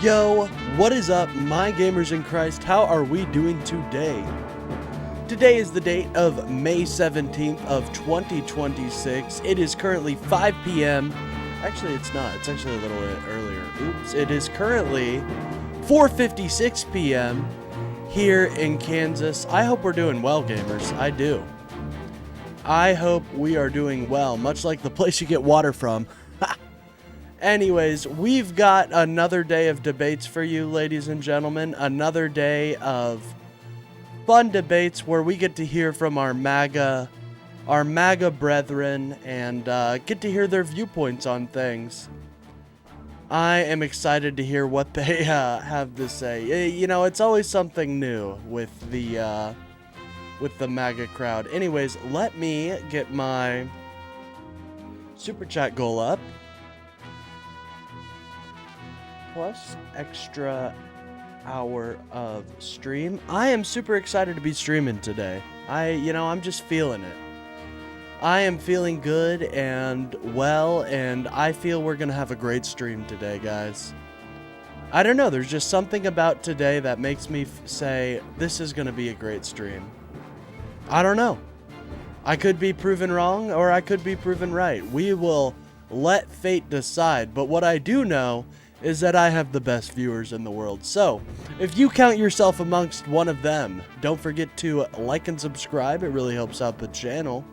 Yo, what is up, my gamers in Christ? How are we doing today? Today is the date of May 17th of 2026. It is currently 5 p.m. Actually, it's not. It's actually a little bit earlier. Oops. It is currently 4:56 p.m. here in Kansas. I hope we're doing well, gamers. I do. I hope we are doing well, much like the place you get water from. Anyways, we've got another day of debates for you, ladies and gentlemen. Another day of fun debates where we get to hear from our MAGA brethren and get to hear their viewpoints on things. I am excited to hear what they have to say. You know, it's always something new with the MAGA crowd. Anyways, let me get my super chat goal up. Plus extra hour of stream. I am super excited to be streaming today. I'm just feeling it. I am feeling good and well, and I feel we're gonna have a great stream today, guys. I don't know, there's just something about today that makes me say this is gonna be a great stream. I don't know. I could be proven wrong, or I could be proven right. We will let fate decide, but what I do know is that I have the best viewers in the world. So, if you count yourself amongst one of them, don't forget to like and subscribe. It really helps out the channel.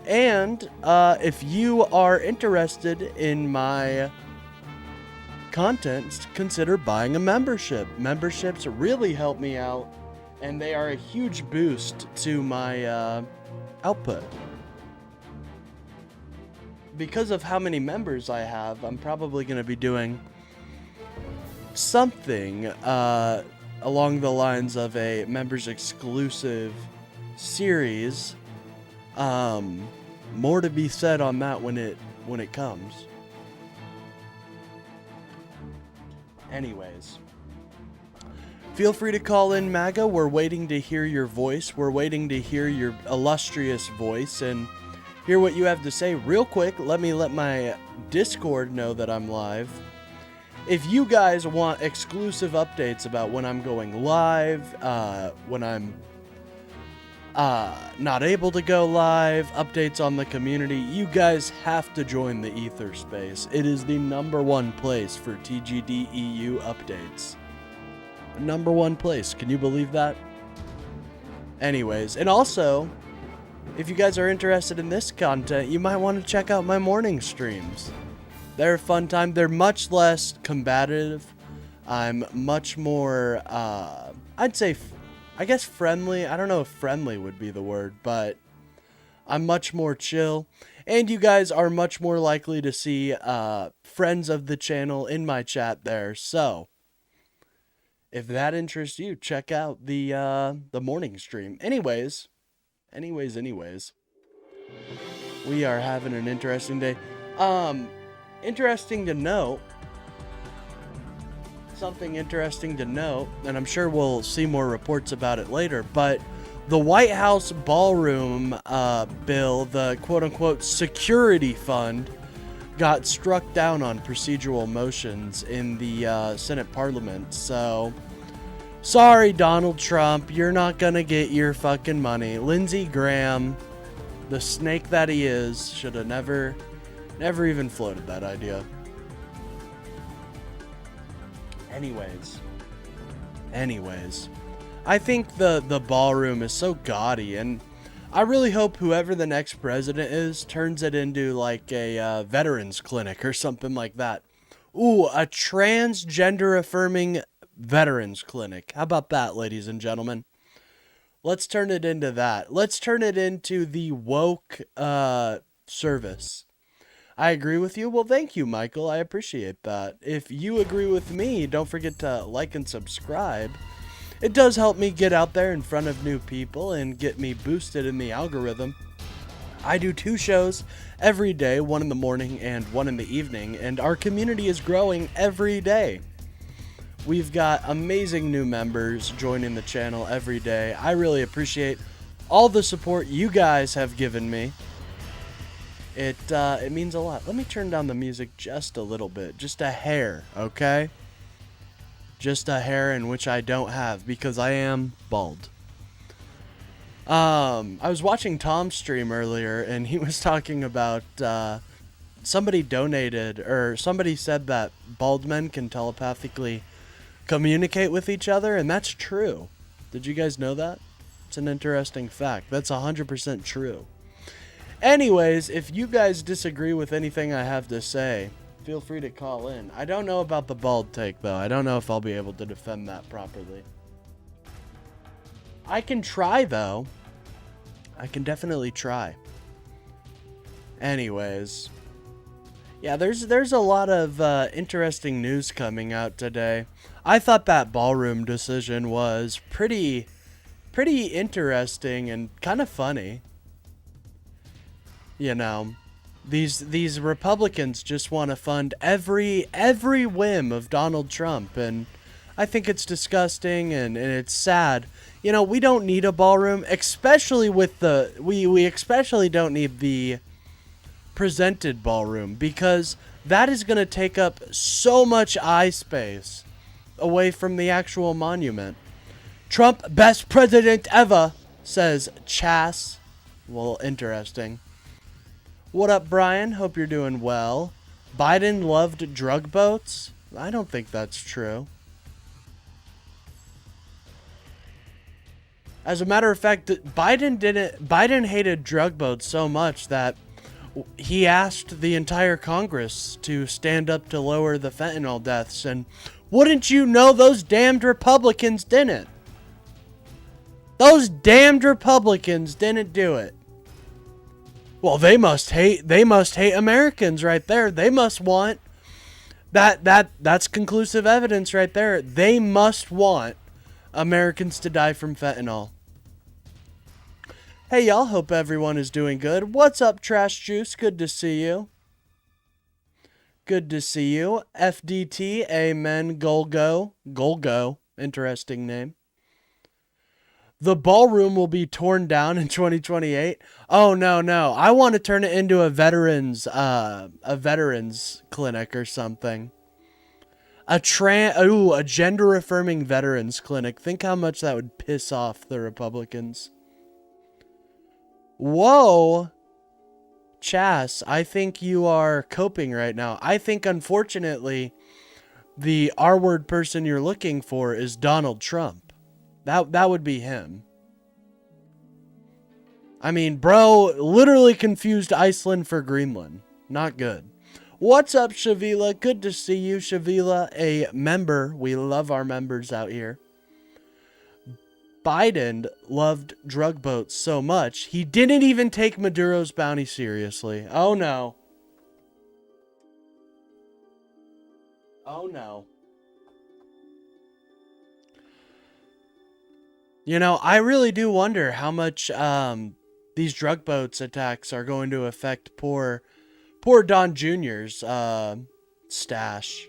And if you are interested in my content, consider buying a membership. Memberships really help me out, and they are a huge boost to my output. Because of how many members I have, I'm probably going to be doing something along the lines of a members exclusive series. More to be said on that when it comes. Anyways, feel free to call in, MAGA. We're waiting to hear your voice. We're waiting to hear your illustrious voice and hear what you have to say. Real quick, let my Discord know that I'm live. If you guys want exclusive updates about when I'm going live, when I'm not able to go live, updates on the community, you guys have to join the Ether Space. It is the #1 place for TGD EU updates. #1 place. Can you believe that? Anyways, and also, if you guys are interested in this content, you might want to check out my morning streams. They're a fun time. They're much less combative. I'm much more, I'd say, I guess friendly. I don't know if friendly would be the word, but I'm much more chill. And you guys are much more likely to see friends of the channel in my chat there. So, if that interests you, check out the morning stream. Anyways. We are having an interesting day. Interesting to note, something interesting to note, and I'm sure we'll see more reports about it later, but the White House ballroom bill, the quote-unquote security fund, got struck down on procedural motions in the Senate Parliament. So, sorry, Donald Trump, you're not gonna get your fucking money. Lindsey Graham, the snake that he is, should have never even floated that idea. Anyways, I think the ballroom is so gaudy, and I really hope whoever the next president is turns it into like a veterans clinic or something like that. Ooh, a transgender affirming veterans clinic. How about that, ladies and gentlemen? Let's turn it into that. Let's turn it into the woke service. I agree with you. Well, thank you, Michael. I appreciate that. If you agree with me, don't forget to like and subscribe. It does help me get out there in front of new people and get me boosted in the algorithm. I do 2 shows every day, one in the morning and one in the evening, and our community is growing every day. We've got amazing new members joining the channel every day. I really appreciate all the support you guys have given me. It means a lot. Let me turn down the music just a little bit, just a hair, okay? just a hair in which I don't have because I am bald. I was watching Tom's stream earlier, and he was talking about somebody donated, or somebody said that bald men can telepathically communicate with each other, and that's true. Did you guys know that? It's an interesting fact. That's 100% true. Anyways, if you guys disagree with anything I have to say, feel free to call in. I don't know about the bald take, though. I don't know if I'll be able to defend that properly. I can try, though. I can definitely try. Anyways. Yeah, there's a lot of interesting news coming out today. I thought that ballroom decision was pretty interesting and kind of funny. You know, these Republicans just want to fund every whim of Donald Trump, and I think it's disgusting and it's sad. You know, we don't need a ballroom, especially with we especially don't need the presented ballroom, because that is going to take up so much eye space away from the actual monument. Trump, best president ever, says Chas. Well, interesting. What up, Brian? Hope you're doing well. Biden loved drug boats? I don't think that's true. As a matter of fact, Biden hated drug boats so much that he asked the entire Congress to stand up to lower the fentanyl deaths, and wouldn't you know, those damned Republicans didn't. Those damned Republicans didn't do it. Well, they must hate Americans right there. They must want that's conclusive evidence right there. They must want Americans to die from fentanyl. Hey y'all, hope everyone is doing good. What's up, Trash Juice? Good to see you. Good to see you. FDT, amen, Golgo, interesting name. The ballroom will be torn down in 2028. Oh, no. I want to turn it into a veterans clinic or something. A gender affirming veterans clinic. Think how much that would piss off the Republicans. Whoa. Chas, I think you are coping right now. I think, unfortunately, the R-word person you're looking for is Donald Trump. That would be him. I mean, bro literally confused Iceland for Greenland. Not good. What's up, Shavila? Good to see you, Shavila, a member. We love our members out here. Biden loved drug boats so much, he didn't even take Maduro's bounty seriously. Oh, no. Oh, no. You know, I really do wonder how much these drug boats attacks are going to affect poor Don Jr.'s stash.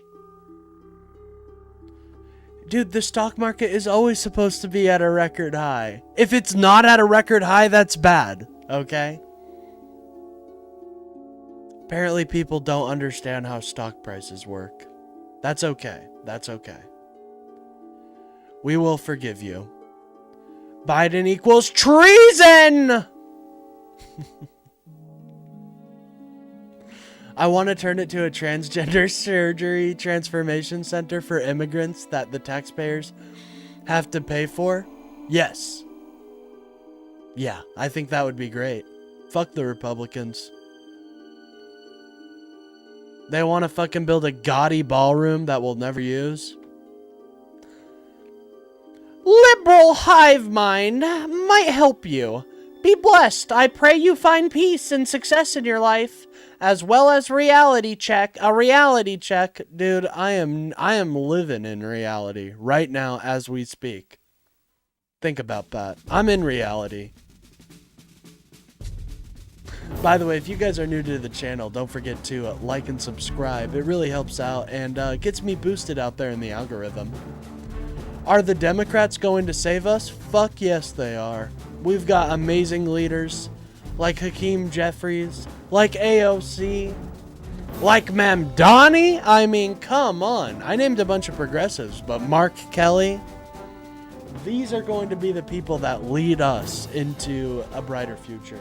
Dude, the stock market is always supposed to be at a record high. If it's not at a record high, that's bad, okay? Apparently people don't understand how stock prices work. That's okay. That's okay. We will forgive you. Biden equals treason! I want to turn it to a transgender surgery transformation center for immigrants that the taxpayers have to pay for. Yes. Yeah, I think that would be great. Fuck the Republicans. They want to fucking build a gaudy ballroom that we'll never use. Liberal hive mind might help you. Be blessed. I pray you find peace and success in your life, as well as reality check. A reality check, dude. I am living in reality right now as we speak. Think about that. I'm in reality. By the way, if you guys are new to the channel, don't forget to like and subscribe. It really helps out and gets me boosted out there in the algorithm. Are the Democrats going to save us? Fuck yes, they are. We've got amazing leaders like Hakeem Jeffries, like AOC, Like Mamdani? I mean, come on. I named a bunch of progressives, but Mark Kelly, these are going to be the people that lead us into a brighter future.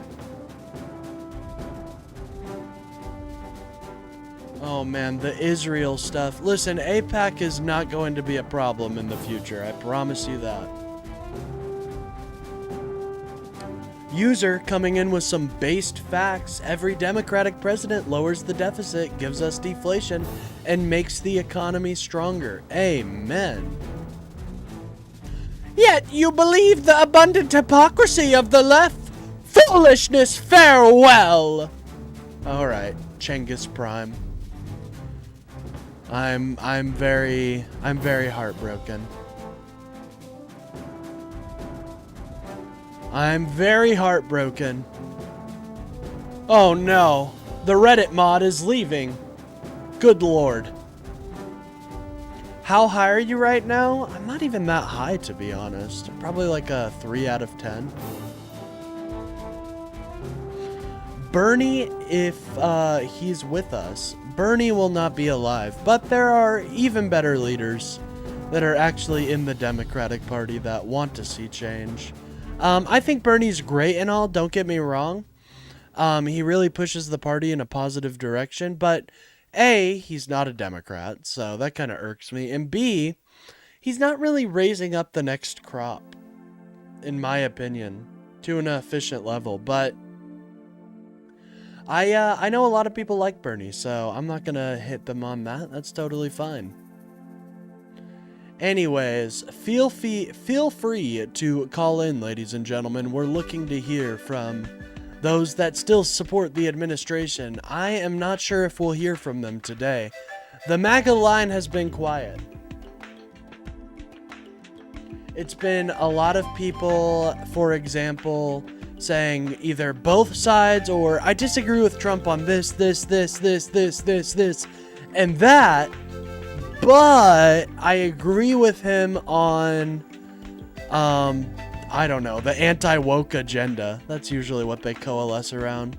Oh man, the Israel stuff. Listen, AIPAC is not going to be a problem in the future. I promise you that. User coming in with some based facts. Every Democratic president lowers the deficit, gives us deflation, and makes the economy stronger. Amen. Yet you believe the abundant hypocrisy of the left. Foolishness, farewell. All right, Genghis Prime. I'm very heartbroken. I'm very heartbroken. Oh no, the Reddit mod is leaving. Good lord. How high are you right now? I'm not even that high, to be honest. Probably like a 3 out of 10. Bernie, if he's with us, Bernie will not be alive, but there are even better leaders that are actually in the Democratic Party that want to see change. I think Bernie's great and all, don't get me wrong. He really pushes the party in a positive direction, but A, he's not a Democrat, so that kind of irks me, and B, he's not really raising up the next crop, in my opinion, to an efficient level, but I know a lot of people like Bernie, so I'm not gonna hit them on that. That's totally fine. Anyways, feel free to call in, ladies and gentlemen. We're looking to hear from those that still support the administration. I am not sure if we'll hear from them today. The MAGA line has been quiet. It's been a lot of people, for example, saying either both sides or I disagree with Trump on this, and that, but I agree with him on, I don't know, the anti-woke agenda. That's usually what they coalesce around.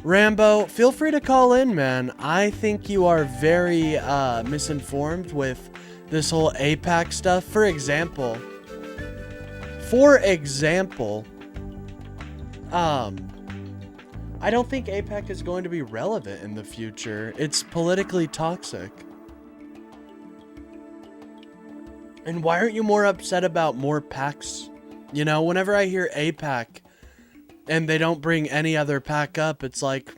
Rambo, feel free to call in, man. I think you are very misinformed with this whole AIPAC stuff. For example, I don't think AIPAC is going to be relevant in the future. It's politically toxic. And why aren't you more upset about more PACs? You know, whenever I hear AIPAC and they don't bring any other PAC up, it's like,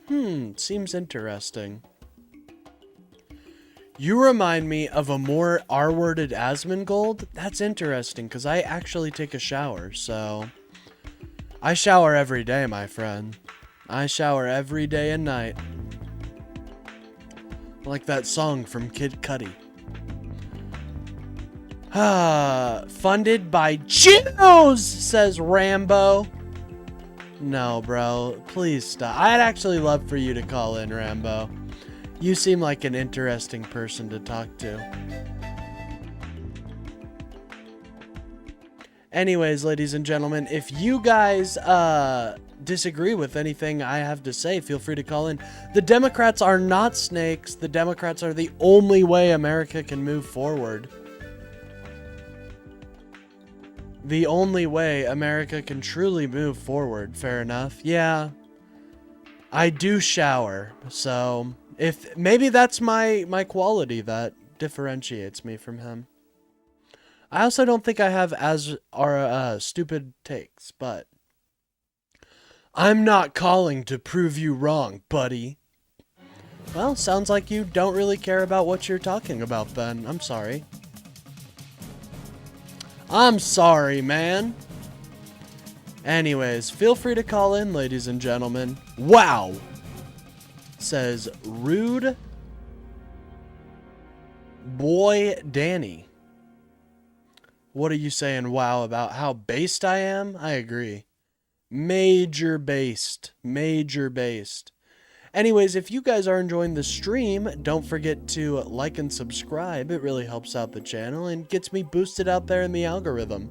seems interesting. You remind me of a more R-worded Asmongold. That's interesting, because I actually take a shower, so I shower every day, my friend. I shower every day and night. Like that song from Kid Cudi. Funded by Jews, says Rambo. No, bro. Please stop. I'd actually love for you to call in, Rambo. You seem like an interesting person to talk to. Anyways, ladies and gentlemen, if you guys disagree with anything I have to say, feel free to call in. The Democrats are not snakes. The Democrats are the only way America can move forward. The only way America can truly move forward. Fair enough. Yeah. I do shower, so if maybe that's my quality that differentiates me from him. I also don't think I have as stupid takes, but I'm not calling to prove you wrong, buddy. Well, sounds like you don't really care about what you're talking about then. I'm sorry. I'm sorry, man. Anyways, feel free to call in, ladies and gentlemen. Wow, says Rude Boy Danny. What are you saying, wow, about how based I am? I agree. Major based. Major based. Anyways, if you guys are enjoying the stream, don't forget to like and subscribe. It really helps out the channel and gets me boosted out there in the algorithm.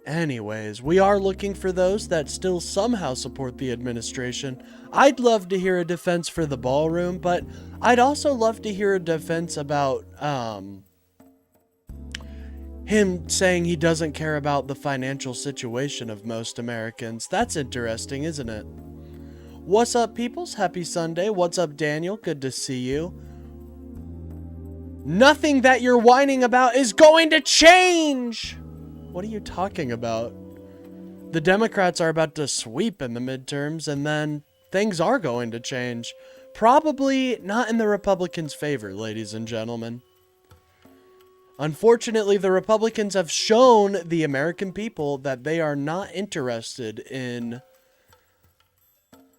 Anyways, we are looking for those that still somehow support the administration. I'd love to hear a defense for the ballroom, but I'd also love to hear a defense about him saying he doesn't care about the financial situation of most Americans. That's interesting, isn't it? What's up, peoples? Happy Sunday. What's up, Daniel? Good to see you. Nothing that you're whining about is going to change! What are you talking about? The Democrats are about to sweep in the midterms, and then things are going to change. Probably not in the Republicans' favor, ladies and gentlemen. Unfortunately, the Republicans have shown the American people that they are not interested in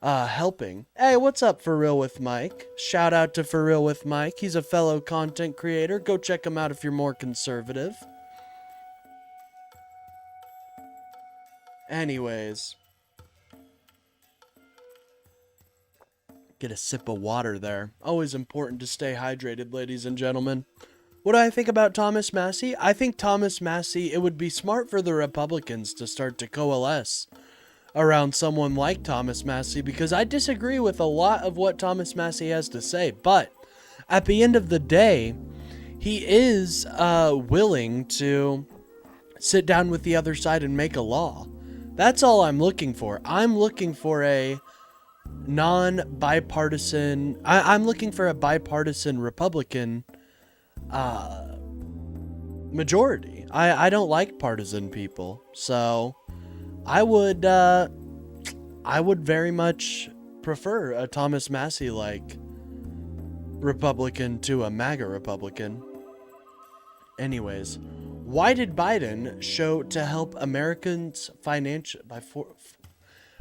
helping. Hey, what's up, For Real with Mike? Shout out to For Real with Mike. He's a fellow content creator. Go check him out if you're more conservative. Anyways. Get a sip of water there. Always important to stay hydrated, ladies and gentlemen. What do I think about Thomas Massie? I think Thomas Massie, it would be smart for the Republicans to start to coalesce around someone like Thomas Massie, because I disagree with a lot of what Thomas Massie has to say, but at the end of the day, he is willing to sit down with the other side and make a law. That's all I'm looking for. I'm looking for a non-bipartisan... I'm looking for a bipartisan Republican majority. I don't like partisan people, so I would very much prefer a Thomas Massie-like Republican to a MAGA Republican. Anyways, why did Biden show to help Americans financially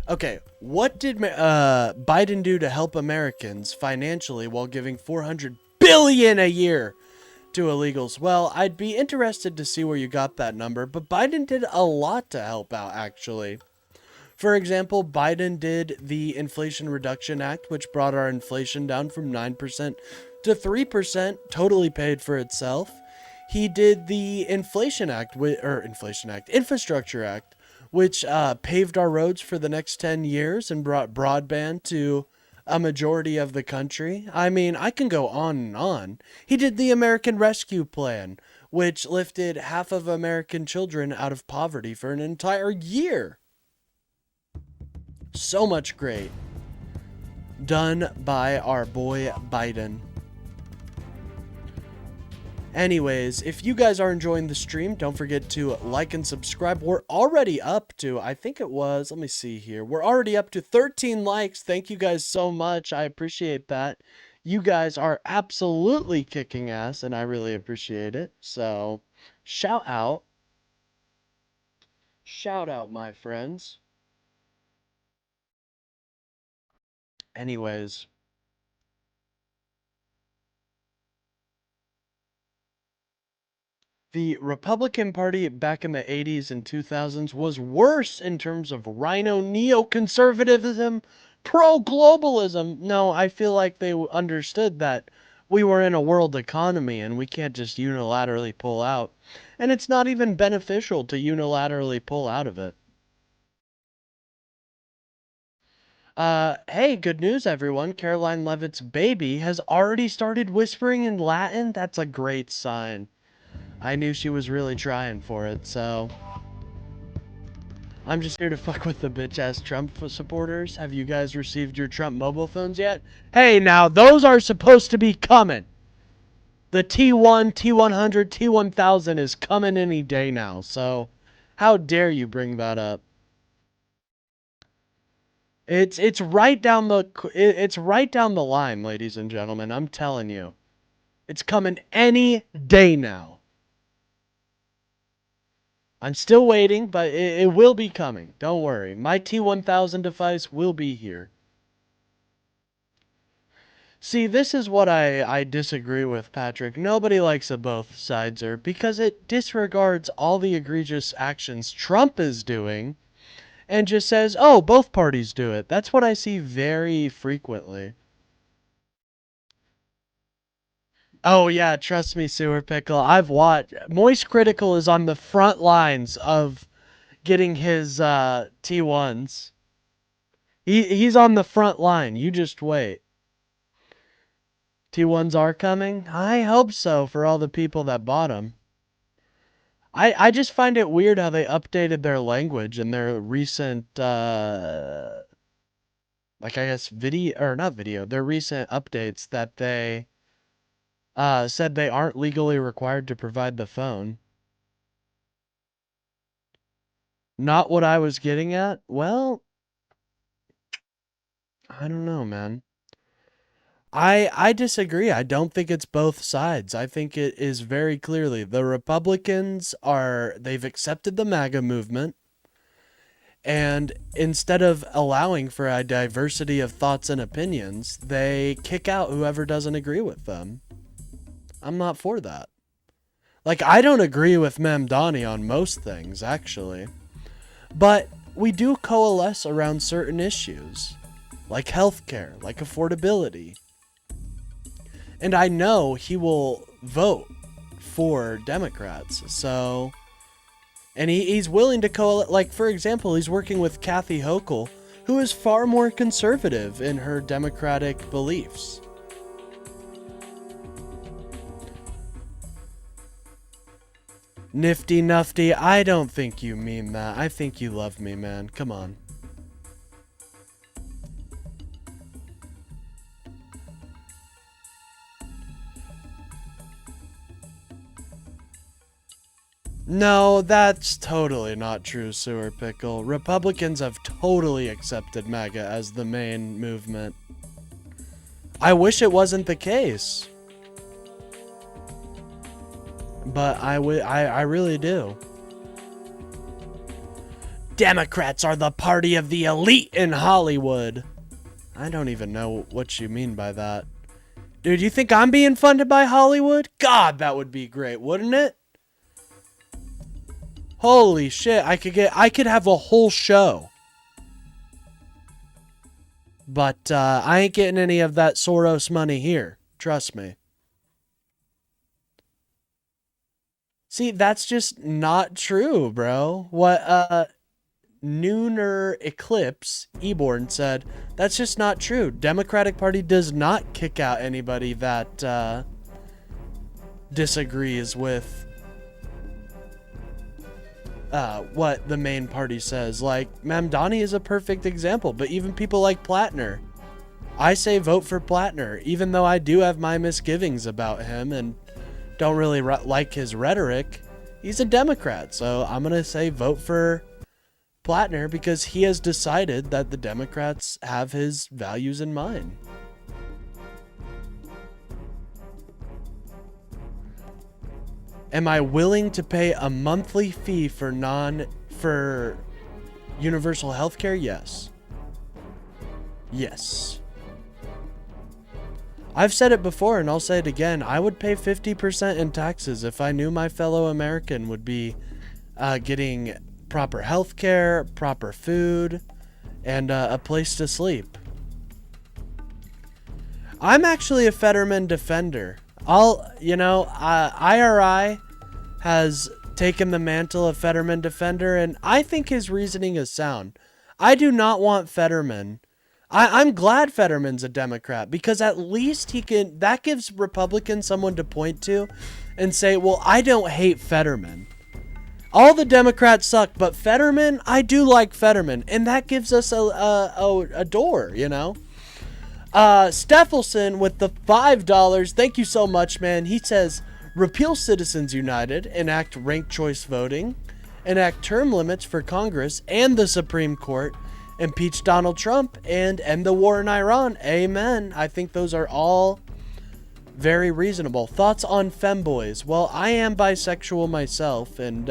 Okay, what did Biden do to help Americans financially while giving $400 billion a year to illegals? Well, I'd be interested to see where you got that number, but Biden did a lot to help out, actually. For example, Biden did the Inflation Reduction Act, which brought our inflation down from 9% to 3%, totally paid for itself. He did the Infrastructure Act, which paved our roads for the next 10 years and brought broadband to a majority of the country. I mean, I can go on and on. He did the American Rescue Plan, which lifted half of American children out of poverty for an entire year. So much great done by our boy Biden. Anyways, if you guys are enjoying the stream, don't forget to like and subscribe. We're already up to, I think it was, let me see here. We're already up to 13 likes. Thank you guys so much. I appreciate that. You guys are absolutely kicking ass, and I really appreciate it. So, shout out. Shout out, my friends. Anyways. The Republican Party back in the 80s and 2000s was worse in terms of rhino neoconservatism, pro-globalism. No, I feel like they understood that we were in a world economy and we can't just unilaterally pull out. And it's not even beneficial to unilaterally pull out of it. Hey, good news, everyone. Caroline Levitt's baby has already started whispering in Latin. That's a great sign. I knew she was really trying for it, so... I'm just here to fuck with the bitch-ass Trump supporters. Have you guys received your Trump mobile phones yet? Hey, now, those are supposed to be coming. The T1, T100, T1000 is coming any day now, so... How dare you bring that up? It's right down the line, ladies and gentlemen. I'm telling you. It's coming any day now. I'm still waiting, but it will be coming. Don't worry. My T1000 device will be here. See, this is what I disagree with, Patrick. Nobody likes a both sideser because it disregards all the egregious actions Trump is doing and just says, oh, both parties do it. That's what I see very frequently. Oh, yeah, trust me, Sewer Pickle. I've watched. Moist Critical is on the front lines of getting his T1s. He's on the front line. You just wait. T1s are coming? I hope so for all the people that bought them. I just find it weird how they updated their language in their recent like, I guess video, or not video, their recent updates that they said they aren't legally required to provide the phone. Not what I was getting at? Well, I don't know, man. I disagree. I don't think it's both sides. I think it is very clearly the Republicans they've accepted the MAGA movement, and instead of allowing for a diversity of thoughts and opinions, they kick out whoever doesn't agree with them. I'm not for that. Like, I don't agree with Mamdani on most things, actually. But we do coalesce around certain issues, like healthcare, like affordability. And I know he will vote for Democrats, so... And he's willing to coalesce, like, for example, he's working with Kathy Hochul, who is far more conservative in her Democratic beliefs. Nifty Nufty, I don't think you mean that. I think you love me, man. Come on. No, that's totally not true, Sewer Pickle. Republicans have totally accepted MAGA as the main movement. I wish it wasn't the case. But I really do. Democrats are the party of the elite in Hollywood. I don't even know what you mean by that. Dude, you think I'm being funded by Hollywood? God, that would be great, wouldn't it? Holy shit, I could have a whole show. But I ain't getting any of that Soros money here. Trust me. See, that's just not true, bro. What Nooner Eclipse Eborn said, that's just not true. Democratic Party does not kick out anybody that disagrees with what the main party says. Like, Mamdani is a perfect example, but even people like Plattner. I say vote for Plattner, even though I do have my misgivings about him and don't really like his rhetoric. He's a Democrat, so I'm going to say vote for Plattner because he has decided that the Democrats have his values in mind. Am I willing to pay a monthly fee for universal healthcare? Yes. Yes. I've said it before and I'll say it again. I would pay 50% in taxes if I knew my fellow American would be getting proper healthcare, proper food, and a place to sleep. I'm actually a Fetterman defender. IRI has taken the mantle of Fetterman defender, and I think his reasoning is sound. I do not want Fetterman. I'm glad Fetterman's a Democrat because at least that gives Republicans someone to point to and say, well, I don't hate Fetterman. All the Democrats suck, but Fetterman, I do like Fetterman, and that gives us a door, you know? Steffelson with the $5. Thank you so much, man. He says, repeal Citizens United, enact ranked choice voting, enact term limits for Congress and the Supreme Court, impeach Donald Trump, and end the war in Iran. Amen. I think those are all very reasonable. Thoughts on femboys? Well, I am bisexual myself, and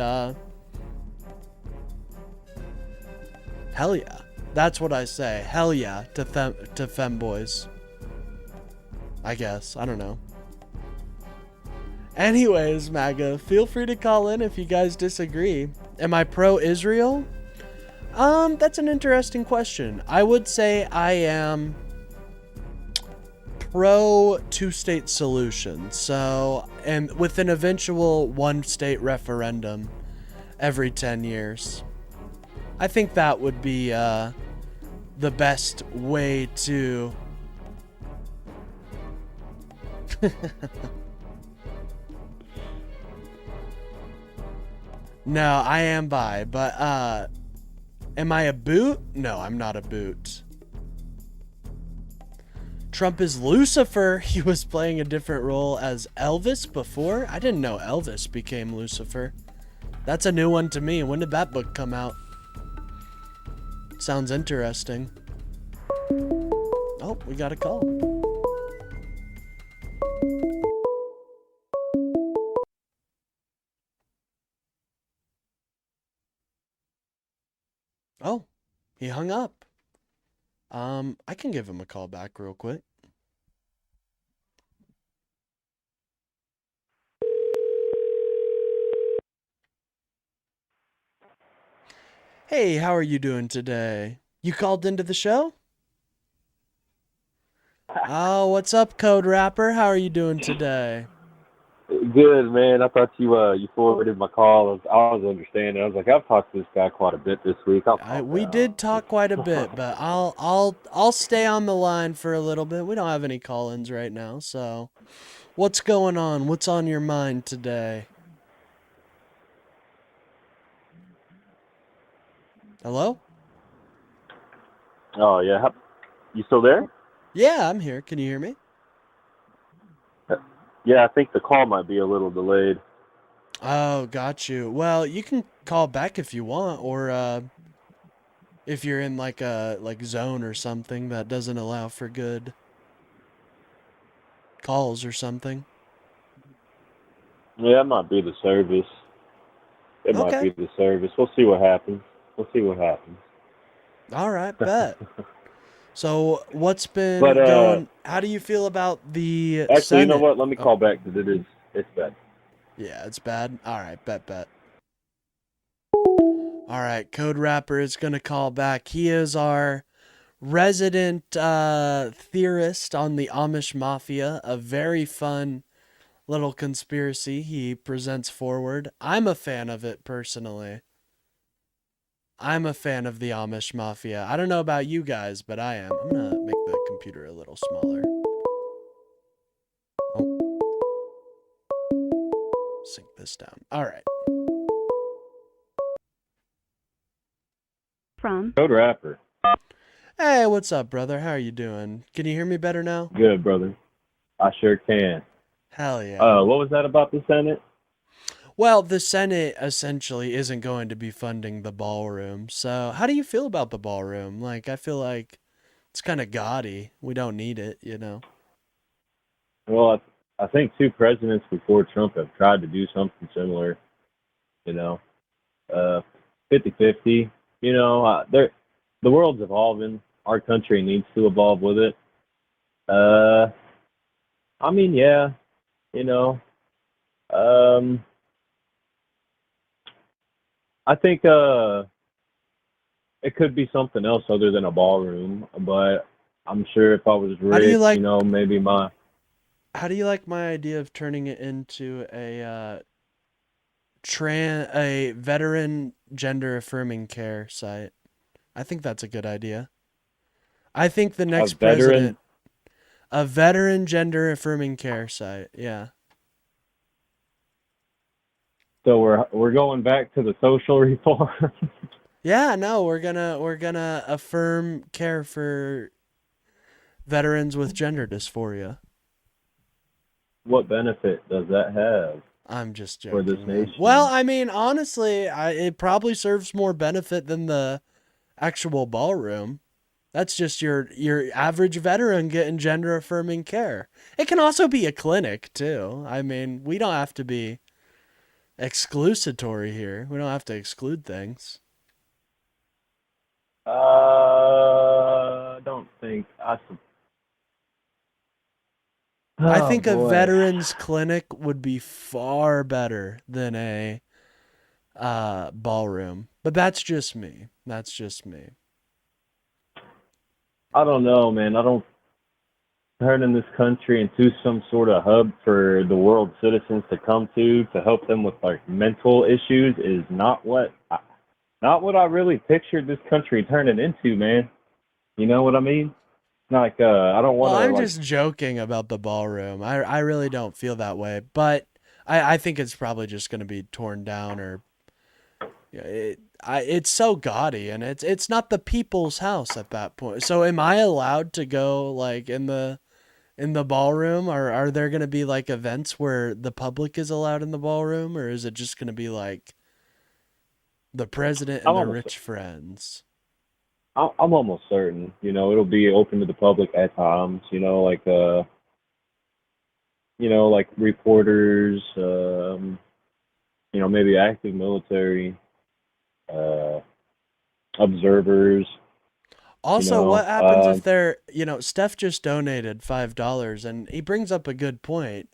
hell yeah. That's what I say. Hell yeah to femboys. I guess. I don't know. Anyways, MAGA, feel free to call in if you guys disagree. Am I pro-Israel? That's an interesting question. I would say I am pro two-state solution. So, and with an eventual one-state referendum every 10 years. I think that would be the best way to. No, I am bi, but am I a boot? No, I'm not a boot. Trump is Lucifer. He was playing a different role as Elvis before. I didn't know Elvis became Lucifer. That's a new one to me. When did that book come out? Sounds interesting. Oh, we got a call. Oh, he hung up. I can give him a call back real quick. Hey, how are you doing today? You called into the show? Oh, what's up, Code Rapper? How are you doing today? Good, man. I thought you forwarded my call. I was understanding. I was like, I've talked to this guy quite a bit this week. I'll calm We down. did talk quite a bit, but I'll stay on the line for a little bit. We don't have any call-ins right now, so what's going on? What's on your mind today? Hello? Oh yeah, you still there? Yeah, I'm here. Can you hear me? Yeah, I think the call might be a little delayed. Oh, got you. Well, you can call back if you want, or if you're in like a zone or something that doesn't allow for good calls or something. Yeah, it might be the service. It might Okay. be the service. We'll see what happens. We'll see what happens. All right, bet. So, what's But been going? How do you feel about the actually, you know Senate? what? Let me Oh, call back because it's bad. yeah, it's bad. All right, bet. All right, Code Rapper is going to call back. He is our resident theorist on the Amish Mafia, a very fun little conspiracy he presents forward. I'm a fan of it personally. I'm a fan of the Amish Mafia. I don't know about you guys, but I am. I'm going to make the computer a little smaller. Oh, sync this down. All right. From Code Rapper. Hey, what's up, brother? How are you doing? Can you hear me better now? Good, brother. I sure can. Hell yeah. What was that about the Senate? Well, the Senate essentially isn't going to be funding the ballroom. So, how do you feel about the ballroom? Like, I feel like it's kind of gaudy. We don't need it, you know? Well, I think two presidents before Trump have tried to do something similar. You know, uh, 50-50. You know, the world's evolving. Our country needs to evolve with it. Uh, I mean, yeah, you know, um, I think it could be something else other than a ballroom. But I'm sure if I was How do you rich, like maybe my how do you like my idea of turning it into a veteran gender affirming care site? I think that's a good idea. I think the a next veteran. president, a veteran gender affirming care site. Yeah. So we're going back to the social reform. Yeah, no, we're gonna affirm care for veterans with gender dysphoria. What benefit does that have I'm just for this joking, man. Well, nation? I mean, honestly, it probably serves more benefit than the actual ballroom. That's just your average veteran getting gender affirming care. It can also be a clinic too. I mean, we don't have to be exclusatory here. We don't have to exclude things. Don't think I Oh think a boy. veterans clinic would be far better than a ballroom. But that's just me. That's just me. I don't know, man. I don't turning this country into some sort of hub for the world citizens to come to help them with like mental issues is not what not what I really pictured this country turning into, man. You know what I mean? Like, I don't Well, want to I'm like. just joking about the ballroom. I really don't feel that way, but I think it's probably just going to be torn down or yeah, it's so gaudy and it's not the people's house at that point. So am I allowed to go like in the ballroom? Or are there going to be like events where the public is allowed in the ballroom, or is it just going to be like the president I'm and their almost rich friends? I'm almost certain. It'll be open to the public at times. Like reporters. Maybe active military. Uh, observers. You Also, know. what happens if they're, Steph just donated $5 and he brings up a good point.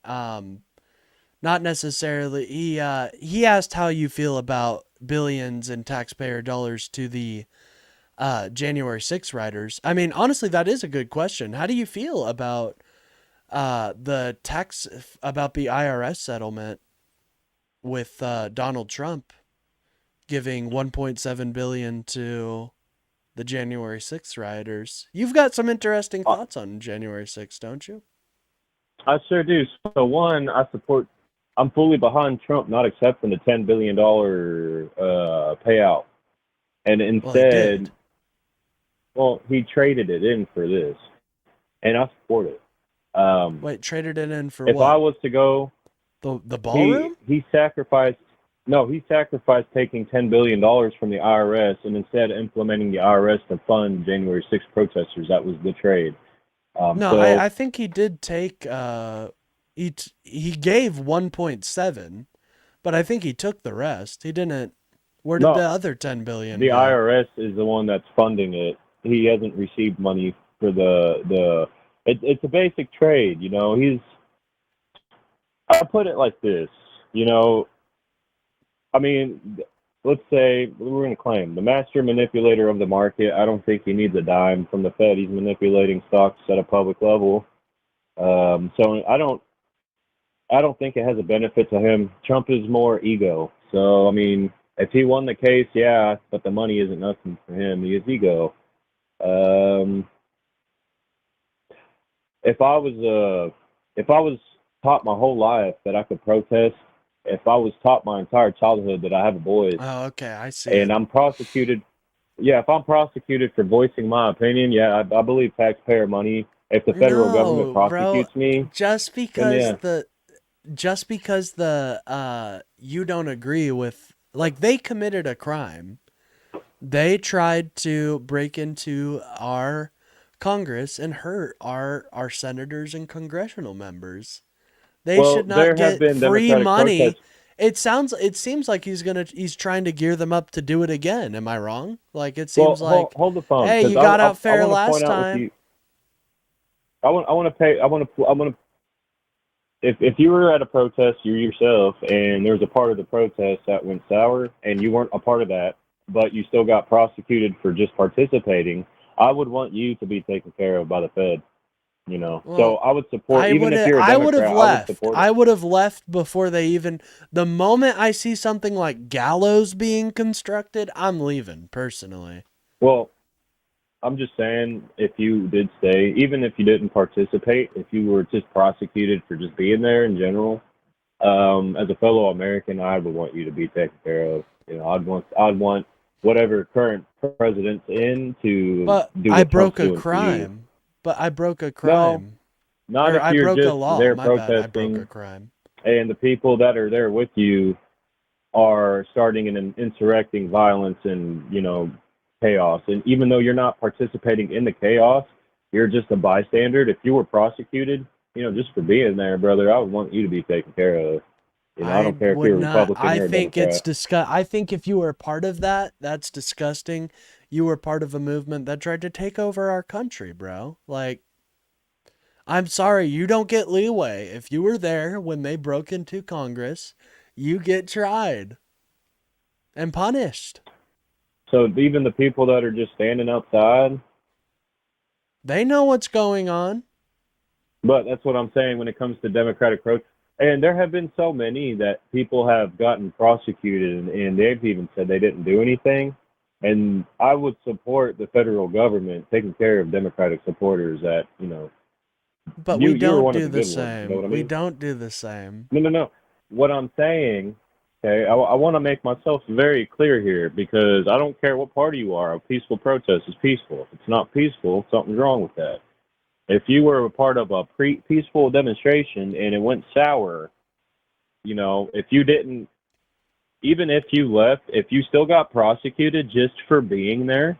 Not necessarily he asked how you feel about billions in taxpayer dollars to the January 6 riders. I mean, honestly, that is a good question. How do you feel about the tax about the IRS settlement with Donald Trump giving 1.7 billion to the January 6th rioters? You've got some interesting I, thoughts on January 6th, don't you? I sure do. So one, I support. I'm fully behind Trump not accepting the $10 billion payout, and Well, he instead, did. well, he traded it in for this, and I support it. Wait, traded it in for If I what? was to go, The he ballroom? he sacrificed. No, he sacrificed taking $10 billion from the IRS and instead implementing the IRS to fund January 6th protesters. That was the trade. No, So I think he did take he gave 1.7, but I think he took the rest. He didn't. Where did the no, other 10 billion the go? IRS is the one that's funding it. He hasn't received money for the. It's a basic trade. I put it like this. You know, I mean, let's say we're going to claim the master manipulator of the market. I don't think he needs a dime from the Fed. He's manipulating stocks at a public level. So I don't think it has a benefit to him. Trump is more ego. So I mean, if he won the case, yeah, but the money isn't nothing for him. He has ego. Um, if I was taught my whole life that I could protest, if I was taught my entire childhood that I have a voice, Oh, okay, I see and it. I'm prosecuted, yeah, if I'm prosecuted for voicing my opinion, yeah, I believe taxpayer money. If the federal government No, bro, prosecutes me, just then because yeah. the just because the you don't agree with, like, they committed a crime. They tried to break into our Congress and hurt our senators and congressional members. They Well, should not there have get been free Democratic money. protests. It seems like he's trying to gear them up to do it again. Am I wrong? Like, it Well, seems like, hold the phone hey, because you I, got I out I fair want to point last out with time. you. I want to if you were at a protest you yourself and there was a part of the protest that went sour and you weren't a part of that, but you still got prosecuted for just participating, I would want you to be taken care of by the Fed. So Well, I would support even if you're a I would have Democrat, I would left. support it. I would have left before they even, the moment I see something like gallows being constructed, I'm leaving personally. Well, I'm just saying, if you did stay, even if you didn't participate, if you were just prosecuted for just being there in general, as a fellow American, I would want you to be taken care of. I'd want whatever current president's in to But do I what Trump's broke a doing for you. crime. But I broke a No, crime. not Or if I you're broke a just law. there My bad. I broke a protesting crime. and the people that are there with you are starting an insurrecting violence and chaos. And even though you're not participating in the chaos, you're just a bystander. If you were prosecuted, just for being there, brother, I would want you to be taken care of. I I don't care if would you're a not. Republican I or a think it's Democrat. I think if you were a part of that, that's disgusting. You were part of a movement that tried to take over our country, bro. Like, I'm sorry, you don't get leeway. If you were there when they broke into Congress, you get tried and punished. So even the people that are just standing outside, They know what's going on. but that's what I'm saying when it comes to Democratic protest. And there have been so many that people have gotten prosecuted, and they've even said they didn't do anything. And I would support the federal government taking care of Democratic supporters. That But we you were don't one of do the the good ones. You know same. what I We mean? don't do the same. No, no, no. What I'm saying, okay, I want to make myself very clear here because I don't care what party you are. A peaceful protest is peaceful. If it's not peaceful, something's wrong with that. If you were a part of a peaceful demonstration and it went sour, if you didn't, even if you left, if you still got prosecuted just for being there,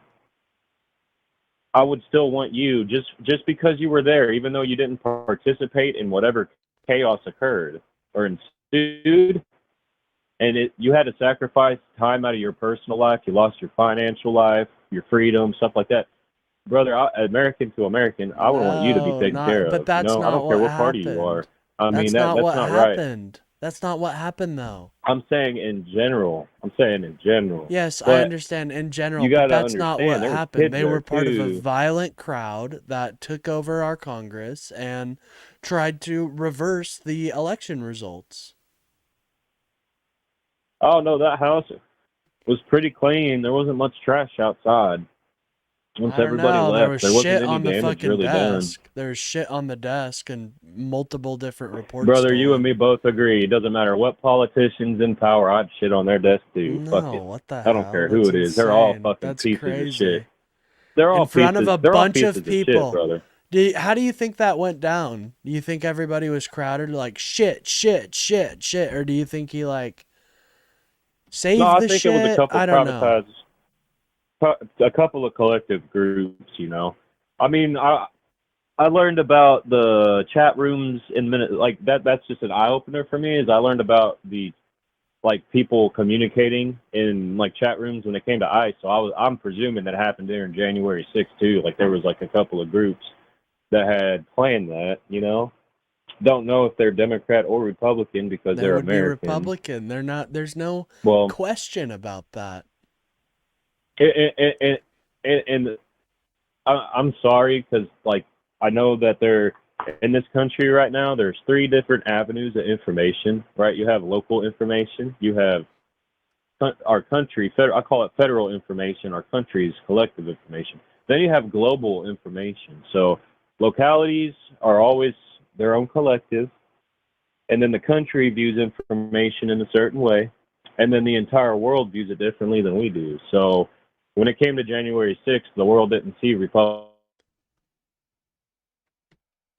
I would still want you just because you were there, even though you didn't participate in whatever chaos occurred or ensued, and you had to sacrifice time out of your personal life. You lost your financial life, your freedom, stuff like that. Brother, American to American, I would want you to be No, taken care not, but of. that's I not don't care what what party you are. happened. I mean That's not that's what not right. happened. That's not what happened, though. I'm saying in general. I'm saying in general. Yes, I But understand in general, you but got to that's not what understand there were happened. kids They there were part of a too. violent crowd that took over our Congress and tried to reverse the election results. Oh no, that house was pretty clean. There wasn't much trash outside. Once I don't everybody know. There left, was there wasn't shit any on the damage fucking really done. desk. There was shit on the desk and multiple different reports Brother, you and me stolen. both agree. It doesn't matter what politician's in power. I'd shit on their desk too. Fuck No, it. what the I don't hell? care who That's it is. They're all insane. fucking That's pieces of shit. crazy. They're In all front of pieces. a They're all bunch of pieces of shit, people. brother. How do you think that went down? Do you think everybody was crowded like shit, shit, shit, shit? Or do you think he like No, saved I the think it was a shit? couple I don't know. privatized, a couple of collective groups. I mean, I learned about the chat rooms in minute like that. That's just an eye opener for me. Is I learned about the like people communicating in like chat rooms when it came to ICE. So I'm presuming that happened during January 6th too. Like there was like a couple of groups that had planned that. Don't know if they're Democrat or Republican because They they're would be American. Republican. They're not. There's no Well, question about that. and I'm sorry because like I know that they're in this country right now. There's three different avenues of information. Right, you have local information, you have our country. I call it federal information. Our country's collective information. Then you have global information. So localities are always their own collective, and then the country views information in a certain way, and then the entire world views it differently than we do. So when it came to January 6th, the world didn't see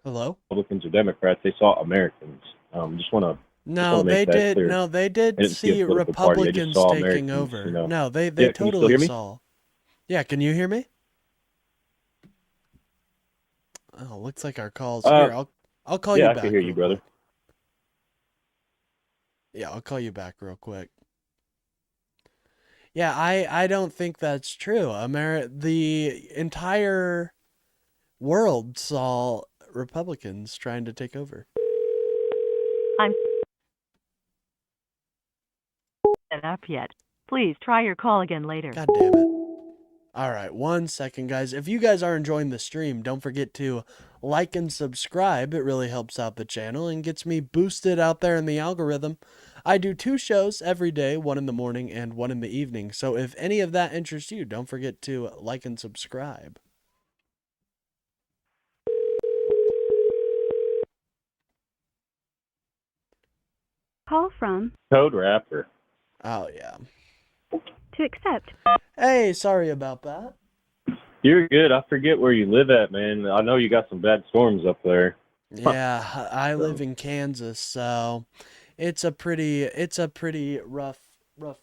Hello? Republicans or Democrats; they saw Americans. Just want No, to make they that did. clear. No, they They did didn't see a see political party; they just Republicans saw taking Americans. over. No, they Yeah, can you still totally hear me? saw. Yeah, can you hear me? Oh, looks like our calls Uh, here. I'll call you yeah, I can back hear you, real brother. quick. Yeah, I'll call you back real quick. Yeah, I don't think that's true. The entire world saw Republicans trying to take over. I'm not up yet. Please try your call again later. God damn it. All right, 1 second, guys. If you guys are enjoying the stream, don't forget to like and subscribe. It really helps out the channel and gets me boosted out there in the algorithm. I do 2 shows every day, one in the morning and one in the evening. So if any of that interests you, don't forget to like and subscribe. Call from Code Rapper. Oh, yeah. to accept. Hey, sorry about that. You're good. I forget where you live at, man. I know you got some bad storms up there. Yeah, I live in Kansas, so it's a pretty rough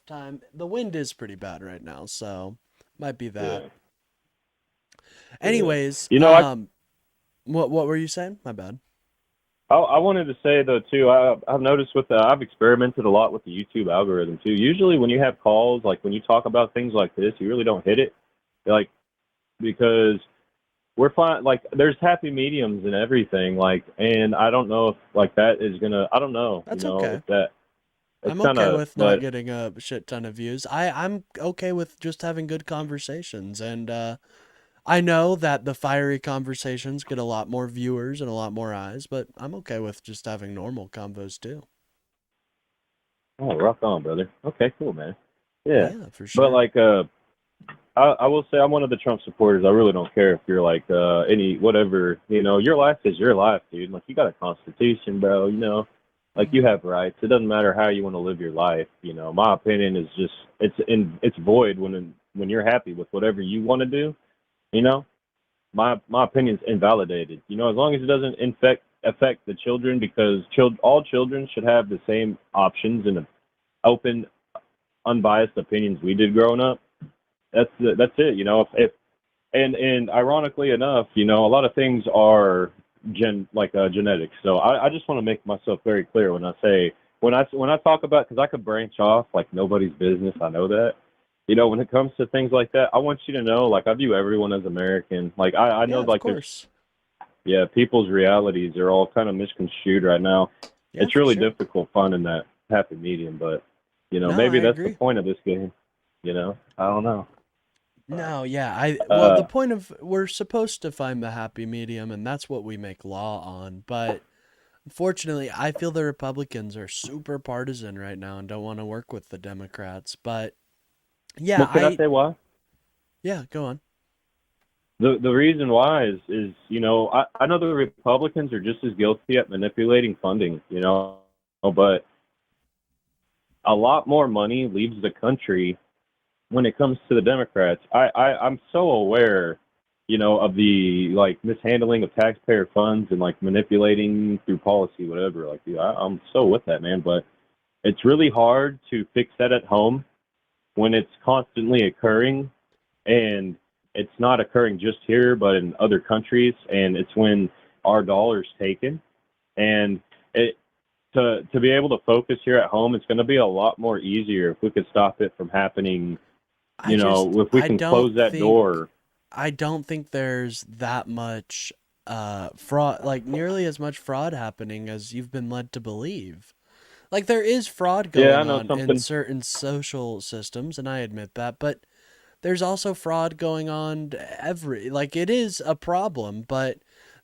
time. The wind is pretty bad right now, so might be that. Yeah. Anyways, what were you saying? My bad. I wanted to say though too. I've noticed I've experimented a lot with the YouTube algorithm too. Usually when you have calls, like when you talk about things like this, you really don't hit it, like because we're fine. Like there's happy mediums and everything. Like, and I don't know if like that is gonna. I don't know. That's You know okay. if that. It's I'm kind okay of, with not but getting a shit ton of views. I'm okay with just having good conversations, and I know that the fiery conversations get a lot more viewers and a lot more eyes, but I'm okay with just having normal convos too. Oh, rock on, brother. Okay, cool, man. Yeah, Yeah, for but sure. like, I will say I'm one of the Trump supporters. I really don't care if you're like any whatever. You know, your life is your life, dude. Like you got a constitution, bro. You know, like you have rights. It doesn't matter how you want to live your life. You know, my opinion is just it's void when you're happy with whatever you want to do. You know, my opinion's invalidated. You know, as long as it doesn't affect the children, because all children should have the same options and open, unbiased opinions we did growing up. That's it. You know, if and ironically enough, you know, a lot of things are genetics. So I just want to make myself very clear when I say when I talk about, because I could branch off like nobody's business. I know that. You know, when it comes to things like that, I want you to know, like I view everyone as American. Like I know Yeah, of like there's course. yeah, people's realities are all kind of misconstrued right now. Yeah, It's for really sure. difficult finding that happy medium, but you know, No, maybe I that's the agree. point of this game. You know, I don't know. No, yeah, well, the Uh, point of we're supposed to find the happy medium, and that's what we make law on. But unfortunately, I feel the Republicans are super partisan right now and don't want to work with the Democrats. But yeah, well, can I say why? yeah, go on. The reason why is you know I know the Republicans are just as guilty at manipulating funding, you know, but a lot more money leaves the country when it comes to the Democrats. I'm so aware, you know, of the like mishandling of taxpayer funds and like manipulating through policy, whatever. Like, dude, I'm so with that, man. But it's really hard to fix that at home when it's constantly occurring, and it's not occurring just here, but in other countries. And it's when our dollar's taken, and it to be able to focus here at home, it's going to be a lot more easier if we could stop it from happening. I You just know, if we I can don't close that think door. I don't think there's that much fraud, like nearly as much fraud happening as you've been led to believe. Like there is fraud Yeah, I going know on in something. certain social systems, and I admit that, but there's also fraud going on like it is a problem, but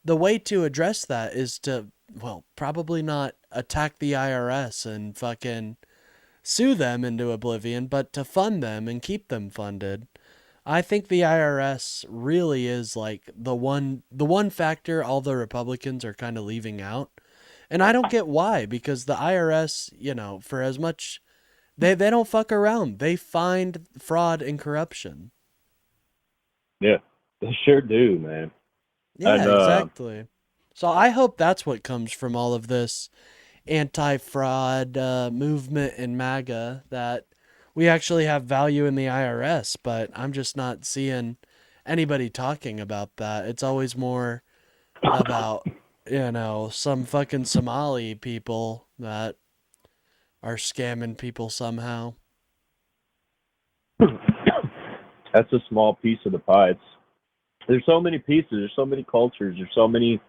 the way to address that is to, well, probably not attack the IRS and fucking sue them into oblivion, but to fund them and keep them funded. I think the IRS really is like the one factor all the Republicans are kind of leaving out. And I don't get why, because the IRS, for as much they don't fuck around. They find fraud and corruption. Yeah, they sure do, man. Yeah, And exactly. So I hope that's what comes from all of this anti-fraud movement in MAGA, that we actually have value in the IRS, but I'm just not seeing anybody talking about that. It's always more about, some fucking Somali people that are scamming people somehow. that's a small piece of the pie. There's so many pieces. There's so many cultures. There's so many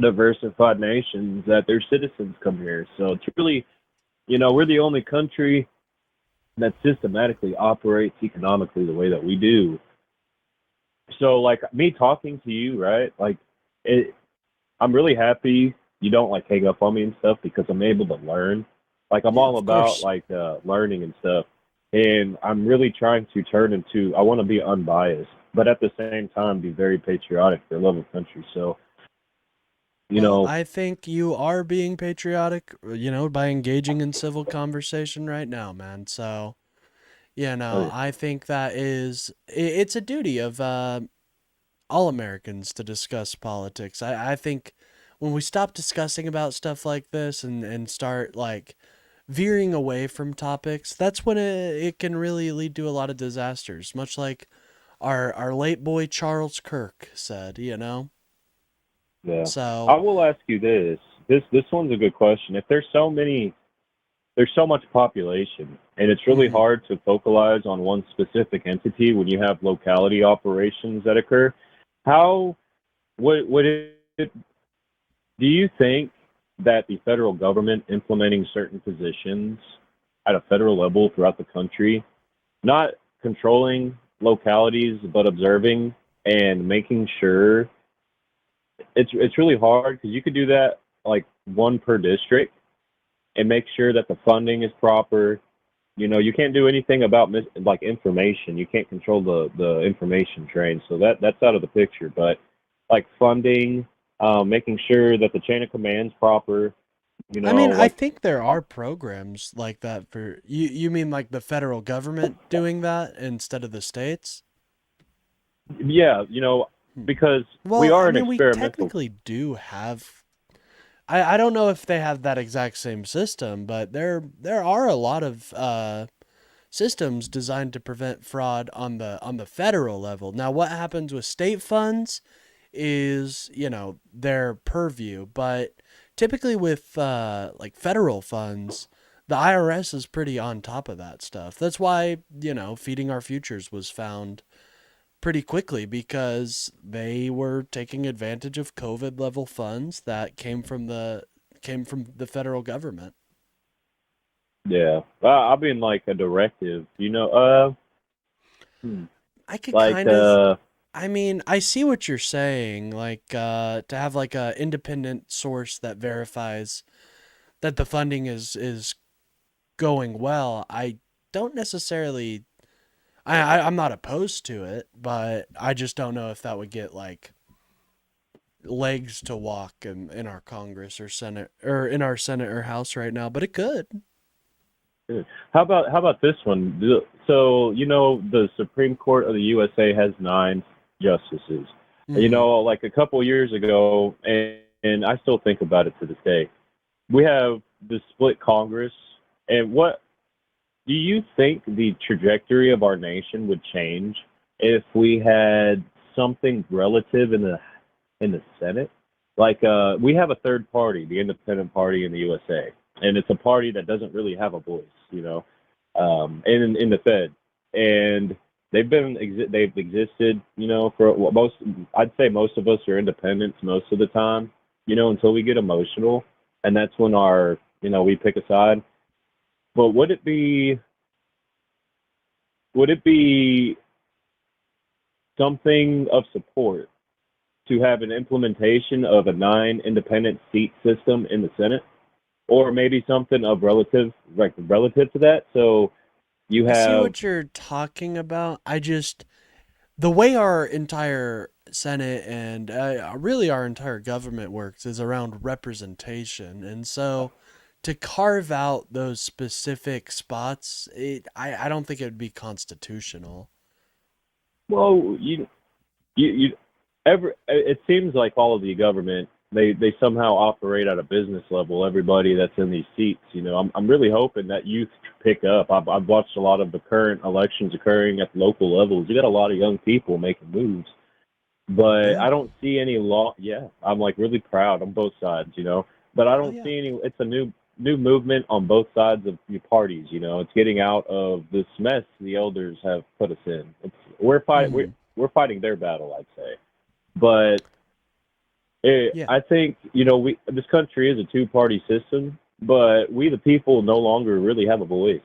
diversified nations that their citizens come here. So it's really, you know, we're the only country that systematically operates economically the way that we do. So like me talking to you, right? Like it, I'm really happy you don't like hang up on me and stuff, because I'm able to learn. Like I'm Yeah, all of about course. like learning and stuff. And I'm really trying to turn into, I want to be unbiased, but at the same time be very patriotic for love of country. So, you Well, know, I think you are being patriotic, by engaging in civil conversation right now, man. So, oh yeah. I think that it's a duty of all Americans to discuss politics. I think when we stop discussing about stuff like this and start like veering away from topics, that's when it can really lead to a lot of disasters, much like our late boy Charles Kirk said. Yeah. So, I will ask you this. This one's a good question. If there's so much population, and it's really mhm. hard to focalize on one specific entity when you have locality operations that occur. How would it do you think that the federal government implementing certain positions at a federal level throughout the country, not controlling localities but observing, and making sure it's really hard because you could do that like one per district and make sure that the funding is proper. You know, you can't do anything about like information. You can't control the information train, so that's out of the picture. But like funding, making sure that the chain of command's proper. You I know, mean, I like think there are programs like that for you. You mean like the federal government doing that instead of the states? yeah, you know, Hmm. because we Well, are I an mean, we experimental. technically do have. I don't know if they have that exact same system, but there are a lot of systems designed to prevent fraud on the federal level. Now, what happens with state funds is, their purview, but typically with like federal funds, the IRS is pretty on top of that stuff. That's why, Feeding Our Futures was found pretty quickly because they were taking advantage of COVID level funds that came from the federal government. Yeah, I mean like a directive. You know, hmm, I could like kind of I mean, I see what you're saying, like to have like a independent source that verifies that the funding is going well. I don't necessarily I'm not opposed to it, but I just don't know if that would get like legs to walk in our Congress or Senate or in our Senate or House right now, but it could. how about this one? So you know, the Supreme Court of the USA has 9 justices. You Mhm. know, like a couple years ago, and I still think about it to this day. We have the split Congress, and what do you think the trajectory of our nation would change if we had something relative in the Senate? Like we have a third party, the Independent Party in the USA, and it's a party that doesn't really have a voice, you know, in the Fed, and they've existed, you know, for most. I'd say most of us are independents most of the time, you know, until we get emotional, and that's when we pick a side. But would it be something of support to have an implementation of a 9 independent seat system in the Senate, or maybe something of relative to that? So you I see have what you're talking about. I just the way our entire Senate and really our entire government works is around representation. And so to carve out those specific spots, I don't think it would be constitutional. well, you it seems like all of the government they somehow operate at a business level. Everybody that's in these seats, you know, I'm really hoping that youth pick up. I've watched a lot of the current elections occurring at local levels. You got a lot of young people making moves, but Yeah. I don't see any law. Yeah, I'm like really proud on both sides, you know, but I Oh, don't yeah. see any. It's a new movement on both sides of the parties. You know, it's getting out of this mess the elders have put us in. We're fighting. Hmm. We're fighting their battle, I'd say. But Yeah. I think you know we this country is a two-party system, but we the people no longer really have a voice.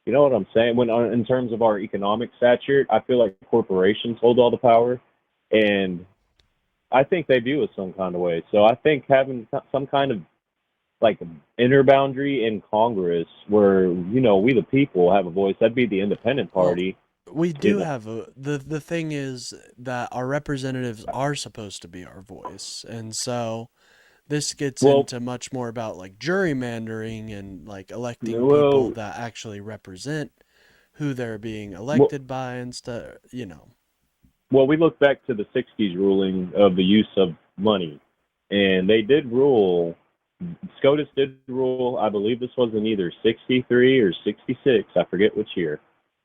You know what I'm saying? When in terms of our economic stature, I feel like corporations hold all the power, and I think they view us some kind of way. So I think having some kind of like inner boundary in Congress where we the people have a voice, that'd be the independent Well, party. we You do know, have the thing is that our representatives are supposed to be our voice. And so this gets well, into much more about like gerrymandering and like electing people well, that actually represent who they're being well, elected by and stuff. well, we look back to the '60s ruling of the use of money, and they did rule. SCOTUS did rule. I believe this was in either '63 or '66. I forget which year.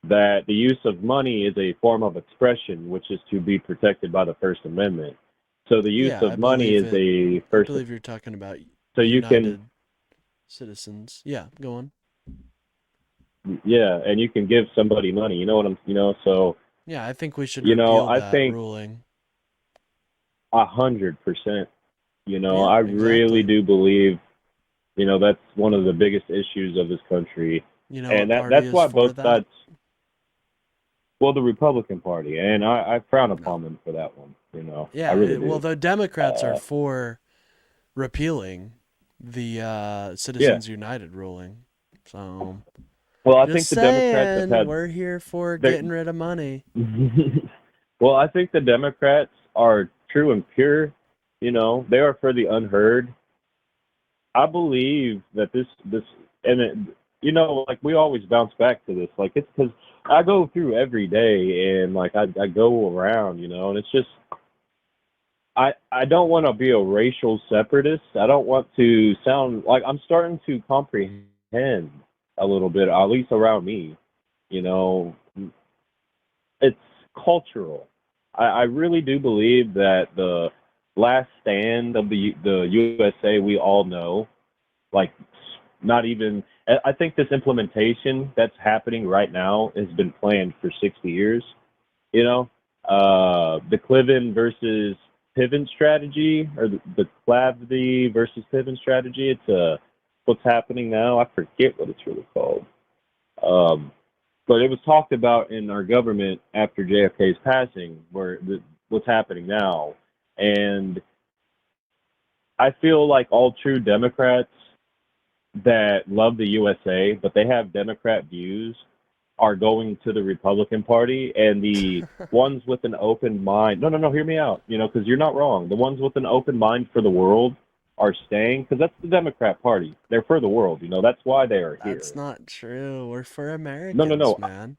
That the use of money is a form of expression, which is to be protected by the First Amendment. So the use Yeah, of money is a I first. believe you're talking about So you can, United Citizens. Yeah, go on. yeah, and you can give somebody money. You know what I'm. So Yeah, I think we should repeal I that think ruling. 100%. Yeah, I really exactly. do believe. That's one of the biggest issues of this country, You know what and party that's is why for both that? sides. well, the Republican Party, and I frown No. upon them for that one. I Yeah, really well, do. the Democrats are Uh, for repealing the yeah. Citizens United ruling. So, Well, I just think the Democrats have saying, had we're here for their. getting rid of money. Well, I think the Democrats are true and pure. They are for the unheard. I believe that this and it, like we always bounce back to this. Like it's because I go through every day and like I go around, and it's just I don't want to be a racial separatist. I don't want to sound like I'm starting to comprehend a little bit, at least around me. You know, it's cultural. I really do believe that the last stand of the USA we all know, like not even. I think this implementation that's happening right now has been planned for 60 years. You know, the Cliven versus Piven strategy, or the Clavity versus Piven strategy. It's what's happening now. I forget what it's really called. Um, but it was talked about in our government after JFK's passing, what's happening now, and I feel like all true Democrats that love the USA, but they have Democrat views, are going to the Republican Party, and the ones with an open mind. No, no, no. Hear me out. Because you're not wrong. The ones with an open mind for the world are staying because that's the Democrat Party. They're for the world. That's why they are That's here. not true. We're for No, no, Americans, no. man.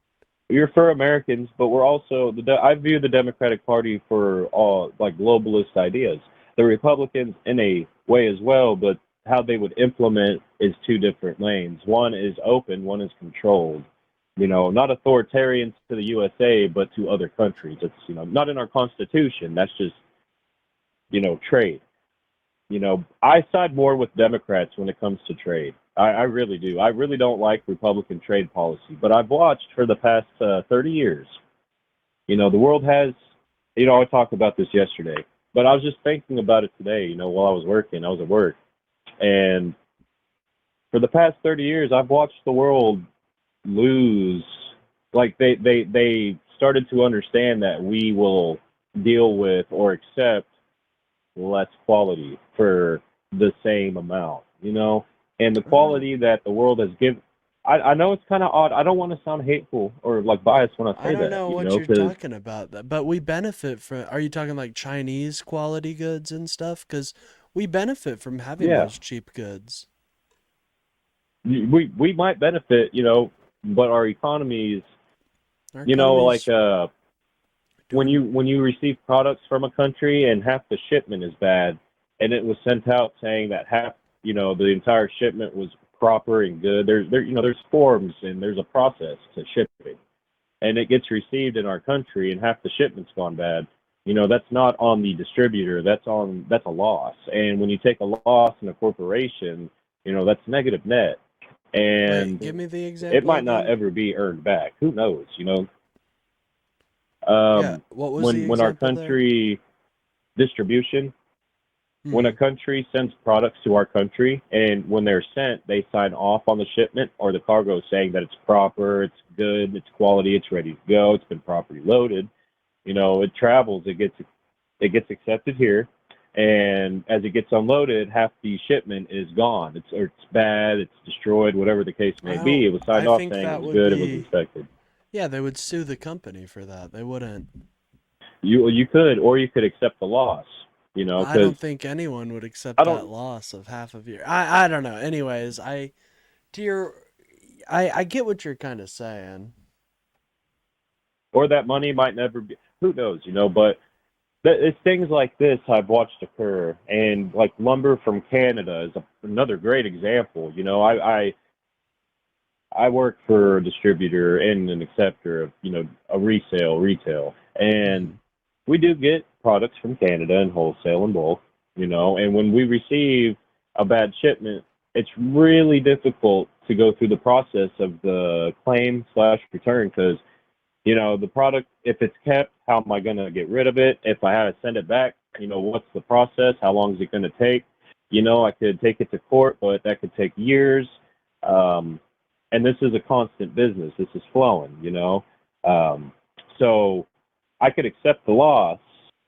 You're for Americans, but we're also I view the Democratic Party for all like globalist ideas. The Republicans in a way as well, but how they would implement is two different lanes. One is open, one is controlled. Not authoritarian to the USA, but to other countries. It's not in our constitution. That's just trade. I side more with Democrats when it comes to trade. I really do. I really don't like Republican trade policy, but I've watched for the past 30 years. The world has, I talked about this yesterday, but I was just thinking about it today, while I was working. I was at work. And for the past 30 years, I've watched the world lose. Like they started to understand that we will deal with or accept less quality for the same amount, and the I don't know. quality that the world has given. I know it's kind of odd. I don't want to sound hateful or like biased when I I say don't that, know what you're because talking about, but we benefit from. Are you talking like Chinese quality goods and stuff? Because we benefit from having yeah, those cheap goods. we might benefit, but our economies, Our like economy's when doing. you receive products from a country and half the shipment is bad, and it was sent out saying that half, the entire shipment was proper and good. There's forms and there's a process to shipping, and it gets received in our country and half the shipment's gone bad. That's not on the distributor. That's a loss. And when you take a loss in a corporation, that's negative net, Wait, and give me the it example might not again. ever be earned back. Who knows? Yeah, what was the When our example there? country distribution, when a Hmm. country sends products to our country, and when they're sent, they sign off on the shipment or the cargo saying that it's proper, it's good, it's quality, it's ready to go, it's been properly loaded. It travels, it gets accepted here, and as it gets unloaded, half the shipment is gone. It's bad, it's destroyed, whatever the case may I be. don't. It was I signed off think saying it that was would good, it was be. inspected. Yeah, they would sue the company for that. They wouldn't. You could, or you could accept the loss. I Because don't think anyone would accept I that don't, loss of half of your. I don't know. Anyways, to your I get what you're kind of saying. or that money might never be. Who knows, But it's things like this I've watched occur, and like lumber from Canada is another great example. I work for a distributor and an acceptor of a retail, and Hmm. we do get products from Canada in wholesale and bulk. And when we receive a bad shipment, it's really difficult to go through the process of the claim slash return because the product, if it's kept, how am I going to get rid of it? If I had to send it back, what's the process? How long is it going to take? I could take it to court, but that could take years. Um, and this is a constant business. This is flowing. Um, So I could accept the loss,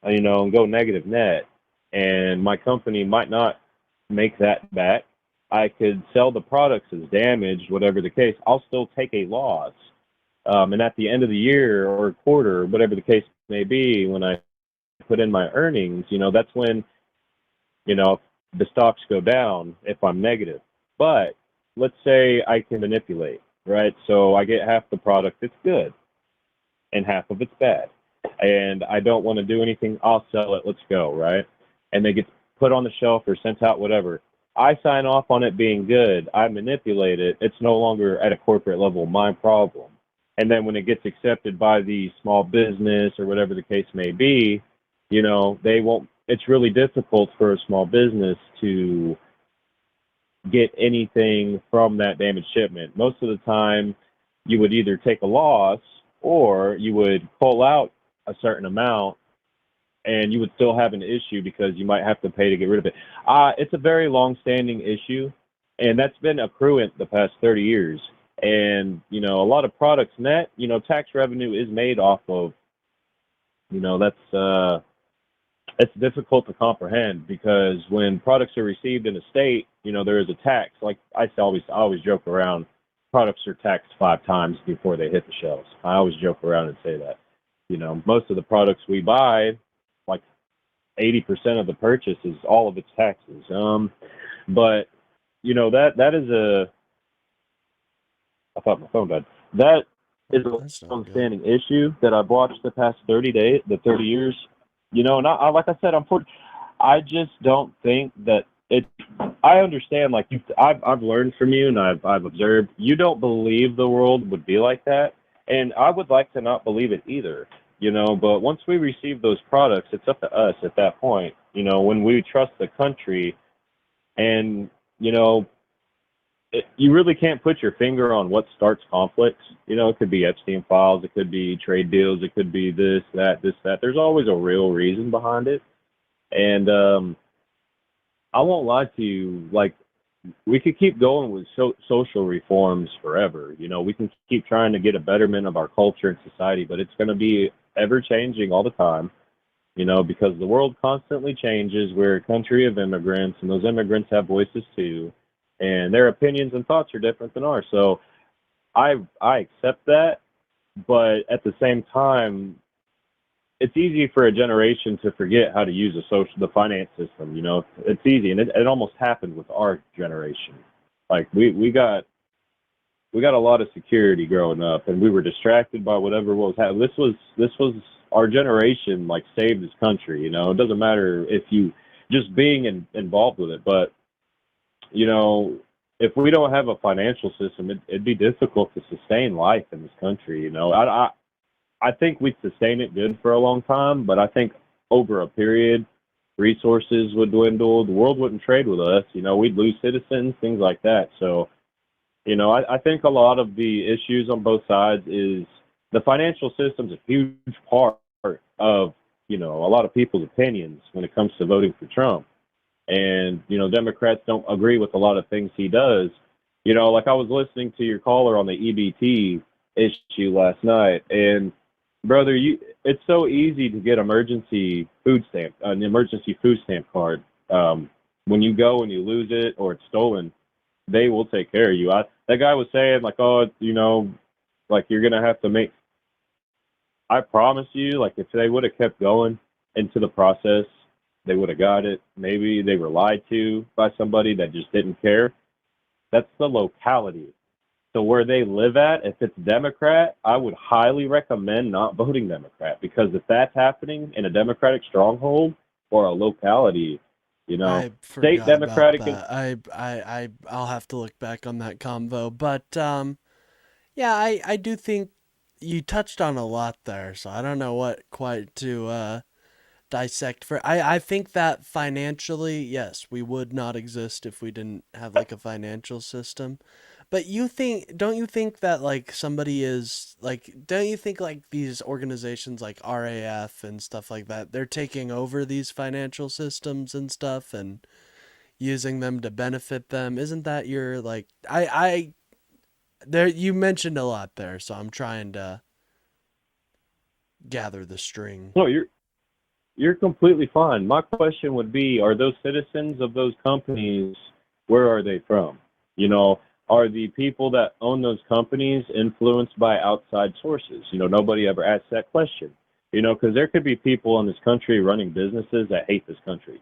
and go negative net, and my company might not make that back. I could sell the products as damaged, whatever the case. I'll still take a loss. And at the end of the year or quarter, whatever the case may be, when I put in my earnings, that's when, the stocks go down if I'm negative. But let's say I can manipulate, right? So I get half the product that's good and half of it's bad. And I don't want to do anything. I'll sell it. Let's go, right? And they get put on the shelf or sent out, whatever. I sign off on it being good. I manipulate it. It's no longer at a corporate level my problem. And then when it gets accepted by the small business or whatever the case may be, they won't. It's really difficult for a small business to get anything from that damaged shipment. Most of the time, you would either take a loss or you would pull out a certain amount and you would still have an issue because you might have to pay to get rid of it. It's a very long-standing issue, and that's been accruing the past 30 years. And, a lot of products net, tax revenue is made off of, it's difficult to comprehend because when products are received in a state, there is a tax. Like I always joke around, products are taxed 5 times before they hit the shelves. I always joke around and say that. Most of the products we buy, like 80% of the purchase is all of its taxes. But that is I thought my phone died. That is a That's not good. long-standing issue that I've watched the past 30 years. And like I said, I just don't think that it. I understand, like I've learned from you, and I've observed. You don't believe the world would be like that, and I would like to not believe it either. But once we receive those products, it's up to us at that point. When we trust the country, and you really can't put your finger on what starts conflicts. It could be Epstein files, it could be trade deals, it could be this, that. There's always a real reason behind it. And I won't lie to you, like, we could keep going with social reforms forever. We can keep trying to get a betterment of our culture and society, but it's going to be ever changing all the time, because the world constantly changes. We're a country of immigrants, and those immigrants have voices too. And their opinions and thoughts are different than ours. So I accept that, but at the same time, it's easy for a generation to forget how to use the finance system. It's easy, and it almost happened with our generation. Like we got a lot of security growing up, and we were distracted by whatever was happening. This was our generation, like, saved this country. It doesn't matter if you just being involved with it, but if we don't have a financial system, it'd be difficult to sustain life in this country. I think we'd sustain it good for a long time, but I think over a period, resources would dwindle. The world wouldn't trade with us. We'd lose citizens, things like that. So, I think a lot of the issues on both sides is the financial system's a huge part of, a lot of people's opinions when it comes to voting for Trump. And, Democrats don't agree with a lot of things he does. Like I was listening to your caller on the EBT issue last night, and brother, it's so easy to get an emergency food stamp card. When you go and you lose it or it's stolen, they will take care of you. That guy was saying, like, oh, like, you're going to have to make, I promise you, like, if they would have kept going into the process, they would have got it. Maybe they were lied to by somebody that just didn't care. That's the locality. So where they live at, if it's Democrat, I would highly recommend not voting Democrat, because if that's happening in a Democratic stronghold or a locality, I state forgot Democratic about that. I'll have to look back on that convo. But yeah, I do think you touched on a lot there, so I don't know what quite to dissect for. I think that financially, yes, we would not exist if we didn't have like a financial system. But don't you think that, like, somebody is like, don't you think like these organizations like RAF and stuff like that, they're taking over these financial systems and stuff and using them to benefit them? Isn't that your, like, I there, you mentioned a lot there, so I'm trying to gather the string. No, you're completely fine. My question would be, are those citizens of those companies, where are they from? You know, are the people that own those companies influenced by outside sources? You know, nobody ever asks that question. You know, because there could be people in this country running businesses that hate this country.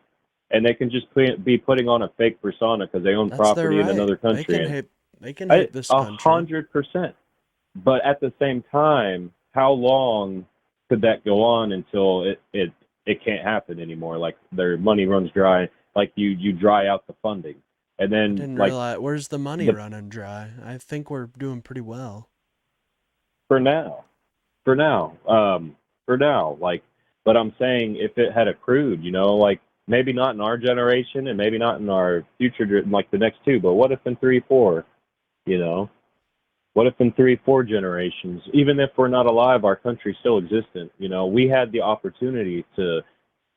And they can just be putting on a fake persona because they own That's their property in right. another country. And They can hate this country. 100%. But at the same time, how long could that go on until it can't happen anymore? Like their money runs dry, like you dry out the funding, and I then didn't like realize where's the money the running dry. I think we're doing pretty well. for now, for now, for now, like. But I'm saying if it had accrued, you know, like maybe not in our generation and maybe not in our future, like the next two, but what if in 3, 4, you know? What if in 3, 4 generations, even if we're not alive, our country's still existent? You know, we had the opportunity to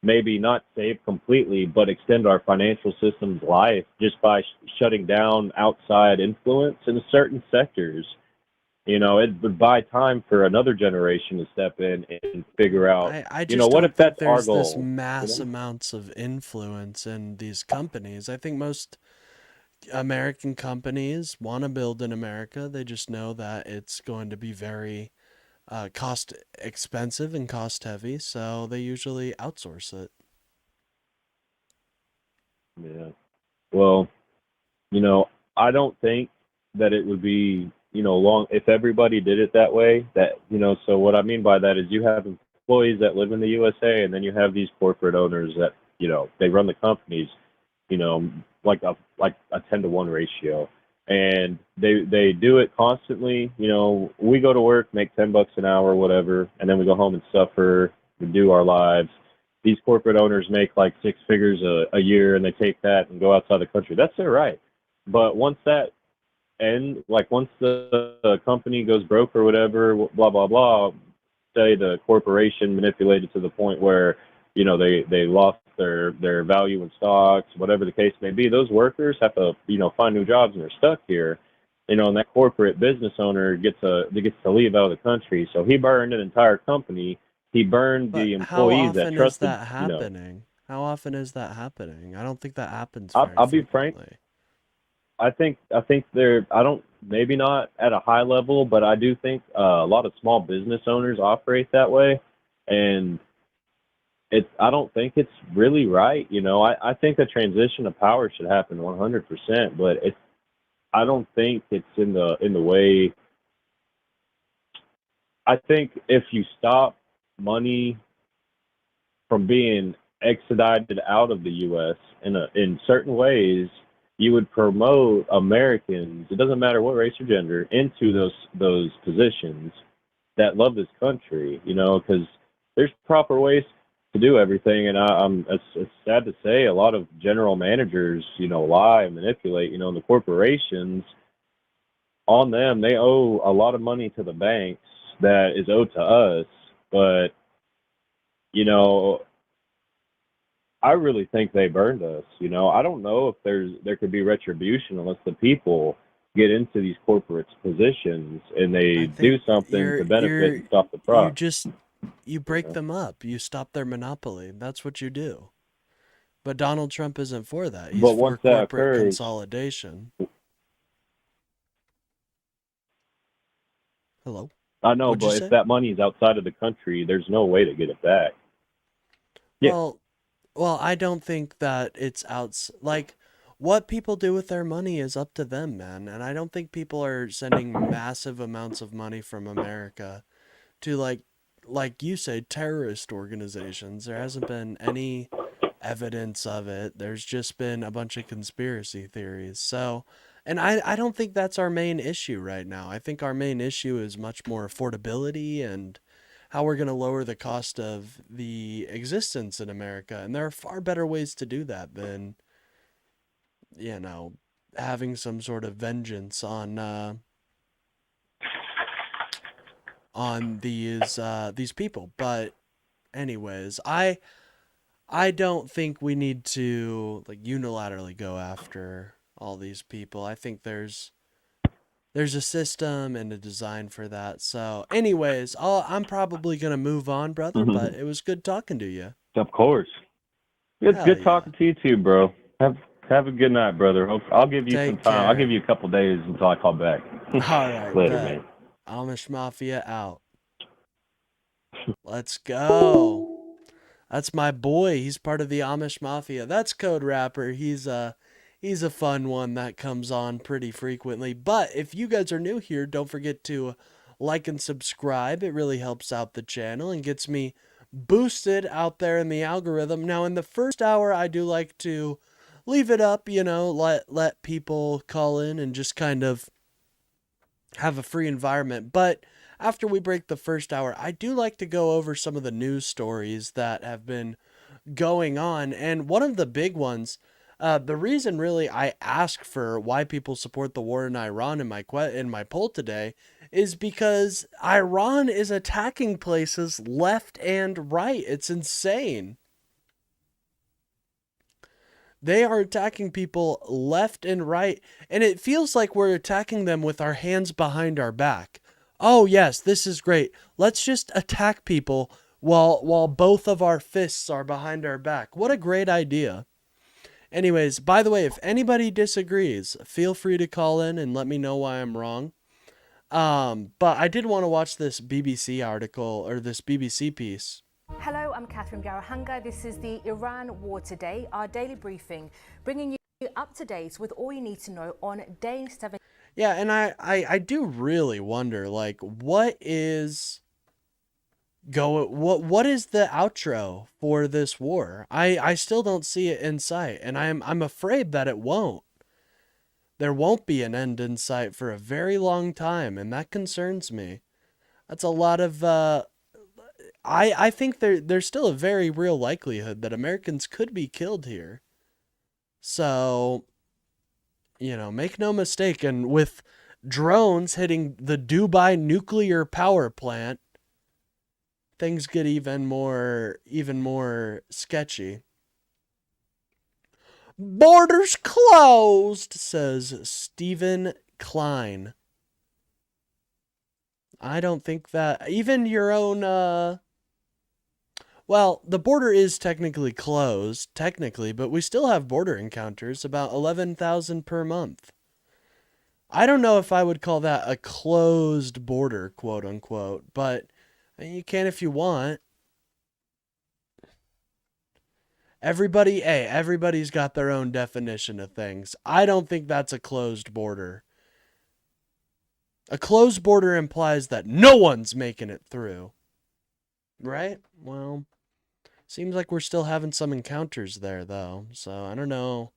maybe not save completely, but extend our financial system's life just by shutting down outside influence in certain sectors. You know, it would buy time for another generation to step in and figure out, I you know, just what don't if think that's our there's this goal? You mass know? amounts of influence in these companies. I think most American companies want to build in America. They just know that it's going to be very cost expensive and cost heavy, so they usually outsource it. Yeah. Well, you know, I don't think that it would be, you know, long if everybody did it that way. That, you know, so what I mean by that is you have employees that live in the USA, and then you have these corporate owners that, you know, they run the companies, you know, like a 10-to-1 ratio, and they do it constantly. You know, we go to work, make $10 an hour, whatever, and then we go home and suffer, we do our lives. These corporate owners make like 6 figures a year, and they take that and go outside the country. That's their right. But once that end, like once the company goes broke or whatever, blah blah blah, say the corporation manipulated to the point where, you know, they lost their value in stocks, whatever the case may be. Those workers have to, you know, find new jobs, and they're stuck here. You know, and that corporate business owner gets to leave out of the country. So he burned an entire company. He burned But the how employees that often is trusted. that You know, happening? How often is that happening? I don't think that happens very I'll be frank. frequently. I think they're, I don't, maybe not at a high level, but I do think a lot of small business owners operate that way, and I don't think it's really right. You know, I think a transition of power should happen 100%, but I don't think it's in the way. I think if you stop money from being extradited out of the U.S. in certain ways, you would promote Americans. It doesn't matter what race or gender into those positions that love this country. You know, because there's proper ways to do everything, and it's sad to say a lot of general managers, you know, lie and manipulate. You know, and the corporations, on them, they owe a lot of money to the banks that is owed to us, but you know, I really think they burned us. You know, I don't know if there could be retribution unless the people get into these corporate positions and I they do think something to benefit and stop the you fraud. just you break Yeah. them up. You stop their monopoly. That's what you do. But Donald Trump isn't for that. He's But for once that corporate occurs, consolidation. Hello? I know, What'd you but if say? that money is outside of the country, there's no way to get it back. Yeah. Well, I don't think that it's like what people do with their money is up to them, man. And I don't think people are sending massive amounts of money from America to like you say terrorist organizations. There hasn't been any evidence of it. There's just been a bunch of conspiracy theories. So, and I don't think that's our main issue right now. I think our main issue is much more affordability and how we're going to lower the cost of the existence in America. And there are far better ways to do that than, you know, having some sort of vengeance on these people. But anyways, I don't think we need to like unilaterally go after all these people. I think there's There's a system and a design for that. So, anyways, I'm probably gonna move on, brother. But it was good talking to you. Of course. It's Hell good yeah. talking to you too, bro. Have a good night, brother. I'll give you some Take time. I'll care. give you a couple days until I call back. All right, Later, bet. man. Amish Mafia out. Let's go. That's my boy. He's part of the Amish Mafia. That's Code Rapper. He's a fun one that comes on pretty frequently. But if you guys are new here, don't forget to like and subscribe. It really helps out the channel and gets me boosted out there in the algorithm. Now, in the first hour, I do like to leave it up, let people call in and just kind of have a free environment. But after we break the first hour, I do like to go over some of the news stories that have been going on. And one of the big ones, the reason really I ask for why people support the war in Iran in my poll today is because Iran is attacking places left and right. It's insane. They are attacking people left and right, and it feels like we're attacking them with our hands behind our back. Oh yes, this is great. Let's just attack people while both of our fists are behind our back. What a great idea. Anyways, by the way, if anybody disagrees, feel free to call in and let me know why I'm wrong. But I did want to watch this BBC article or this BBC piece. Hello, I'm Catherine Garahanga. This is the Iran War Today, our daily briefing, bringing you up to date with all you need to know on day 7. Yeah, and I do really wonder, like, what is the outro for this war? I still don't see it in sight, and I'm afraid that it won't. There won't be an end in sight for a very long time, and that concerns me. That's a lot of I think there's still a very real likelihood that Americans could be killed here. So, make no mistake, and with drones hitting the Dubai nuclear power plant, things get even more sketchy. Borders closed, says Stephen Klein. I don't think that even your own well, the border is technically closed, but we still have border encounters, about 11,000 per month. I don't know if I would call that a closed border, quote unquote, but you can if you want. Everybody's got their own definition of things. I don't think that's a closed border. A closed border implies that no one's making it through. Right? Well, seems like we're still having some encounters there, though. So I don't know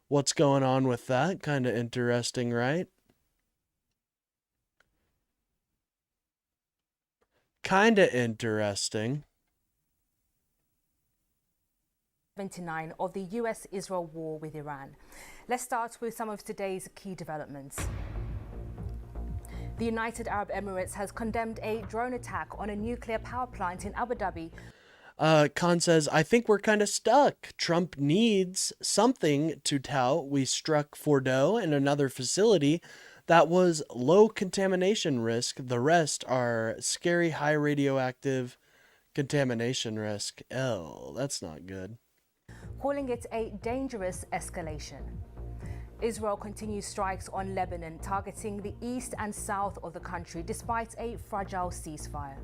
what's going on with that. Kind of interesting, right? Kind of interesting. 79 of the US-Israel war with Iran. Let's start with some of today's key developments. The United Arab Emirates has condemned a drone attack on a nuclear power plant in Abu Dhabi. Khan says, I think we're kind of stuck. Trump needs something to tout. We struck Fordo and another facility that was low contamination risk. The rest are scary high radioactive contamination risk. Oh, that's not good. Calling it a dangerous escalation. Israel continues strikes on Lebanon, targeting the east and south of the country despite a fragile ceasefire.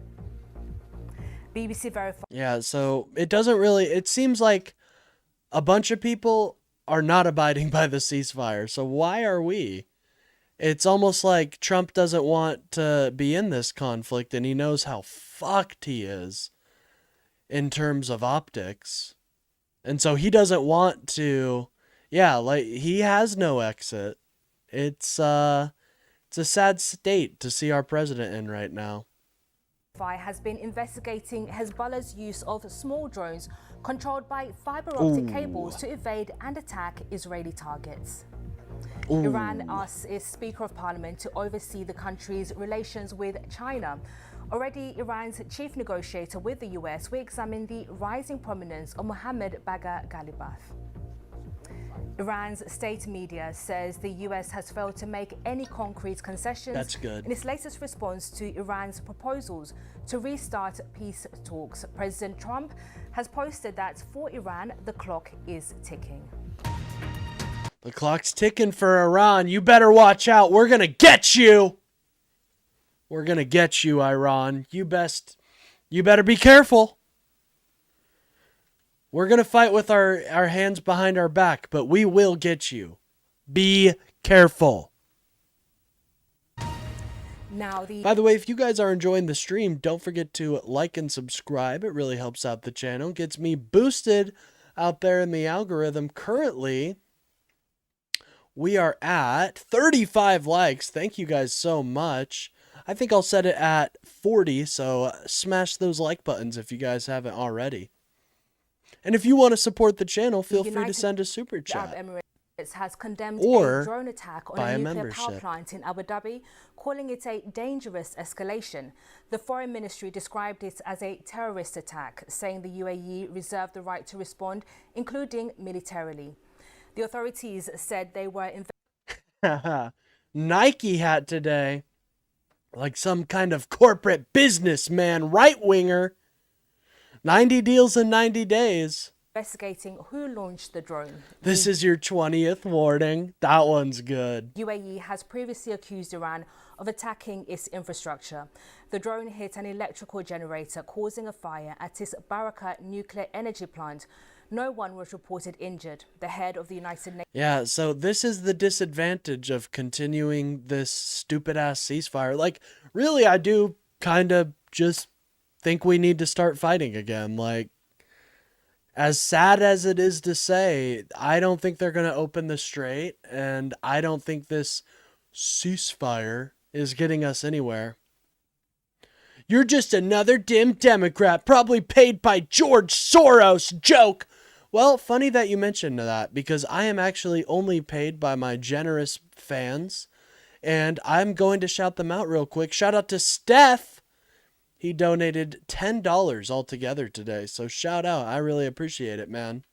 BBC verified. Yeah, so it seems like a bunch of people are not abiding by the ceasefire. So why are we? It's almost like Trump doesn't want to be in this conflict, and he knows how fucked he is in terms of optics. And so he doesn't want to, he has no exit. It's a sad state to see our president in right now. Has been investigating Hezbollah's use of small drones controlled by fiber optic cables to evade and attack Israeli targets. Iran asks its Speaker of Parliament to oversee the country's relations with China. Already, Iran's chief negotiator with the US will examine the rising prominence of Mohammad Bagher Ghalibaf. Iran's state media says the US has failed to make any concrete concessions. That's good. In its latest response to Iran's proposals to restart peace talks, President Trump has posted that for Iran, the clock is ticking. The clock's ticking for Iran. You better watch out. We're going to get you. We're going to get you, Iran. You better be careful. We're going to fight with our hands behind our back, but we will get you. Be careful. By the way, if you guys are enjoying the stream, don't forget to like and subscribe. It really helps out the channel. Gets me boosted out there in the algorithm. Currently, we are at 35 likes. Thank you guys so much. I think I'll set it at 40, so smash those like buttons if you guys haven't already. And if you want to support the channel, feel free to send a super chat. Arab Emirates has condemned or a drone attack on buy a a nuclear membership. power plant in Abu Dhabi, calling it a dangerous escalation. The Foreign Ministry described it as a terrorist attack, saying the UAE reserved the right to respond, including militarily. The authorities said they were Nike hat today. Like some kind of corporate businessman, right-winger. 90 deals in 90 days. investigating who launched the drone. This is your 20th warning. That one's good. UAE has previously accused Iran of attacking its infrastructure. The drone hit an electrical generator, causing a fire at its Barakah nuclear energy plant. No one was reported injured. The head of the United Nations. Yeah, so this is the disadvantage of continuing this stupid-ass ceasefire. Like, really, I do kind of just think we need to start fighting again. Like, as sad as it is to say, I don't think they're going to open the strait, and I don't think this ceasefire is getting us anywhere. You're just another dim Democrat, probably paid by George Soros. Joke. Well, funny that you mentioned that, because I am actually only paid by my generous fans, and I'm going to shout them out real quick. Shout out to Steph. He donated $10 altogether today, so shout out. I really appreciate it, man.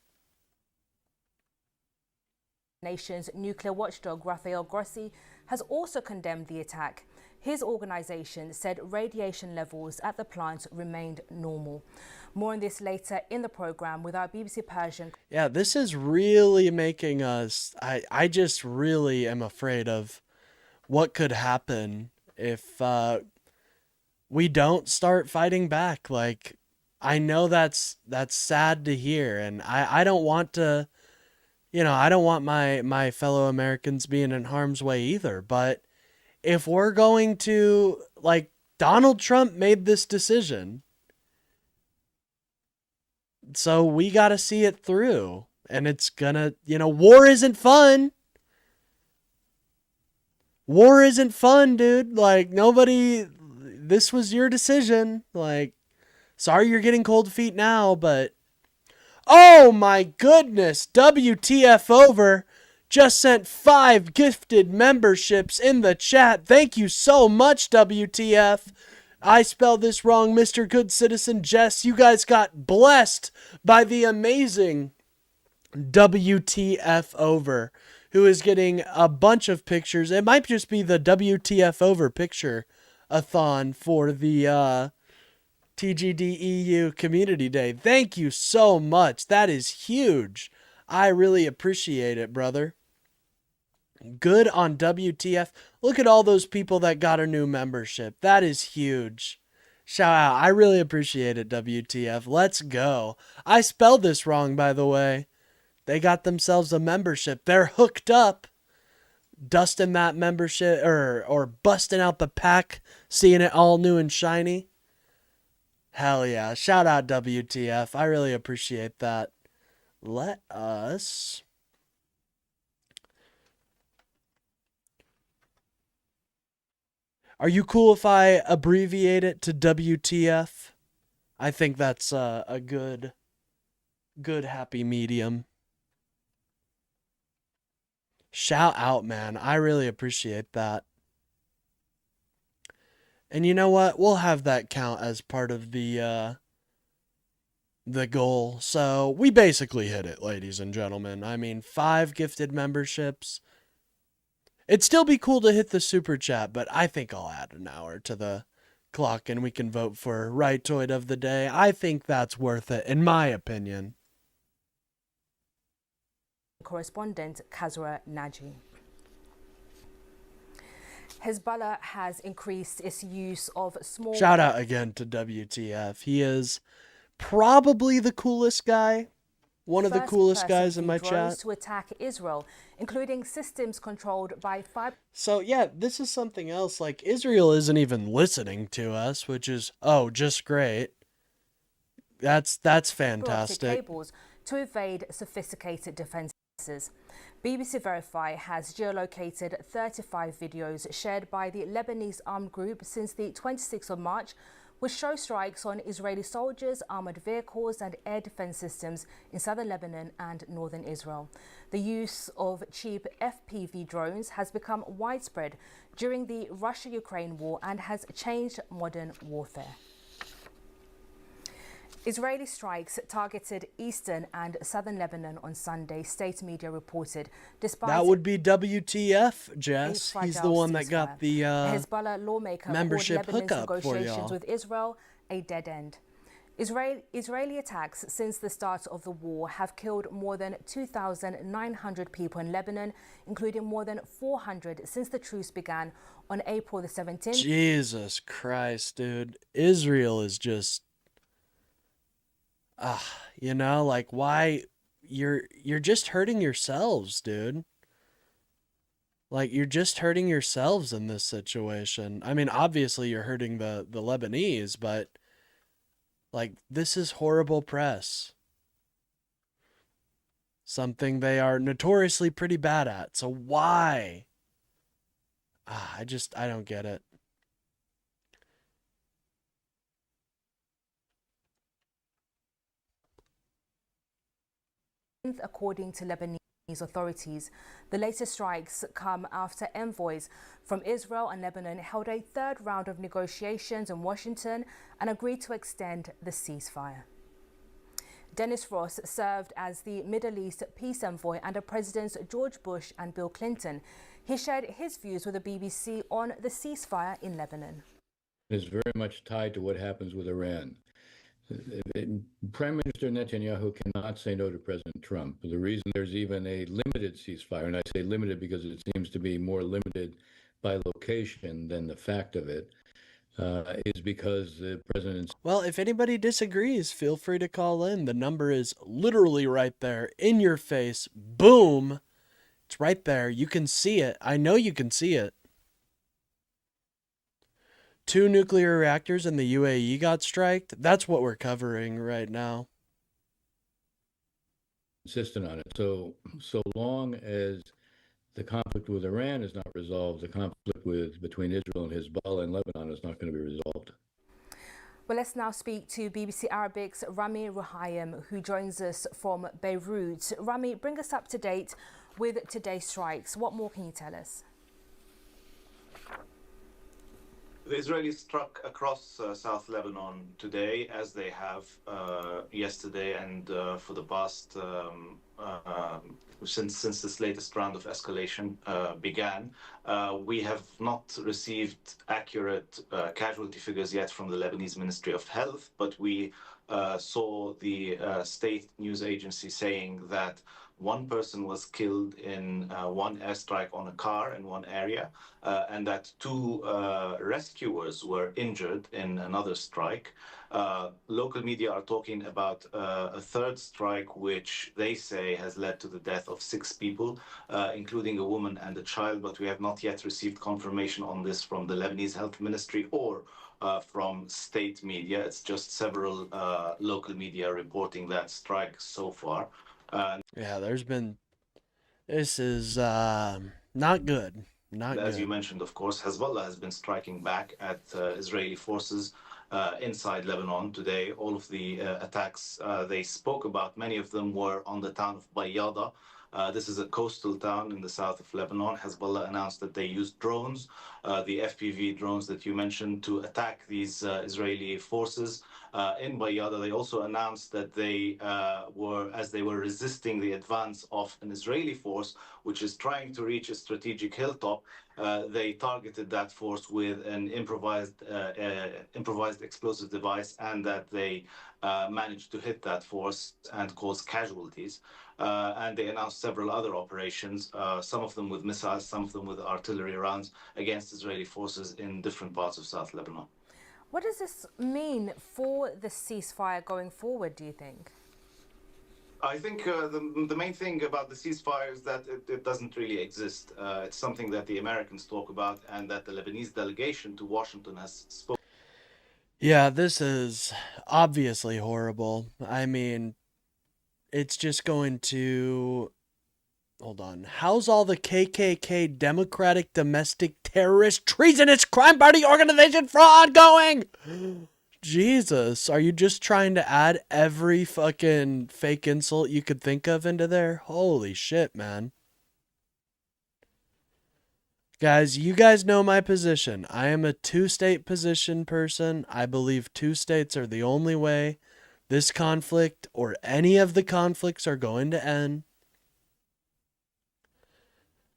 Nations nuclear watchdog Rafael Grossi has also condemned the attack. His organization said radiation levels at the plant remained normal. More on this later in the program with our BBC Persian. Yeah, this is really making us... I just really am afraid of what could happen if we don't start fighting back. Like, I know that's sad to hear, and I don't want to... You know, I don't want my fellow Americans being in harm's way either, but if we're going to, like, Donald Trump made this decision, so we got to see it through, and it's gonna, you know, war isn't fun. War isn't fun, dude. Like, nobody, this was your decision. Like, sorry you're getting cold feet now, but oh my goodness, WTF over just sent 5 gifted memberships in the chat. Thank you so much, WTF. I spelled this wrong, Mr. Good Citizen Jess. You guys got blessed by the amazing WTF over, who is getting a bunch of pictures. It might just be the WTF over picture-a-thon for the TGDEU Community Day. Thank you so much. That is huge. I really appreciate it, brother. Good on WTF. Look at all those people that got a new membership. That is huge. Shout out. I really appreciate it, WTF. Let's go. I spelled this wrong, by the way. They got themselves a membership. They're hooked up. Dusting that membership or busting out the pack, seeing it all new and shiny. Hell yeah. Shout out WTF. I really appreciate that. Let us... Are you cool if I abbreviate it to WTF? I think that's a good happy medium. Shout out, man. I really appreciate that. And you know what? We'll have that count as part of the the goal. So we basically hit it, ladies and gentlemen. I mean, 5 gifted memberships. It'd still be cool to hit the super chat, but I think I'll add an hour to the clock and we can vote for Rightoid of the Day. I think that's worth it, in my opinion. Correspondent Kazra Naji. Hezbollah has increased its use of small... Shout out again to WTF. He is probably the coolest guy. One of the coolest guys in my chat. ...to attack Israel, including systems controlled by five... So yeah, this is something else. Like, Israel isn't even listening to us, which is, oh, just great. That's fantastic. ...cables to evade sophisticated defenses. BBC Verify has geolocated 35 videos shared by the Lebanese armed group since the 26th of March, which show strikes on Israeli soldiers, armored vehicles and air defense systems in southern Lebanon and northern Israel. The use of cheap FPV drones has become widespread during the Russia-Ukraine war and has changed modern warfare. Israeli strikes targeted eastern and southern Lebanon on Sunday, state media reported. Despite that would be WTF, Jess. He's the one that got the Hezbollah lawmaker membership called Lebanon's hookup for negotiations y'all. with Israel a dead end. Israeli attacks since the start of the war have killed more than 2,900 people in Lebanon, including more than 400 since the truce began on April the 17th. Jesus Christ, dude. Israel is just... you know, like, why? You're just hurting yourselves, dude. Like, you're just hurting yourselves in this situation. I mean, obviously you're hurting the Lebanese, but like, this is horrible press. Something they are notoriously pretty bad at. So why? I don't get it. According to Lebanese authorities, the latest strikes come after envoys from Israel and Lebanon held a third round of negotiations in Washington and agreed to extend the ceasefire. Dennis Ross served as the Middle East peace envoy under Presidents George Bush and Bill Clinton. He shared his views with the BBC on the ceasefire in Lebanon. It's very much tied to what happens with Iran. Prime Minister Netanyahu cannot say no to President Trump. The reason there's even a limited ceasefire, and I say limited because it seems to be more limited by location than the fact of it, is because the president's... Well, if anybody disagrees, feel free to call in. The number is literally right there in your face. Boom. It's right there. You can see it. I know you can see it. 2 nuclear reactors in the UAE got striked. That's what we're covering right now. Insistent on it. So long as the conflict with Iran is not resolved, the conflict between Israel and Hezbollah and Lebanon is not going to be resolved. Well, let's now speak to BBC Arabic's Rami Ruhaim, who joins us from Beirut. Rami, bring us up to date with today's strikes. What more can you tell us? The Israelis struck across South Lebanon today, as they have yesterday and for the past since this latest round of escalation began. We have not received accurate casualty figures yet from the Lebanese Ministry of Health, but we saw the state news agency saying that one person was killed in one airstrike on a car in one area, and that 2 rescuers were injured in another strike. Local media are talking about a third strike, which they say has led to the death of 6 people, including a woman and a child, but we have not yet received confirmation on this from the Lebanese Health Ministry or from state media. It's just several local media reporting that strike so far. Yeah, this is not good. Not As good. you mentioned, of course, Hezbollah has been striking back at Israeli forces inside Lebanon today. All of the attacks they spoke about, many of them were on the town of Bayyada, This is a coastal town in the south of Lebanon. Hezbollah announced that they used drones, the FPV drones that you mentioned, to attack these Israeli forces in Bayada. They also announced that as they were resisting the advance of an Israeli force, which is trying to reach a strategic hilltop, they targeted that force with an improvised explosive device, and that they managed to hit that force and cause casualties. And they announced several other operations, some of them with missiles, some of them with artillery rounds, against Israeli forces in different parts of South Lebanon. What does this mean for the ceasefire going forward, do you think? I think the main thing about the ceasefire is that it doesn't really exist. It's something that the Americans talk about and that the Lebanese delegation to Washington has spoken. Yeah, this is obviously horrible. I mean, it's just going to... Hold on. How's all the KKK Democratic Domestic Terrorist Treasonous Crime Party Organization fraud going? Jesus, are you just trying to add every fucking fake insult you could think of into there? Holy shit, man. Guys, you guys know my position. I am a two-state position person. I believe two states are the only way this conflict or any of the conflicts are going to end.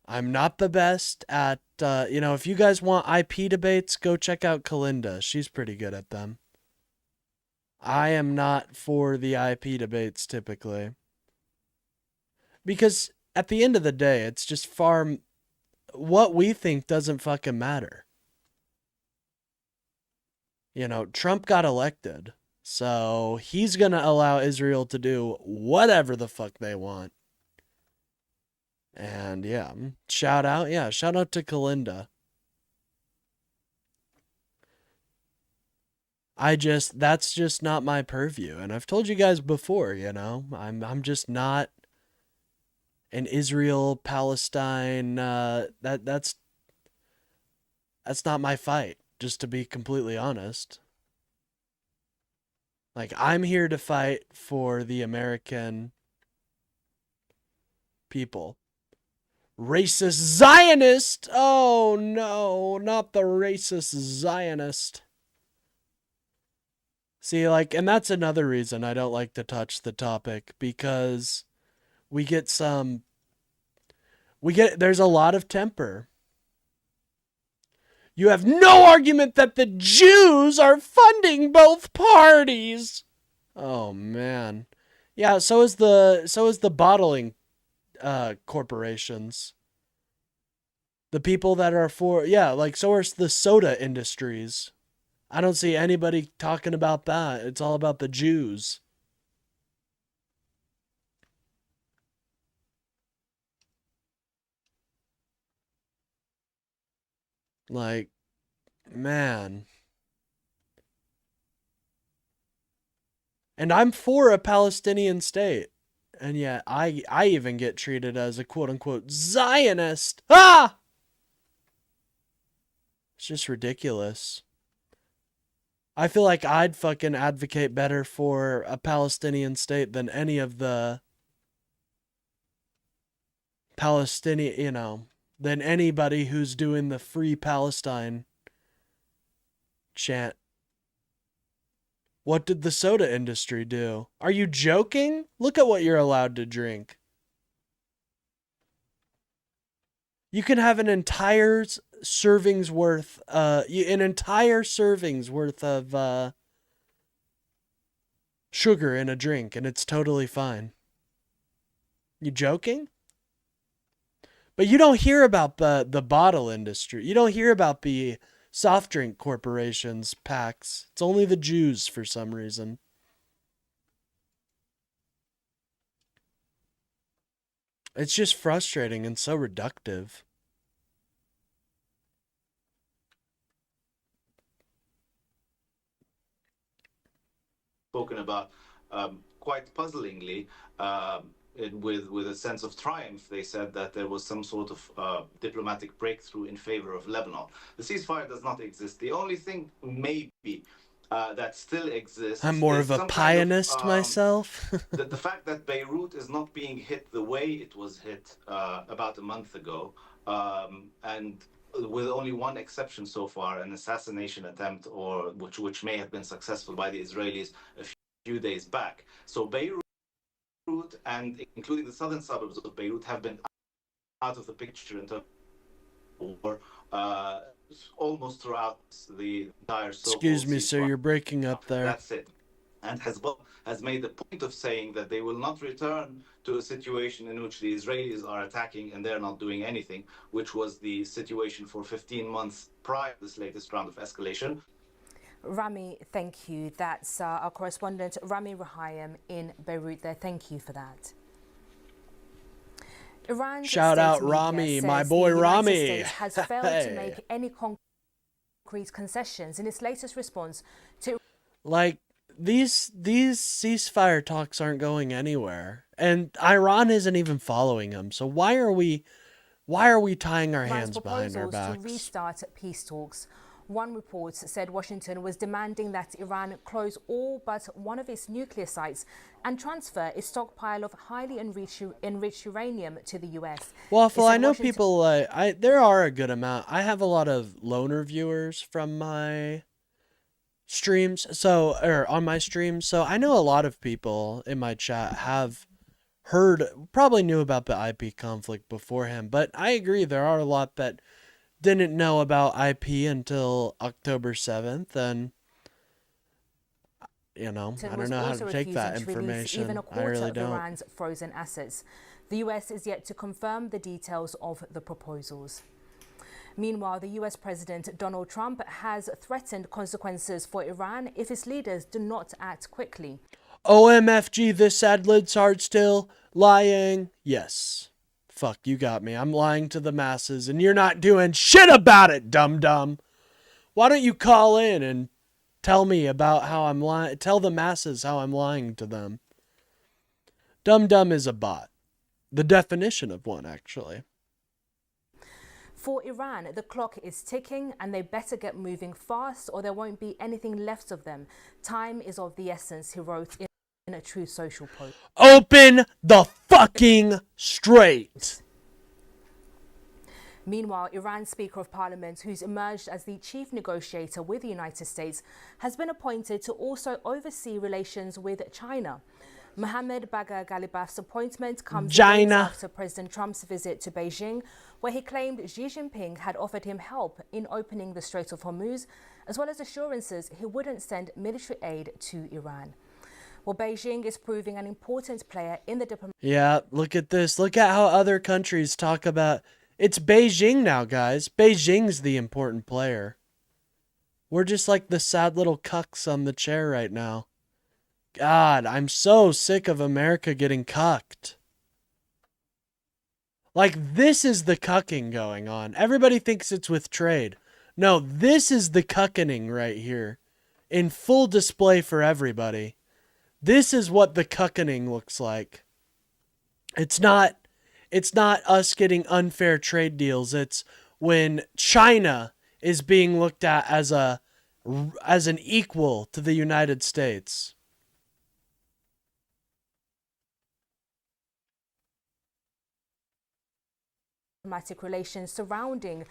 I'm not the best at, if you guys want IP debates, go check out Kalinda. She's pretty good at them. I am not for the IP debates typically. Because at the end of the day, it's just what we think doesn't fucking matter. Trump got elected, so he's going to allow Israel to do whatever the fuck they want. And yeah, shout out to Kalinda. That's just not my purview. And I've told you guys before, I'm just not an Israel, Palestine, that's not my fight, just to be completely honest. Like, I'm here to fight for the American people. Racist Zionist! Oh no, not the racist Zionist. See, and that's another reason I don't like to touch the topic, because there's a lot of temper. You have no argument that the Jews are funding both parties. Oh man. Yeah, so is the bottling corporations. The people that are for, so are the soda industries. I don't see anybody talking about that. It's all about the Jews. Man. And I'm for a Palestinian state. And yet I even get treated as a quote-unquote Zionist. Ah! It's just ridiculous. I feel like I'd fucking advocate better for a Palestinian state than any of the Palestinian, than anybody who's doing the Free Palestine chant. What did the soda industry do? Are you joking? Look at what you're allowed to drink. You can have an entire serving's worth of sugar in a drink, and it's totally fine. You joking? But you don't hear about the bottle industry. You don't hear about the soft drink corporations, packs. It's only the Jews for some reason. It's just frustrating and so reductive. Spoken about quite puzzlingly, with a sense of triumph. They said that there was some sort of diplomatic breakthrough in favor of Lebanon. The ceasefire does not exist. The only thing maybe that still exists. I'm more is of a some kind of, pianist myself. the fact that Beirut is not being hit the way it was hit about a month ago, and with only one exception so far, an assassination attempt, or which may have been successful by the Israelis a few days back. So Beirut and including the southern suburbs of Beirut have been out of the picture in terms of war almost throughout the entire so-called Excuse me, sir, ceasefire. you're breaking up there. That's it. And Hezbollah has made the point of saying that they will not return to a situation in which the Israelis are attacking and they're not doing anything, which was the situation for 15 months prior to this latest round of escalation. Rami, thank you. That's our correspondent, Rami Rahayem in Beirut there. Thank you for that. Iran's Shout state out media Rami, says my the boy United Rami. States has failed to Hey. make any concrete concessions in its latest response to Like, these ceasefire talks aren't going anywhere, and Iran isn't even following them. So why are we tying our Iran's hands behind our proposals to backs? restart peace talks. One report said Washington was demanding that Iran close all but one of its nuclear sites and transfer its stockpile of highly enriched uranium to the US. Well, It I said know Washington- people. There are a good amount. I have a lot of loner viewers from my streams, or on my streams. So I know a lot of people in my chat have probably knew about the IP conflict beforehand. But I agree, there are a lot that didn't know about IP until October 7th, and I don't was know how also to take that refusing to release even information. a I quarter really of don't. Iran's frozen assets. The US is yet to confirm the details of the proposals. Meanwhile, the US President Donald Trump has threatened consequences for Iran if its leaders do not act quickly. OMFG, this ad lid's hard still lying. Yes. Fuck, you got me. I'm lying to the masses, and you're not doing shit about it, dum-dum. Why don't you call in and tell me about how I'm lying? Tell the masses how I'm lying to them. Dum-dum is a bot. The definition of one, actually. For Iran, the clock is ticking and they better get moving fast or there won't be anything left of them. Time is of the essence, he wrote in a Truth Social post. Open the fucking Strait. Meanwhile, Iran's Speaker of Parliament, who's emerged as the chief negotiator with the United States, has been appointed to also oversee relations with China. Mohammad Bagher Ghalibaf's appointment comes days after President Trump's visit to Beijing, where he claimed Xi Jinping had offered him help in opening the Strait of Hormuz, as well as assurances he wouldn't send military aid to Iran. Well, Beijing is proving an important player in the diplomatic... Yeah, look at this. Look at how other countries talk about... It's Beijing now, guys. Beijing's the important player. We're just like the sad little cucks on the chair right now. God, I'm so sick of America getting cucked. Like, this is the cucking going on. Everybody thinks it's with trade. No, this is the cuckening right here. In full display for everybody. This is what the cuckening looks like. It's not us getting unfair trade deals. It's when China is being looked at as an equal to the United States. diplomatic relations surrounding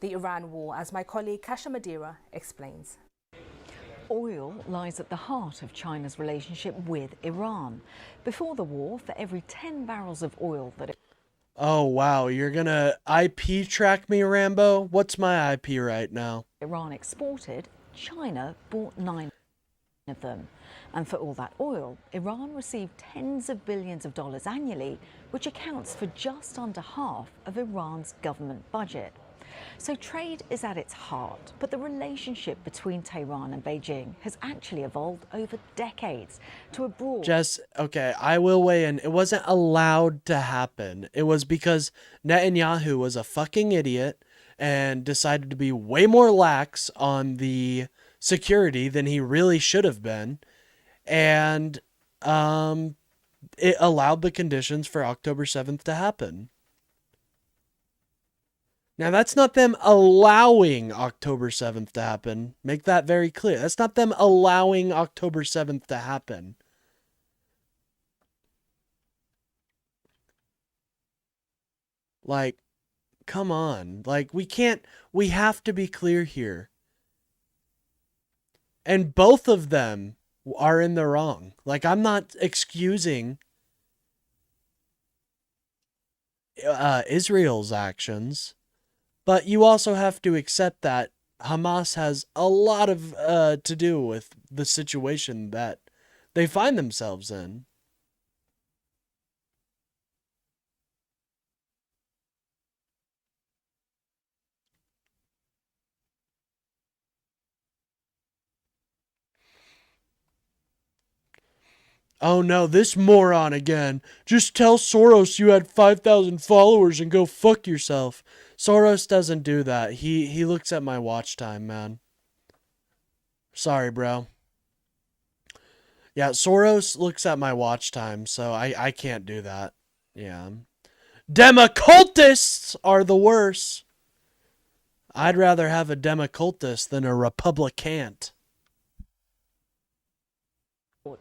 the Iran war, as my colleague Kasha Madira explains. Oil lies at the heart of China's relationship with Iran. Before the war, for every 10 barrels of oil that it... Oh, wow. You're going to IP track me, Rambo? What's my IP right now? Iran exported, China bought 9 of them. And for all that oil, Iran received tens of billions of dollars annually, which accounts for just under half of Iran's government budget. So trade is at its heart, but the relationship between Tehran and Beijing has actually evolved over decades to a broad... Jess, okay, I will weigh in. It wasn't allowed to happen. It was because Netanyahu was a fucking idiot and decided to be way more lax on the security than he really should have been. And it allowed the conditions for October 7th to happen. Now, that's not them allowing October 7th to happen. Make that very clear. That's not them allowing October 7th to happen. Like, come on. Like, we have to be clear here. And both of them are in the wrong. Like, I'm not excusing Israel's actions, but you also have to accept that Hamas has a lot of to do with the situation that they find themselves in. Oh no, this moron again. Just tell Soros you had 5,000 followers and go fuck yourself. Soros doesn't do that. He looks at my watch time, man. Sorry, bro. Yeah, Soros looks at my watch time, so I can't do that. Yeah. Democultists are the worst. I'd rather have a democultist than a Republicant.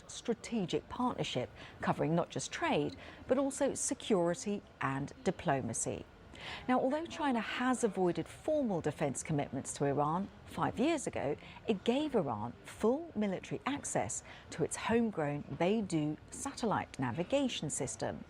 Strategic partnership covering not just trade, but also security and diplomacy. Now, although China has avoided formal defense commitments to Iran 5 years ago, it gave Iran full military access to its homegrown Beidou satellite navigation system.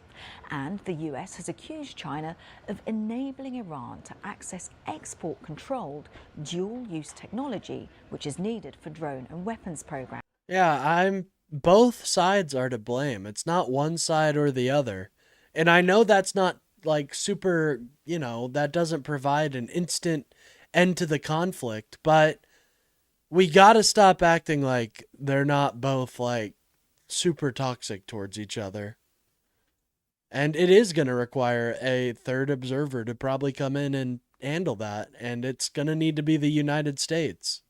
And the US has accused China of enabling Iran to access export-controlled dual-use technology, which is needed for drone and weapons programs. Yeah, both sides are to blame. It's not one side or the other. And I know that's not like super, that doesn't provide an instant end to the conflict, but we got to stop acting like they're not both like super toxic towards each other. And it is going to require a third observer to probably come in and handle that. And it's going to need to be the United States.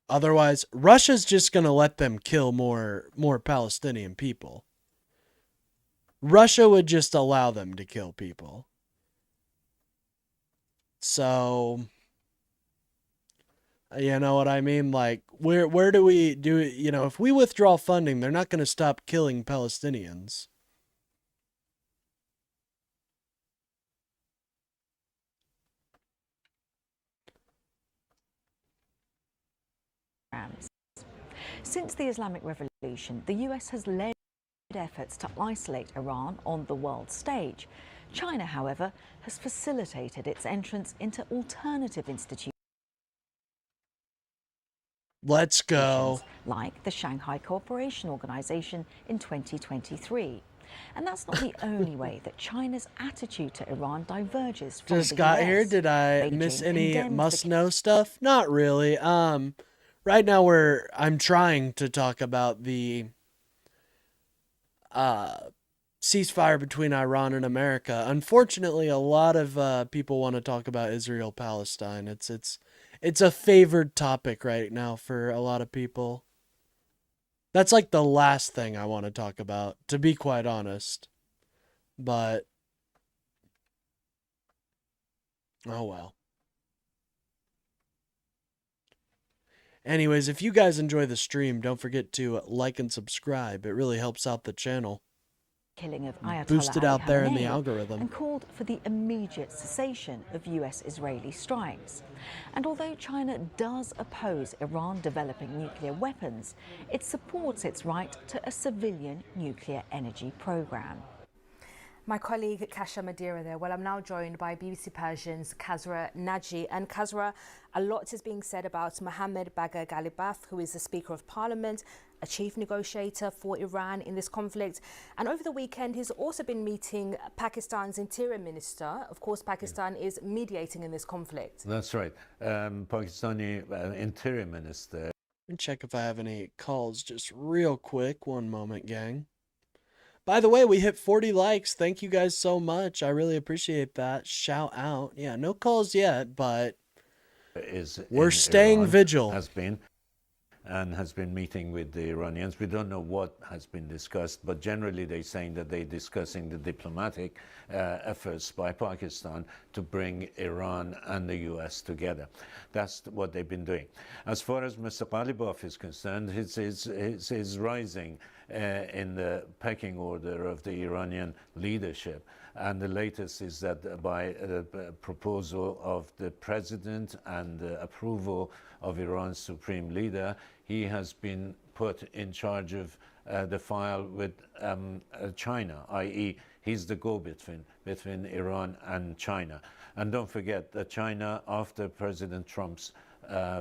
Otherwise, Russia's just going to let them kill more Palestinian people. Russia would just allow them to kill people. So, you know what I mean? Like, where do we do it? If we withdraw funding, they're not going to stop killing Palestinians. Since the Islamic Revolution, the US has led efforts to isolate Iran on the world stage. China, however, has facilitated its entrance into alternative institutions. Let's go. Like the Shanghai Cooperation Organization in 2023. And that's not the only way that China's attitude to Iran diverges from Just the got US. here. Did I Beijing miss any condemned must-know stuff? Not really. Right now I'm trying to talk about the ceasefire between Iran and America. Unfortunately, a lot of people want to talk about Israel-Palestine. It's a favored topic right now for a lot of people. That's like the last thing I want to talk about, to be quite honest. But oh well. Anyways, if you guys enjoy the stream, don't forget to like and subscribe. It really helps out the channel. Killing of Ayatollah Boost it out Ali there in the Khamenei, algorithm. and called for the immediate cessation of US-Israeli strikes. And although China does oppose Iran developing nuclear weapons, it supports its right to a civilian nuclear energy program. My colleague Kasha Madeira there. Well, I'm now joined by BBC Persian's Kazra Naji. And Kazra, a lot is being said about Mohammad Bagher Ghalibaf, who is the Speaker of Parliament, a chief negotiator for Iran in this conflict. And over the weekend, he's also been meeting Pakistan's Interior Minister. Of course, Pakistan is mediating in this conflict. That's right. Pakistani Interior Minister. Let me check if I have any calls just real quick. One moment, gang. By the way, we hit 40 likes. Thank you guys so much. I really appreciate that. Shout out. Yeah, no calls yet, but we're staying vigil. Has been. and has been meeting with the Iranians. We don't know what has been discussed, but generally they're saying that they're discussing the diplomatic efforts by Pakistan to bring Iran and the US together. That's what they've been doing. As far as Mr. Ghalibaf is concerned, he's rising in the pecking order of the Iranian leadership. And the latest is that by the proposal of the president and the approval of Iran's supreme leader, he has been put in charge of the file with China, i.e. he's the go-between between Iran and China. And don't forget that China, after President Trump's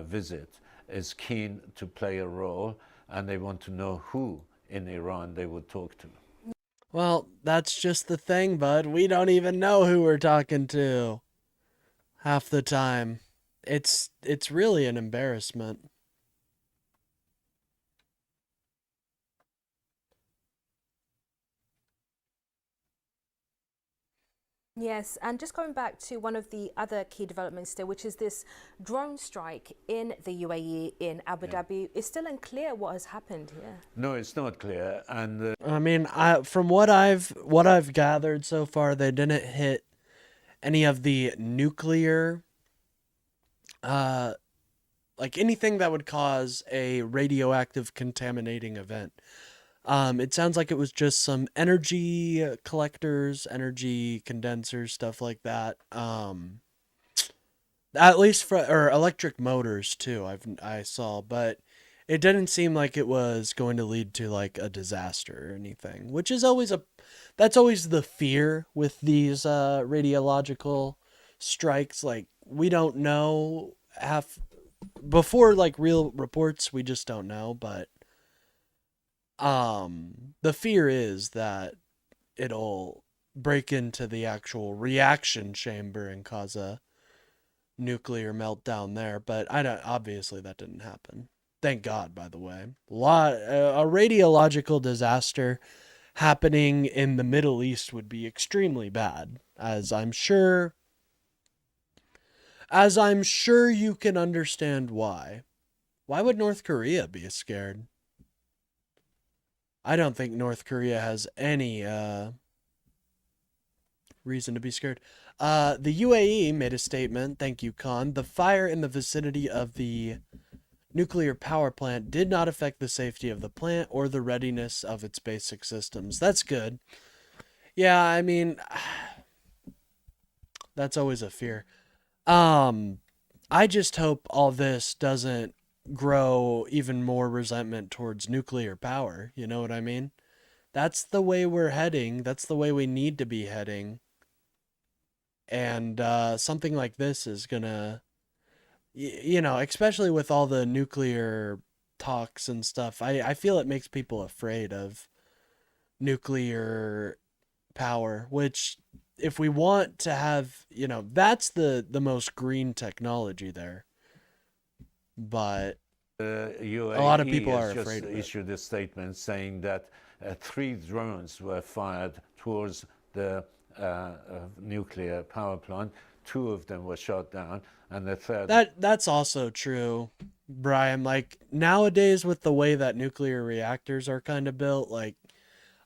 visit, is keen to play a role, and they want to know who in Iran they would talk to. Well, that's just the thing, bud. We don't even know who we're talking to half the time. It's really an embarrassment. Yes, and just going back to one of the other key developments there, which is this drone strike in the UAE, in Abu Dhabi. It's still unclear what has happened here. No, it's not clear. And I mean, from what I've gathered so far, they didn't hit any of the nuclear, like anything that would cause a radioactive contaminating event. It sounds like it was just some energy collectors, energy condensers, stuff like that. At least or electric motors too. I saw, but it didn't seem like it was going to lead to like a disaster or anything, which is always that's always the fear with these radiological strikes. Like, we don't know before like real reports, we just don't know, but the fear is that it'll break into the actual reaction chamber and cause a nuclear meltdown there, but obviously that didn't happen. Thank God, by the way. A radiological disaster happening in the Middle East would be extremely bad, as I'm sure you can understand why. Why would North Korea be scared? I don't think North Korea has any reason to be scared. The UAE made a statement, thank you, Khan. The fire in the vicinity of the nuclear power plant did not affect the safety of the plant or the readiness of its basic systems. That's good. Yeah, I mean, that's always a fear. I just hope all this doesn't grow even more resentment towards nuclear power. You know what I mean? That's the way we're heading. That's the way we need to be heading. And something like this is gonna, especially with all the nuclear talks and stuff, I feel it makes people afraid of nuclear power, which, if we want to have, that's the most green technology there. But UAE a lot of people are has afraid of it. issued a statement saying that 3 drones were fired towards the nuclear power plant. 2 of them were shot down, and the third... That's also true, Brian. Like, nowadays, with the way that nuclear reactors are kind of built, like,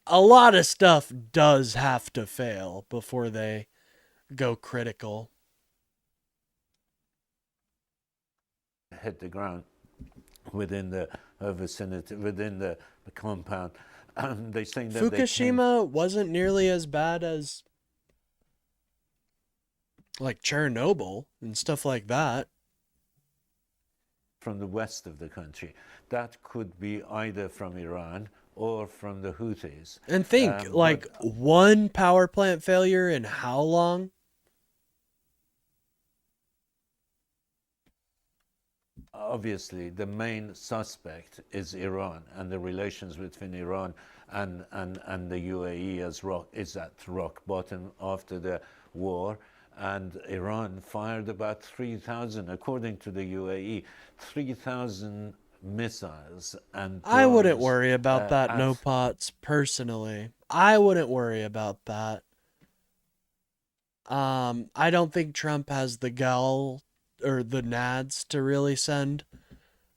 a lot of stuff does have to fail before they go critical. Hit the ground within the vicinity, within the compound. They saying that Fukushima wasn't nearly as bad as like Chernobyl and stuff like that. From the west of the country. That could be either from Iran or from the Houthis. And think, one power plant failure in how long? Obviously, the main suspect is Iran, and the relations between Iran and the UAE is at rock bottom after the war. And Iran fired about 3,000, according to the UAE, 3,000 missiles and drones. I wouldn't worry about that, No Pots, personally. I wouldn't worry about that. I don't think Trump has the gall or the nads to really send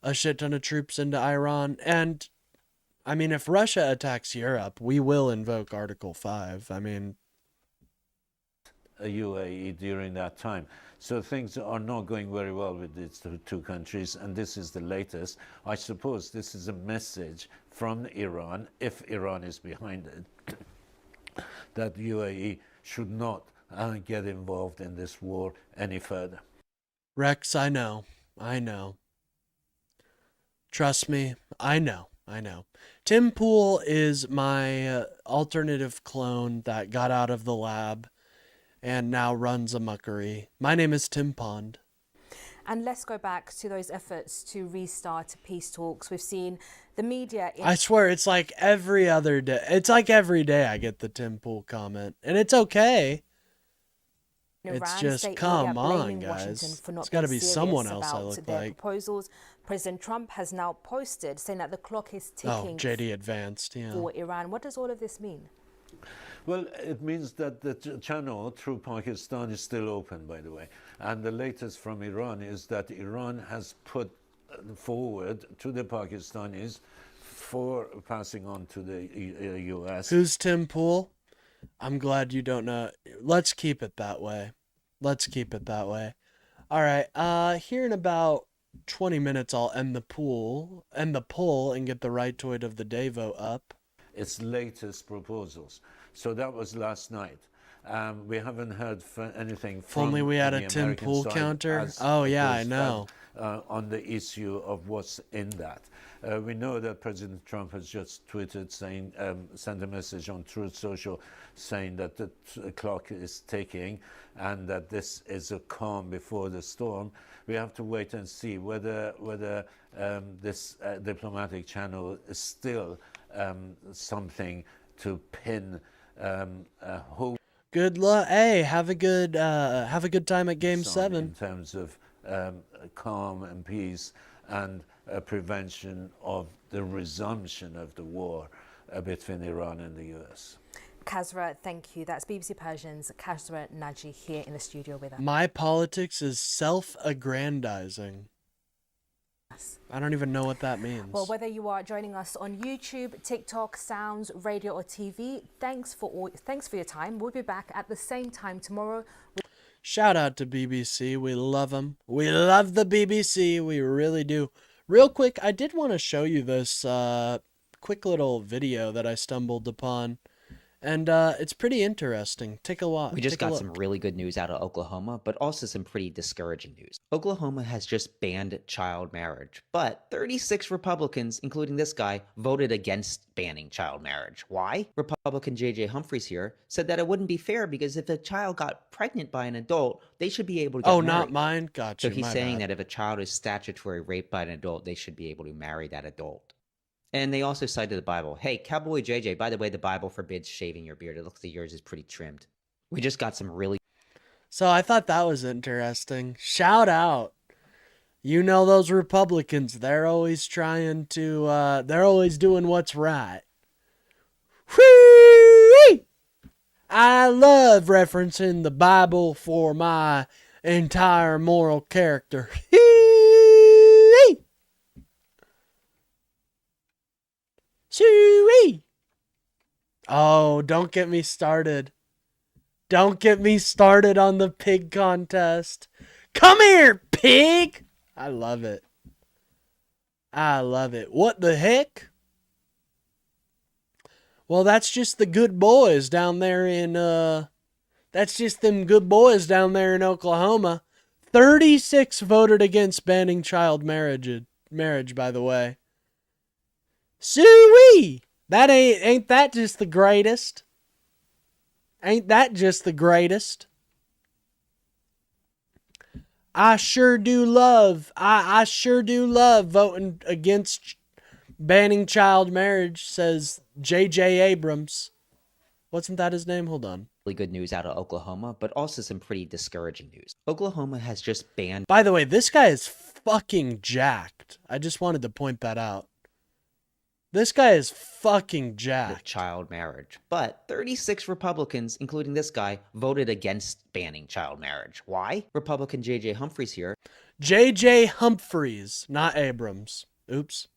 a shit ton of troops into Iran. And, I mean, if Russia attacks Europe, we will invoke Article 5. I mean, UAE during that time. So things are not going very well with these two countries, and this is the latest. I suppose this is a message from Iran, if Iran is behind it, that UAE should not get involved in this war any further. Rex, I know. Trust me, I know. Tim Pool is my alternative clone that got out of the lab and now runs a muckery. My name is Tim Pond. And let's go back to those efforts to restart peace talks. We've seen the media... I swear, it's like every other day. It's like every day I get the Tim Pool comment. And it's okay. It's just, come on, guys. It's got to be someone else I look like. Proposals. President Trump has now posted saying that the clock is ticking. Oh, JD advanced, yeah. For Iran. What does all of this mean? Well, it means that the channel through Pakistan is still open, by the way. And the latest from Iran is that Iran has put forward to the Pakistanis for passing on to the U.S. Who's Tim Pool? I'm glad you don't know. Let's keep it that way. All right. Here in about 20 minutes, I'll end the poll, and get the Rightoid of the Day vote up. Its latest proposals. So that was last night. We haven't heard anything from If only we had the a Tim American Pool side counter. Oh, yeah, I opposed know. on the issue of what's in that. We know that President Trump has just tweeted saying, sent a message on Truth Social saying that the clock is ticking and that this is a calm before the storm. We have to wait and see whether this diplomatic channel is still something to pin hope. Good luck. Hey, have a good time at Game 7. In terms of calm and peace and prevention of the resumption of the war between Iran and the US. Kasra, thank you. That's BBC Persian's Kasra Naji here in the studio with us. My politics is self-aggrandizing. I don't even know what that means. Well, whether you are joining us on YouTube, TikTok, Sounds, radio or TV, thanks for your time. We'll be back at the same time tomorrow. Shout out to BBC. We love them. We love the BBC. We really do. Real quick, I did want to show you this quick little video that I stumbled upon. And it's pretty interesting. Take a watch. We just got some really good news out of Oklahoma, but also some pretty discouraging news. Oklahoma has just banned child marriage, but 36 Republicans, including this guy, voted against banning child marriage. Why? Republican J.J. Humphreys here said that it wouldn't be fair because if a child got pregnant by an adult, they should be able to get married. Not mine? Gotcha. So he's saying that if a child is statutory raped by an adult, they should be able to marry that adult. And they also cited the Bible. Hey, Cowboy JJ, by the way, the Bible forbids shaving your beard. It looks like yours is pretty trimmed. We just got some really... So I thought that was interesting. Shout out. You know those Republicans, they're always trying to, they're always doing what's right. Whee! I love referencing the Bible for my entire moral character. Shoo-wee! Oh, don't get me started. Don't get me started on the pig contest. Come here, pig! I love it. What the heck? Well, that's just the good boys down there in, that's just them good boys down there in Oklahoma. 36 voted against banning child marriage, by the way. Soo-wee! That ain't that just the greatest? Ain't that just the greatest? I sure do love voting against banning child marriage, says J.J. Abrams. Wasn't that his name? Hold on. Really good news out of Oklahoma, but also some pretty discouraging news. Oklahoma has just banned... By the way, this guy is fucking jacked. I just wanted to point that out. This guy is fucking jacked. Child marriage. But 36 Republicans, including this guy, voted against banning child marriage. Why? Republican J.J. Humphries here. J.J. Humphries, not Abrams. Oops.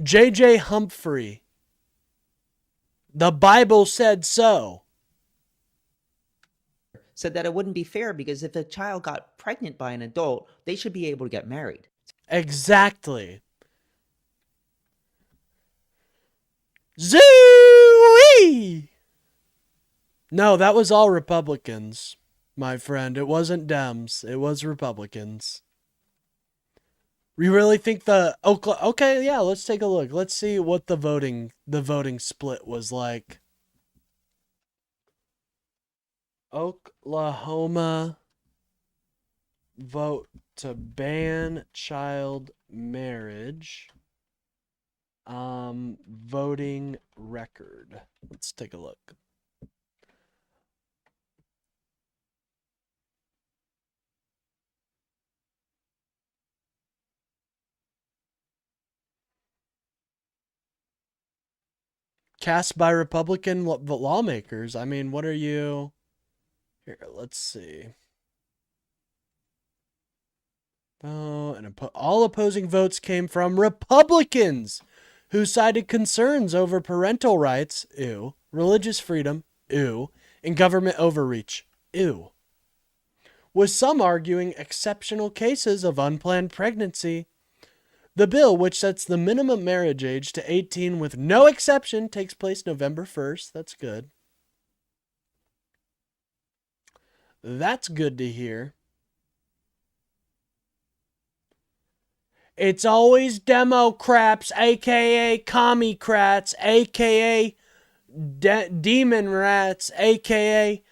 J.J. Humphrey. The Bible said so. Said that it wouldn't be fair because if a child got pregnant by an adult, they should be able to get married. Exactly. Zooey! No, that was all Republicans, my friend. It wasn't Dems. It was Republicans. We really think okay, yeah, let's take a look. Let's see what the voting split was like. Oklahoma vote to ban child marriage. Voting record. Let's take a look. Cast by Republican lawmakers. I mean, what are you... Here, let's see. Oh, and all opposing votes came from Republicans who cited concerns over parental rights, ew, religious freedom, ew, and government overreach, ew. With some arguing exceptional cases of unplanned pregnancy. The bill, which sets the minimum marriage age to 18 with no exception, takes place November 1st. That's good. That's good to hear. It's always Democrats, a.k.a. Commie-crats, a.k.a. Demon Rats, a.k.a.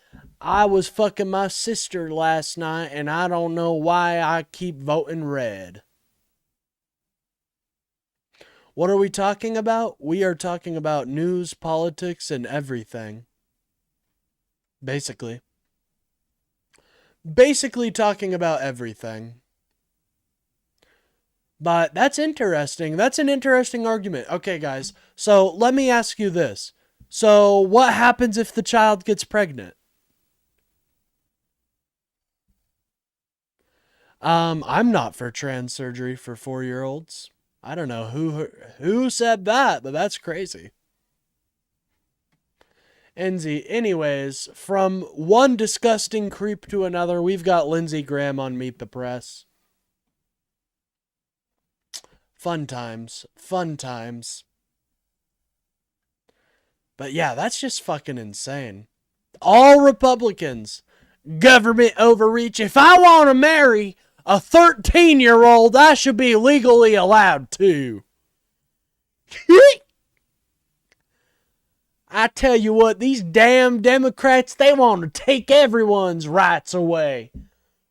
I was fucking my sister last night and I don't know why I keep voting red. What are we talking about? We are talking about news, politics, and everything. Basically talking about everything. But that's interesting. That's an interesting argument. Okay, guys. So let me ask you this. So what happens if the child gets pregnant? I'm not for trans surgery for 4-year-olds. I don't know who said that, but that's crazy. Enzy, anyways, from one disgusting creep to another, we've got Lindsey Graham on Meet the Press. Fun times. Fun times. But yeah, that's just fucking insane. All Republicans. Government overreach. If I want to marry a 13-year-old, I should be legally allowed to. I tell you what, these damn Democrats, they want to take everyone's rights away.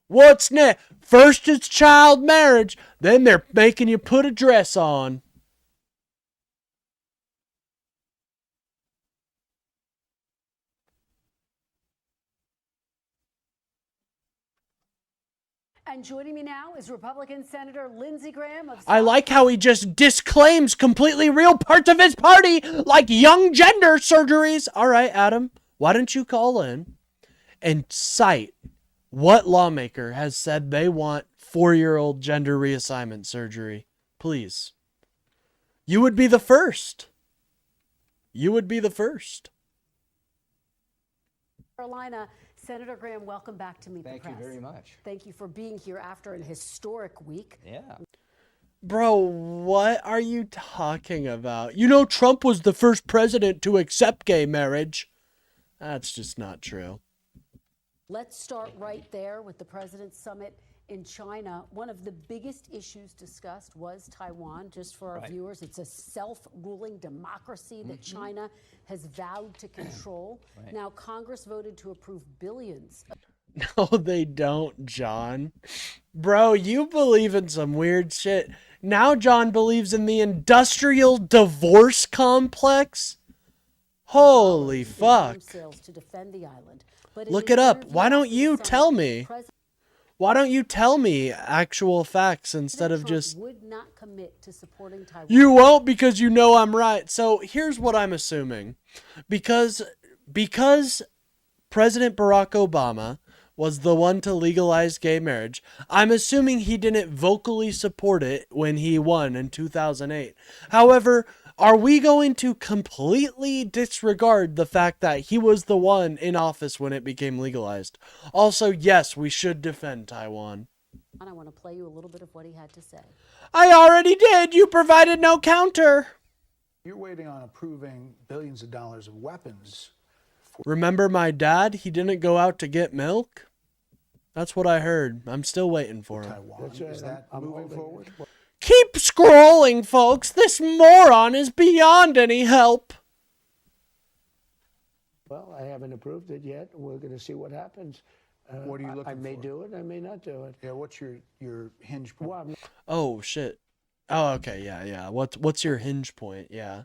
What's next? First it's child marriage, then they're making you put a dress on. And joining me now is Republican Senator Lindsey Graham of... I like how he just disclaims completely real parts of his party, like young gender surgeries. All right, Adam, why don't you call in and cite what lawmaker has said they want 4-year-old gender reassignment surgery? Please. You would be the first. You would be the first. Carolina. Senator Graham, welcome back to Meet the Press. Thank you very much. Thank you for being here after an historic week. Yeah. Bro, what are you talking about? You know, Trump was the first president to accept gay marriage. That's just not true. Let's start right there with the President's Summit in China. One of the biggest issues discussed was Taiwan. Just for our viewers, it's a self-ruling democracy that China has vowed to control. Now, Congress voted to approve billions. No, they don't, John. Bro, you believe in some weird shit. Now John believes in the industrial divorce complex? Holy fuck. To defend the island. Look it up. Why don't you tell me? Why don't you tell me actual facts instead of Trump just, would not commit to supporting Taiwan. you won't because you know I'm right. So here's what I'm assuming. Because President Barack Obama was the one to legalize gay marriage, I'm assuming he didn't vocally support it when he won in 2008. However, are we going to completely disregard the fact that he was the one in office when it became legalized? Also, yes, we should defend Taiwan. I want to play you a little bit of what he had to say. I already did. You provided no counter. You're waiting on approving billions of dollars of weapons. Remember my dad? He didn't go out to get milk? That's what I heard. I'm still waiting for him. Taiwan. Is that moving forward? Keep scrolling, folks. This moron is beyond any help. Well, I haven't approved it yet. We're going to see what happens. What are you looking for? I may do it. I may not do it. Yeah, what's your hinge point? Well, Oh, shit. Oh, okay. Yeah. What's your hinge point? Yeah.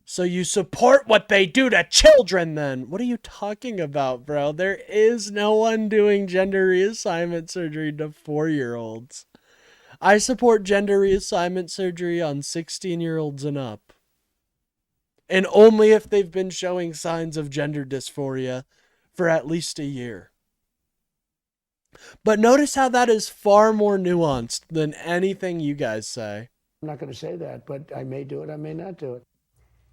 So you support what they do to children then? What are you talking about, bro? There is no one doing gender reassignment surgery to 4-year-olds. I support gender reassignment surgery on 16-year-olds and up. And only if they've been showing signs of gender dysphoria for at least a year. But notice how that is far more nuanced than anything you guys say. I'm not going to say that, but I may do it. I may not do it.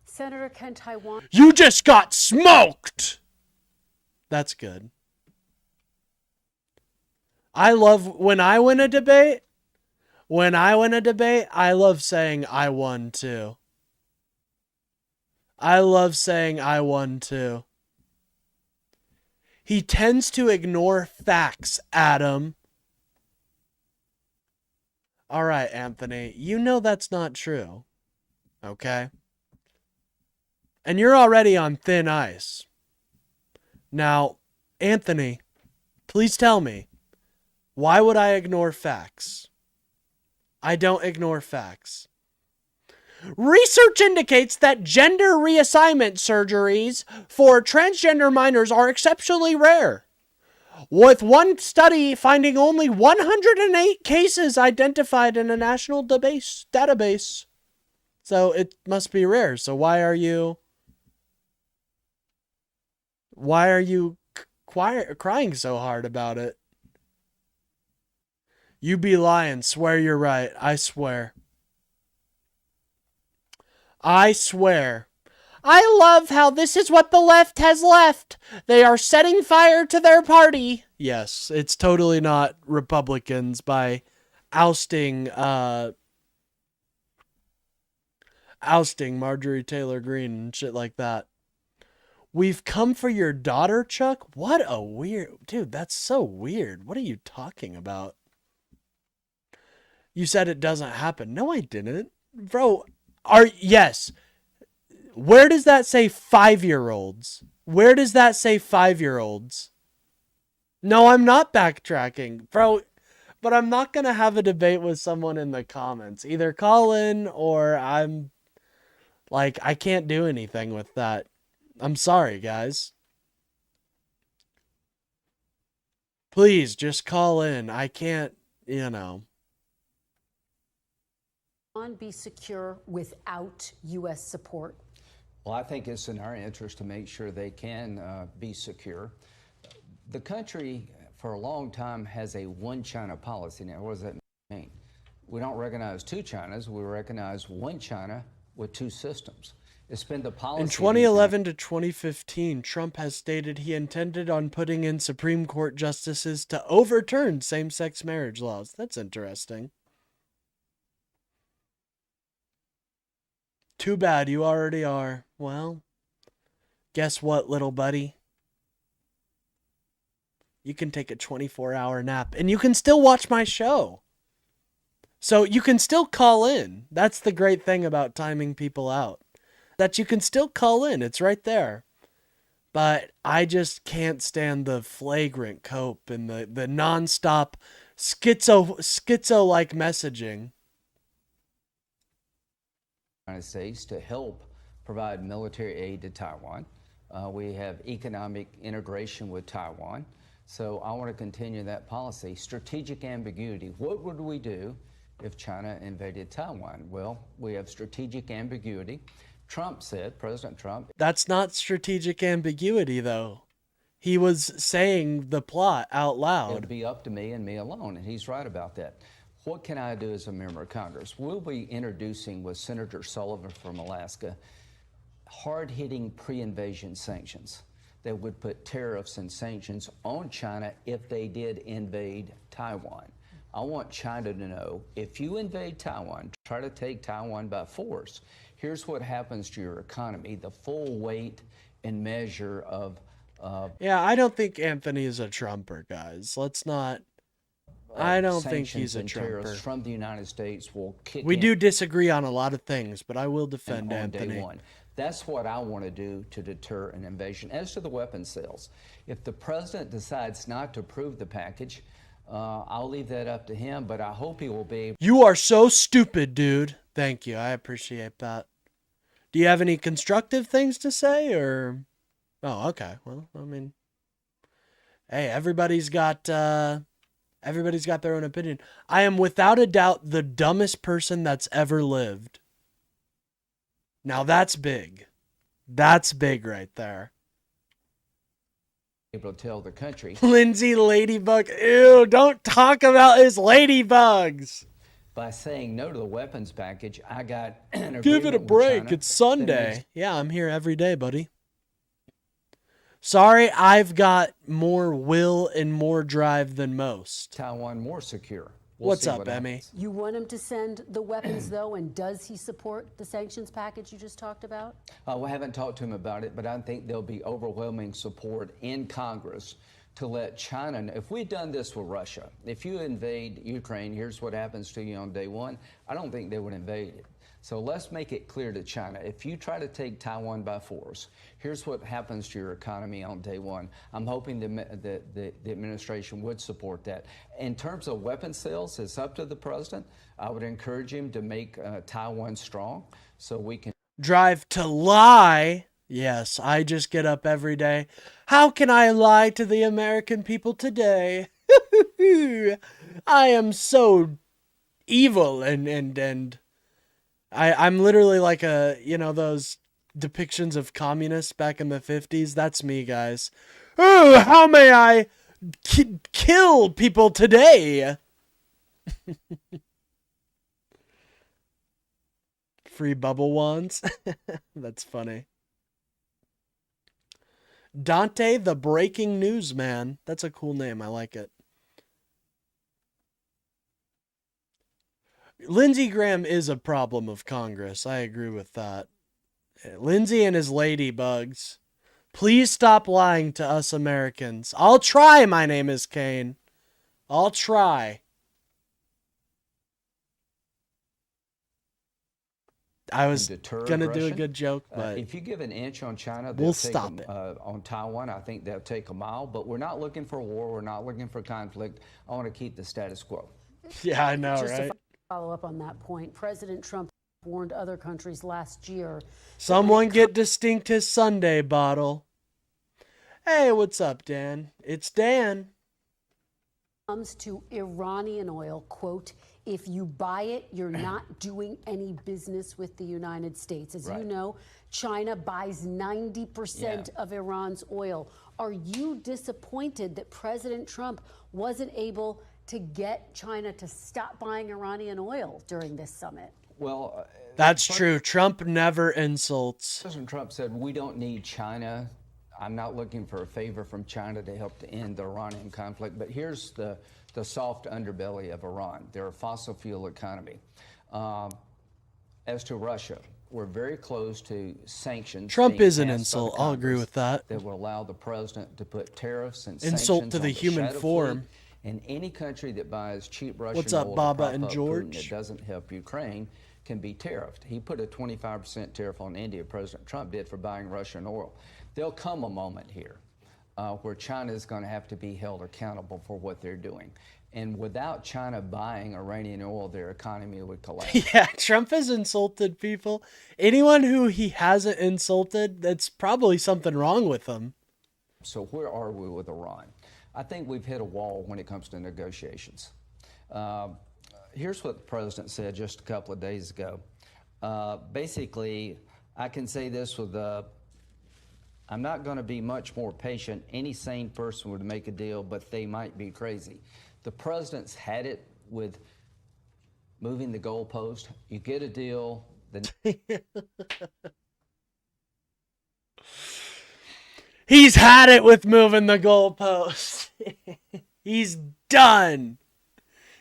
Senator, can Taiwan... You just got smoked! That's good. I love when I win a debate. I love saying I won too. He tends to ignore facts, Adam. All right, Anthony, you know that's not true. Okay? And you're already on thin ice. Now, Anthony, please tell me, why would I ignore facts? I don't ignore facts. Research indicates that gender reassignment surgeries for transgender minors are exceptionally rare, with one study finding only 108 cases identified in a national database. So it must be rare. So why are you crying so hard about it? You be lying. Swear you're right. I swear. I love how this is what the left has left. They are setting fire to their party. Yes, it's totally not Republicans by ousting Marjorie Taylor Greene and shit like that. We've come for your daughter, Chuck? What a weird... Dude, that's so weird. What are you talking about? You said it doesn't happen. No, I didn't. Bro, yes. Where does that say 5-year-olds? Where does that say 5-year-olds? No, I'm not backtracking. Bro, but I'm not going to have a debate with someone in the comments. Either call in or I'm... Like, I can't do anything with that. I'm sorry, guys. Please, just call in. I can't, be secure without U.S. support? Well, I think it's in our interest to make sure they can be secure. The country, for a long time, has a one China policy. Now, what does that mean? We don't recognize two Chinas. We recognize one China with two systems. It's been the policy. In 2011 to 2015, Trump has stated he intended on putting in Supreme Court justices to overturn same-sex marriage laws. That's interesting. Too bad you already are. Well, guess what, little buddy? You can take a 24-hour nap and you can still watch my show. So you can still call in. That's the great thing about timing people out. That you can still call in. It's right there. But I just can't stand the flagrant cope and the nonstop schizo-like messaging. United States to help provide military aid to Taiwan. We have economic integration with Taiwan. So I want to continue that policy. Strategic ambiguity. What would we do if China invaded Taiwan? Well, we have strategic ambiguity. Trump said, President Trump. That's not strategic ambiguity, though. He was saying the plot out loud. It'd be up to me and me alone, and he's right about that. What can I do as a member of Congress? We'll be introducing with Senator Sullivan from Alaska hard-hitting pre-invasion sanctions that would put tariffs and sanctions on China if they did invade Taiwan. I want China to know, if you invade Taiwan, try to take Taiwan by force, here's what happens to your economy, the full weight and measure of... yeah, I don't think Anthony is a Trumper, guys. Let's not... I don't think he's a Trumper. From the United States will kick We in do disagree on a lot of things, but I will defend on Anthony. day one. That's what I want to do to deter an invasion. As to the weapons sales, if the president decides not to approve the package, I'll leave that up to him, but I hope he will be. You are so stupid, dude. Thank you. I appreciate that. Do you have any constructive things to say, or... Oh, okay. Well, I mean... Hey, everybody's got their own opinion. I am without a doubt the dumbest person that's ever lived. Now that's big. That's big right there. Able to tell the country. Lindsay Ladybug. Ew, don't talk about his ladybugs. By saying no to the weapons package, I got an Give it a agreement with break. China It's Sunday. that makes Yeah, I'm here every day, buddy. Sorry, I've got more will and more drive than most. Taiwan more secure. What's up, Emmy? You want him to send the weapons, though, and does he support the sanctions package you just talked about? We haven't talked to him about it, but I think there'll be overwhelming support in Congress to let China know. If we'd done this with Russia, if you invade Ukraine, here's what happens to you on day one, I don't think they would invade it. So let's make it clear to China, if you try to take Taiwan by force, here's what happens to your economy on day one. I'm hoping the administration would support that. In terms of weapons sales, it's up to the president. I would encourage him to make Taiwan strong so we can Drive to lie. Yes, I just get up every day. How can I lie to the American people today? I am so evil and I'm literally like those depictions of communists back in the 50s. That's me, guys. Oh, how may I kill people today? Free bubble wands. That's funny. Dante the Breaking News Man. That's a cool name. I like it. Lindsey Graham is a problem of Congress. I agree with that. Lindsey and his ladybugs. Please stop lying to us Americans. I'll try. My name is Kane. I'll try. I was going to do a good joke, but if you give an inch on China, we'll take stop it. On Taiwan, I think they'll take a mile, but we're not looking for war. We're not looking for conflict. I want to keep the status quo. Yeah, I know, Just right? to follow up on that point, President Trump warned other countries last year. Someone get Distinct his Sunday bottle. Hey, what's up, Dan? It's Dan. Comes to Iranian oil, quote, if you buy it, you're not doing any business with the United States. As you know, China buys 90% of Iran's oil. Are you disappointed that President Trump wasn't able to get China to stop buying Iranian oil during this summit? Well, that's true. Trump never insults. President Trump said, we don't need China. I'm not looking for a favor from China to help to end the Iranian conflict. But here's the soft underbelly of Iran. They're a fossil fuel economy. As to Russia, we're very close to sanctions. Trump is an being passed by the insult. I'll agree with that. That will allow the president to put tariffs and insult sanctions to the on human shadow form. fleet. And any country that buys cheap Russian What's up, oil to Baba prop and up Putin George? that doesn't help Ukraine can be tariffed. He put a 25% tariff on India, President Trump did, for buying Russian oil. There'll come a moment here where China is going to have to be held accountable for what they're doing. And without China buying Iranian oil, their economy would collapse. Yeah, Trump has insulted people. Anyone who he hasn't insulted, that's probably something wrong with them. So where are we with Iran? I think we've hit a wall when it comes to negotiations. Here's what the president said just a couple of days ago. Basically, I can say this with I'm not going to be much more patient. Any sane person would make a deal, but they might be crazy. The president's had it with moving the goalpost. You get a deal. He's had it with moving the goalpost. He's done.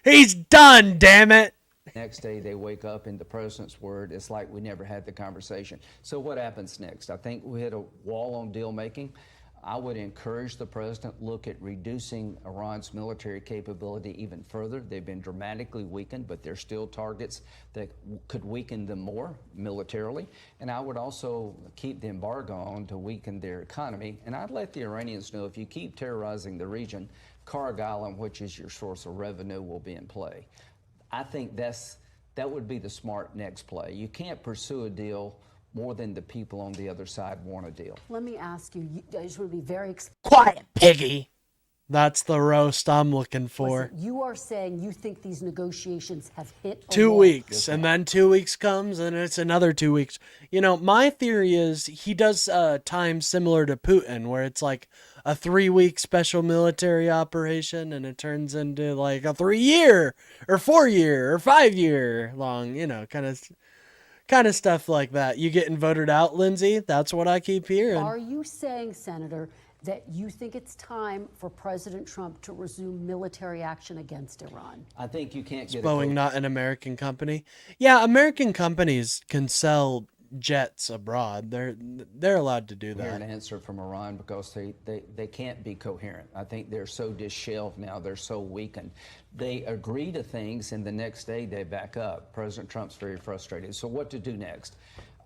He's done, damn it. Next day they wake up and the president's word, it's like we never had the conversation. So what happens next? I think we hit a wall on deal making. I would encourage the president look at reducing Iran's military capability even further. They've been dramatically weakened, but they're still targets that could weaken them more militarily. And I would also keep the embargo on to weaken their economy. And I'd let the Iranians know if you keep terrorizing the region, Karg Island, which is your source of revenue, will be in play. I think that would be the smart next play. You can't pursue a deal more than the people on the other side want a deal. Let me ask you, I just want to be very quiet, piggy. That's the roast I'm looking for. Listen, you are saying you think these negotiations have hit a 2 wall. weeks, and then 2 weeks comes, and it's another 2 weeks. You know, my theory is he does time similar to Putin, where it's like a 3-week special military operation, and it turns into like a 3-year or 4-year or 5-year long, you know, kind of stuff like that. You getting voted out, Lindsay? That's what I keep hearing. Are you saying, Senator, that you think it's time for President Trump to resume military action against Iran? I think you can't get Boeing not an American company. Yeah, American companies can sell jets abroad. They're allowed to do that. An answer from Iran because they can't be coherent. I think they're so disheveled now. They're so weakened. They agree to things, and the next day they back up. President Trump's very frustrated. So what to do next?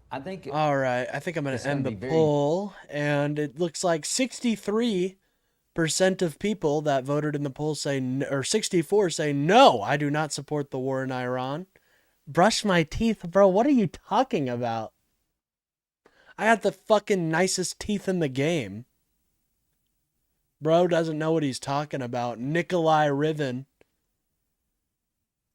I think. All right, I think I'm going to end the poll, and it looks like 63% of people that voted in the poll say, or 64 say, no, I do not support the war in Iran. Brush my teeth, bro. What are you talking about? I got the fucking nicest teeth in the game. Bro doesn't know what he's talking about. Nikolai Riven.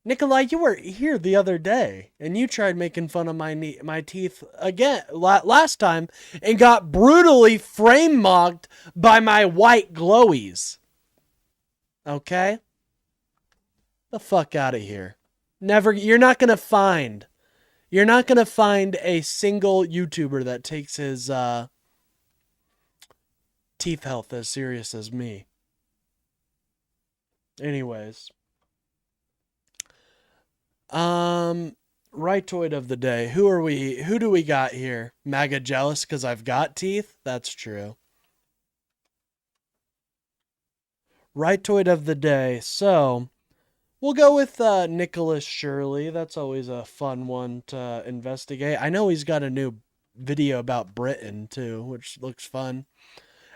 Nikolai, you were here the other day, and you tried making fun of my teeth again last time, and got brutally frame mocked by my white glowies. Okay? The fuck out of here. Never. You're not gonna find a single YouTuber that takes his teeth health as serious as me. Anyways. Rightoid of the day. Who do we got here? MAGA jealous because I've got teeth? That's true. Rightoid of the day. So, we'll go with Nicholas Shirley. That's always a fun one to investigate. I know he's got a new video about Britain, too, which looks fun.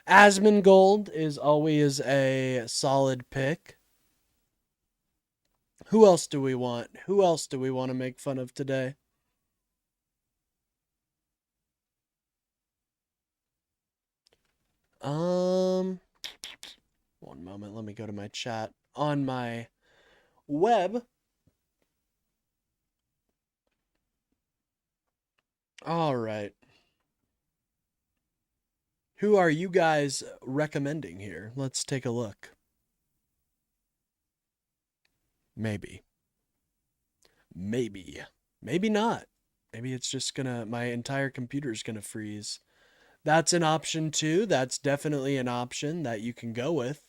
Asmongold is always a solid pick. Who else do we want? Who else do we want to make fun of today? One moment. Let me go to my chat on my web. All right. Who are you guys recommending here? Let's take a look. Maybe. Maybe not. Maybe it's just my entire computer's gonna freeze. That's an option too. That's definitely an option that you can go with.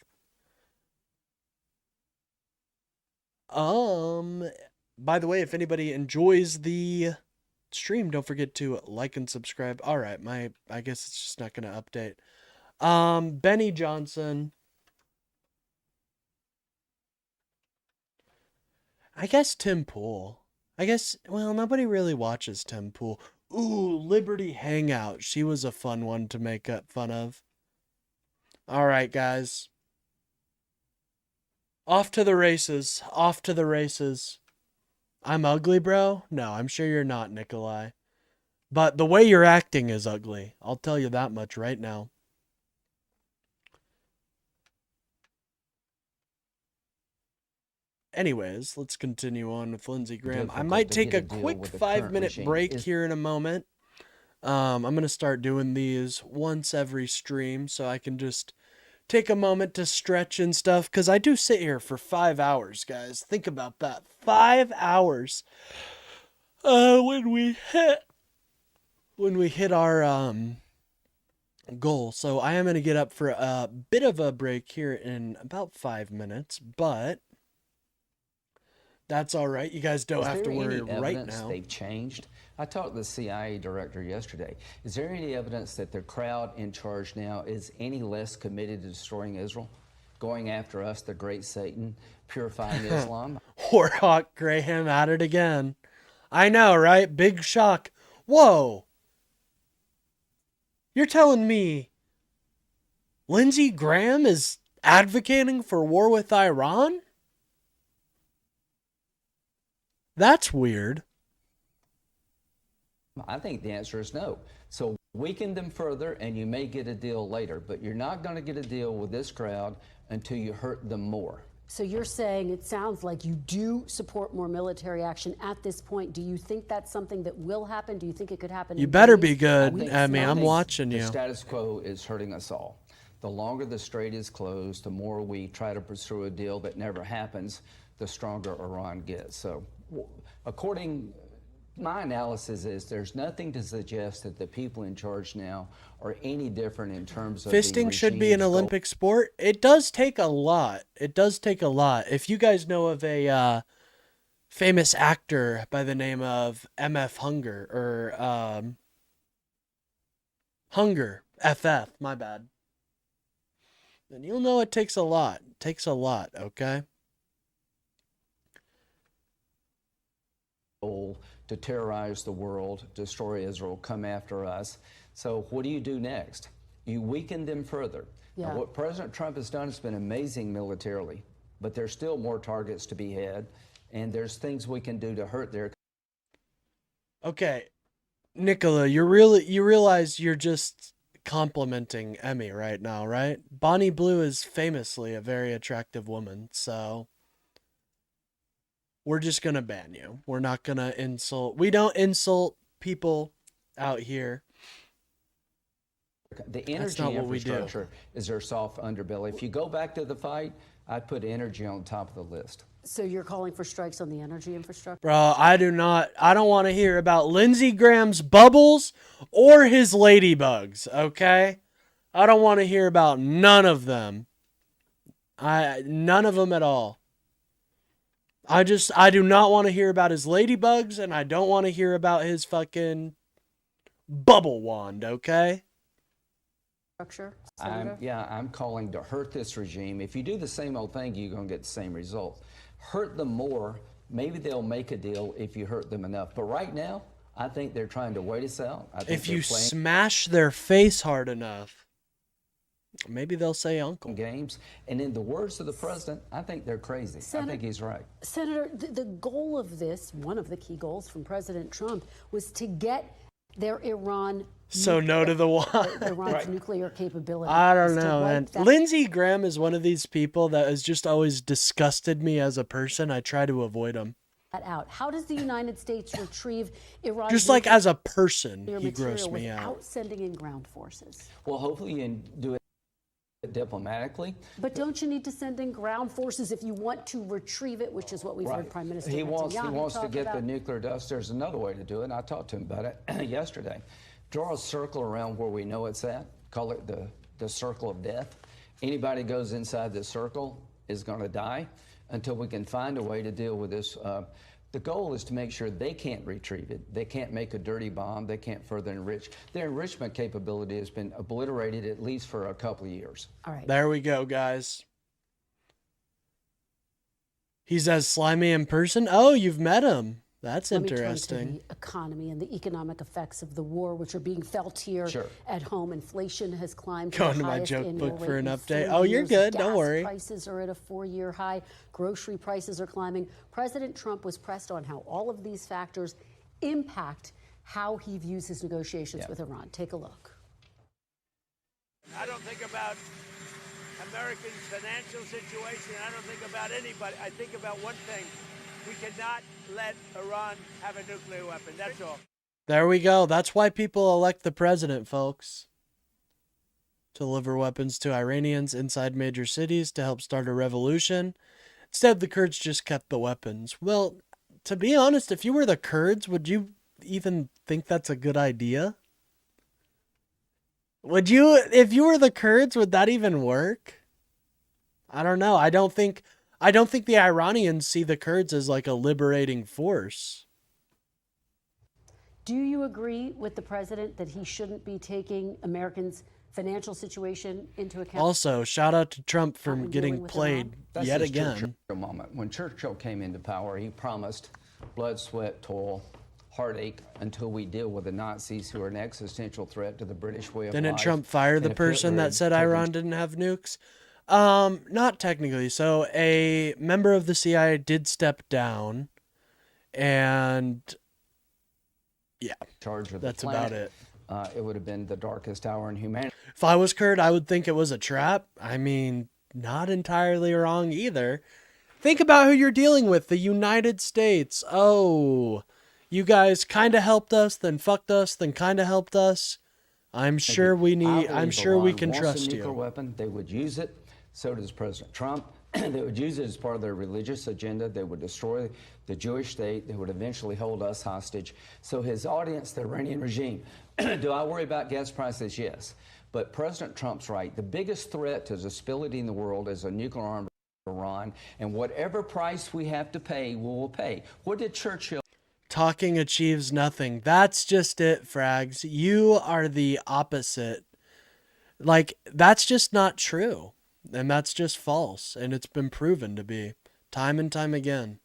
By the way, if anybody enjoys the stream, don't forget to like and subscribe. All right, I guess it's just not gonna update. Benny Johnson. I guess Tim Pool. Well, nobody really watches Tim Pool. Ooh, Liberty Hangout. She was a fun one to make fun of. All right, guys. Off to the races. Off to the races. I'm ugly, bro? No, I'm sure you're not, Nikolai. But the way you're acting is ugly. I'll tell you that much right now. anyways, let's continue on with Lindsey Graham. I difficult might to take get a a deal quick with the 5-minute current break regime. here in a moment. I'm going to start doing these once every stream so I can just take a moment to stretch and stuff, because I do sit here for 5 hours, guys. Think about that. 5 hours. When we hit our goal. So I am going to get up for a bit of a break here in about 5 minutes, but that's all right. You guys don't have to worry right now. They've changed. I talked to the CIA director yesterday. Is there any evidence that the crowd in charge now is any less committed to destroying Israel, going after us, the great Satan, purifying Islam? Warhawk Graham at it again. I know, right? Big shock. Whoa. You're telling me Lindsey Graham is advocating for war with Iran? That's weird. I think the answer is no. So weaken them further and you may get a deal later, but you're not going to get a deal with this crowd until you hurt them more. So you're saying it sounds like you do support more military action at this point. Do you think that's something that will happen? Do you think it could happen? You in better days, be good. weeks, I mean, I'm months? watching you. The status quo is hurting us all. The longer the strait is closed, the more we try to pursue a deal that never happens, the stronger Iran gets. So according, my analysis is there's nothing to suggest that the people in charge now are any different in terms of Fisting should be an regime's goal. Olympic sport. It does take a lot. It does take a lot. If you guys know of a famous actor by the name of MF Hunger, or Hunger, FF, my bad, then you'll know it takes a lot. It takes a lot, okay? To terrorize the world, destroy Israel, come after us. So what do you do next? You weaken them further. Yeah. Now, what President Trump has done has been amazing militarily, but there's still more targets to be had, and there's things we can do to hurt their. Okay, Nicola, you realize you're just complimenting Emmy right now, right? Bonnie Blue is famously a very attractive woman, so we're just going to ban you. We're not going to insult. We don't insult people out here. The energy infrastructure is their soft underbelly. If you go back to the fight, I'd put energy on top of the list. So you're calling for strikes on the energy infrastructure? Bro, I don't want to hear about Lindsey Graham's bubbles or his ladybugs, okay? I don't want to hear about none of them. None of them at all. I do not want to hear about his ladybugs, and I don't want to hear about his fucking bubble wand, okay? I'm calling to hurt this regime. If you do the same old thing, you're going to get the same result. Hurt them more. Maybe they'll make a deal if you hurt them enough. But right now, I think they're trying to wait us out. I think if you smash their face hard enough, maybe they'll say uncle. Games. And in the words of the president, I think they're crazy. I think he's right. Senator, the goal of this, one of the key goals from President Trump, was to get their Iran. So no to the one. Iran's nuclear capability. I don't know, man. Lindsey Graham is one of these people that has just always disgusted me as a person. I try to avoid him. Out. How does the United States retrieve Iran? Just like as a person, he grossed me out. Without sending in ground forces. Well, hopefully you can do it diplomatically. But don't you need to send in ground forces if you want to retrieve it, which is what we've heard Prime Minister Netanyahu He wants to get about. the nuclear dust. There's another way to do it, and I talked to him about it yesterday. Draw a circle around where we know it's at. Call it the circle of death. Anybody goes inside this circle is going to die until we can find a way to deal with this. The goal is to make sure they can't retrieve it. They can't make a dirty bomb. They can't further enrich. Their enrichment capability has been obliterated at least for a couple of years. All right. There we go, guys. He's as slimy in person. Oh, you've met him. That's interesting. Let me turn to the economy and the economic effects of the war, which are being felt here at home. Inflation has climbed to Going the to my highest joke annual book rate for an in update. 4 Oh, you're years. good. Don't worry. Gas prices are at a 4-year high. Grocery prices are climbing. President Trump was pressed on how all of these factors impact how he views his negotiations with Iran. Take a look. I don't think about Americans' financial situation. I don't think about anybody. I think about one thing. We cannot let Iran have a nuclear weapon. That's all. There we go. That's why people elect the president, folks. To deliver weapons to Iranians inside major cities to help start a revolution. Instead, the Kurds just kept the weapons. Well, to be honest, if you were the Kurds, would you even think that's a good idea? Would you, if you were the Kurds, would that even work? I don't know. I don't think the Iranians see the Kurds as like a liberating force. Do you agree with the president that he shouldn't be taking Americans' financial situation into account? Also, shout out to Trump for getting played That's yet his again. Churchill moment. When Churchill came into power, he promised blood, sweat, toil, heartache until we deal with the Nazis, who are an existential threat to the British way of life. Didn't Trump fire the And if person Hitler that had said taken Iran didn't have nukes? Not technically. So a member of the CIA did step down, and yeah, charge of that's the about planet, it. it would have been the darkest hour in humanity. If I was Kurd, I would think it was a trap. I mean, not entirely wrong either. Think about who you're dealing with, the United States. Oh, you guys kind of helped us, then fucked us, then kind of helped us. I'm sure we need. I'm sure we can trust a nuclear you. weapon, they would use it. So does President Trump. They would use it as part of their religious agenda. They would destroy the Jewish state. They would eventually hold us hostage. So his audience, the Iranian regime, do I worry about gas prices? Yes. But President Trump's right. The biggest threat to the stability in the world is a nuclear armed Iran. And whatever price we have to pay, we will pay. What did Churchill... Talking achieves nothing. That's just it, Frags. You are the opposite. Like, that's just not true. And that's just false. And it's been proven to be time and time again.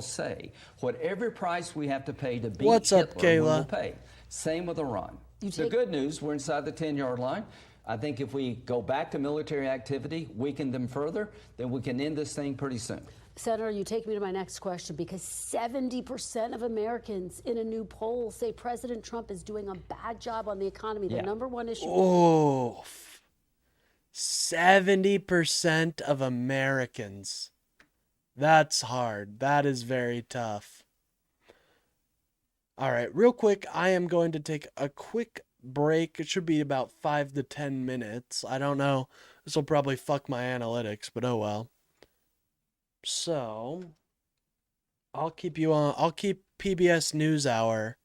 say whatever price we have to pay to beat What's up, Hitler, we will Kayla? pay. Same with Iran. The good news, we're inside the 10-yard line. I think if we go back to military activity, weaken them further, then we can end this thing pretty soon. Senator, you take me to my next question, because 70% of Americans in a new poll say President Trump is doing a bad job on the economy. The number one issue. Oh, 70% of Americans. That's hard. That is very tough. All right, real quick, I am going to take a quick break. It should be about 5 to 10 minutes. I don't know. This will probably fuck my analytics, but oh well. So, I'll keep you on. I'll keep PBS NewsHour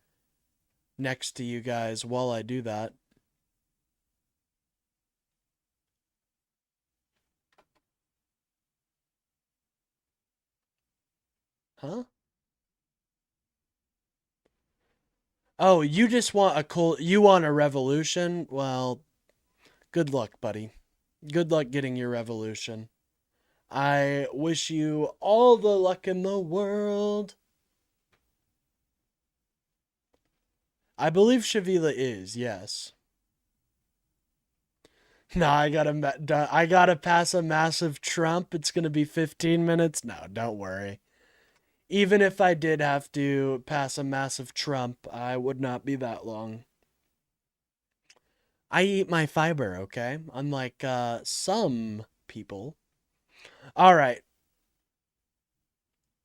next to you guys while I do that. Huh? Oh, you just want you want a revolution? Well, good luck, buddy. Good luck getting your revolution. I wish you all the luck in the world. I believe Shavila is, yes. No, I gotta pass a massive Trump. It's gonna be 15 minutes. No, don't worry. Even if I did have to pass a massive Trump, I would not be that long. I eat my fiber, okay? Unlike some people. All right.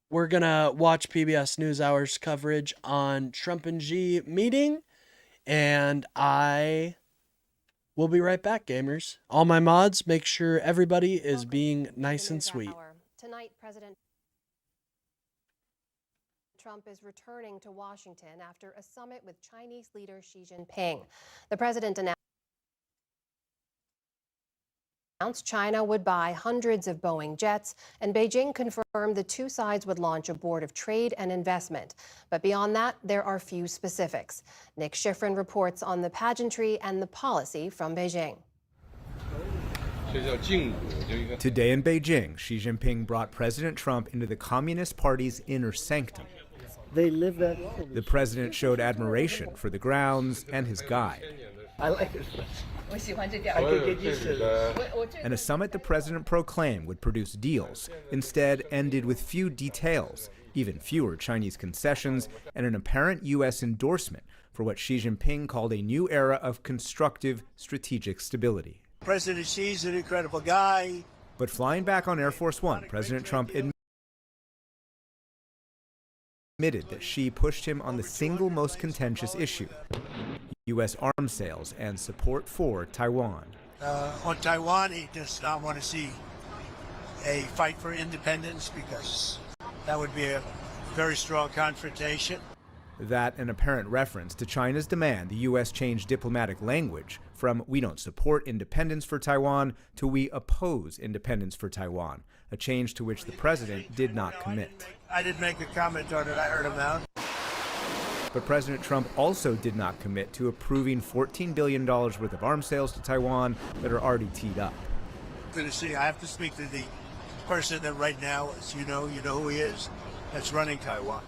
We're going to watch PBS NewsHour's coverage on Trump and Xi meeting, and I will be right back, gamers. All my mods, make sure everybody is being nice and sweet. Tonight, President Trump is returning to Washington after a summit with Chinese leader Xi Jinping. The president announced China would buy hundreds of Boeing jets, and Beijing confirmed the two sides would launch a board of trade and investment. But beyond that, there are few specifics. Nick Schifrin reports on the pageantry and the policy from Beijing. Today in Beijing, Xi Jinping brought President Trump into the Communist Party's inner sanctum. They live that. The president showed admiration for the grounds and his guide. I like it. I could get used to this. And a summit the president proclaimed would produce deals instead ended with few details, even fewer Chinese concessions, and an apparent U.S. endorsement for what Xi Jinping called a new era of constructive strategic stability. President Xi's an incredible guy. But flying back on Air Force One, President Trump admitted that Xi pushed him on the single most contentious issue, U.S. arms sales and support for Taiwan. On Taiwan, he does not want to see a fight for independence because that would be a very strong confrontation. That an apparent reference to China's demand the U.S. change diplomatic language from "we don't support independence for Taiwan" to "we oppose independence for Taiwan," a change to which the president did not commit. I didn't make a comment on it. I heard him out. But President Trump also did not commit to approving $14 billion worth of arms sales to Taiwan that are already teed up. Going to see. I have to speak to the person that right now, as you know who he is, that's running Taiwan.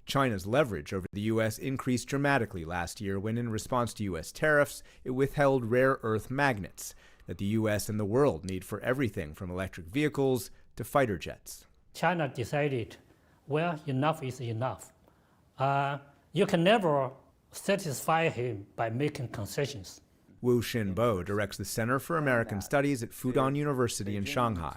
China's leverage over the U.S. increased dramatically last year when, in response to U.S. tariffs, it withheld rare earth magnets that the U.S. and the world need for everything from electric vehicles to fighter jets. China decided, well, enough is enough. You can never satisfy him by making concessions. Wu Xinbo directs the Center for American Studies at Fudan University in Shanghai.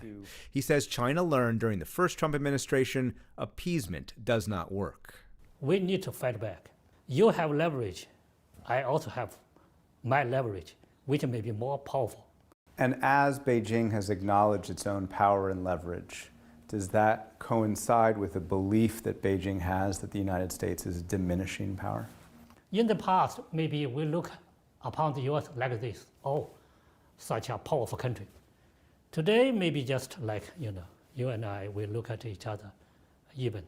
He says China learned during the first Trump administration appeasement does not work. We need to fight back. You have leverage. I also have my leverage, which may be more powerful. And as Beijing has acknowledged its own power and leverage, does that coincide with the belief that Beijing has that the United States is diminishing power? In the past, maybe we look upon the U.S. like this, oh, such a powerful country. Today, maybe just like, you and I, we look at each other even.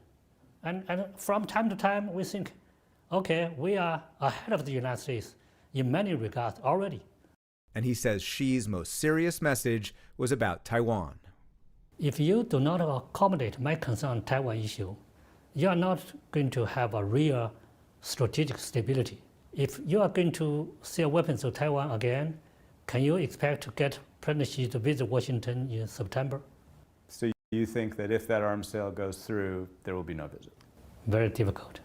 And from time to time, we think, okay, we are ahead of the United States in many regards already. And he says Xi's most serious message was about Taiwan. If you do not accommodate my concern on Taiwan issue, you are not going to have a real strategic stability. If you are going to sell weapons to Taiwan again, can you expect to get President Xi to visit Washington in September? So you think that if that arms sale goes through, there will be no visit? Very difficult.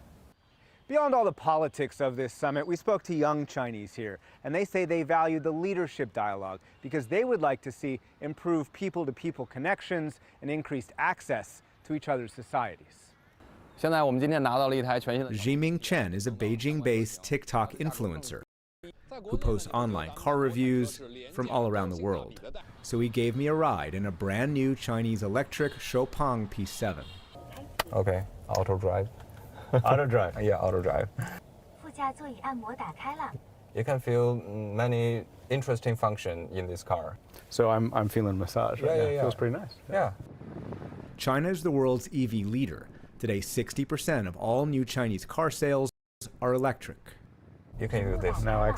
Beyond all the politics of this summit, we spoke to young Chinese here, and they say they value the leadership dialogue because they would like to see improved people-to-people connections and increased access to each other's societies. Jiming Chen is a Beijing-based TikTok influencer who posts online car reviews from all around the world. So he gave me a ride in a brand new Chinese electric Xpeng P7. Okay, auto drive. Auto drive? Yeah, auto drive. You can feel many interesting functions in this car. So I'm feeling massage right now. Yeah. Feels pretty nice. Yeah. China is the world's EV leader. Today, 60% of all new Chinese car sales are electric. You can use this. Now I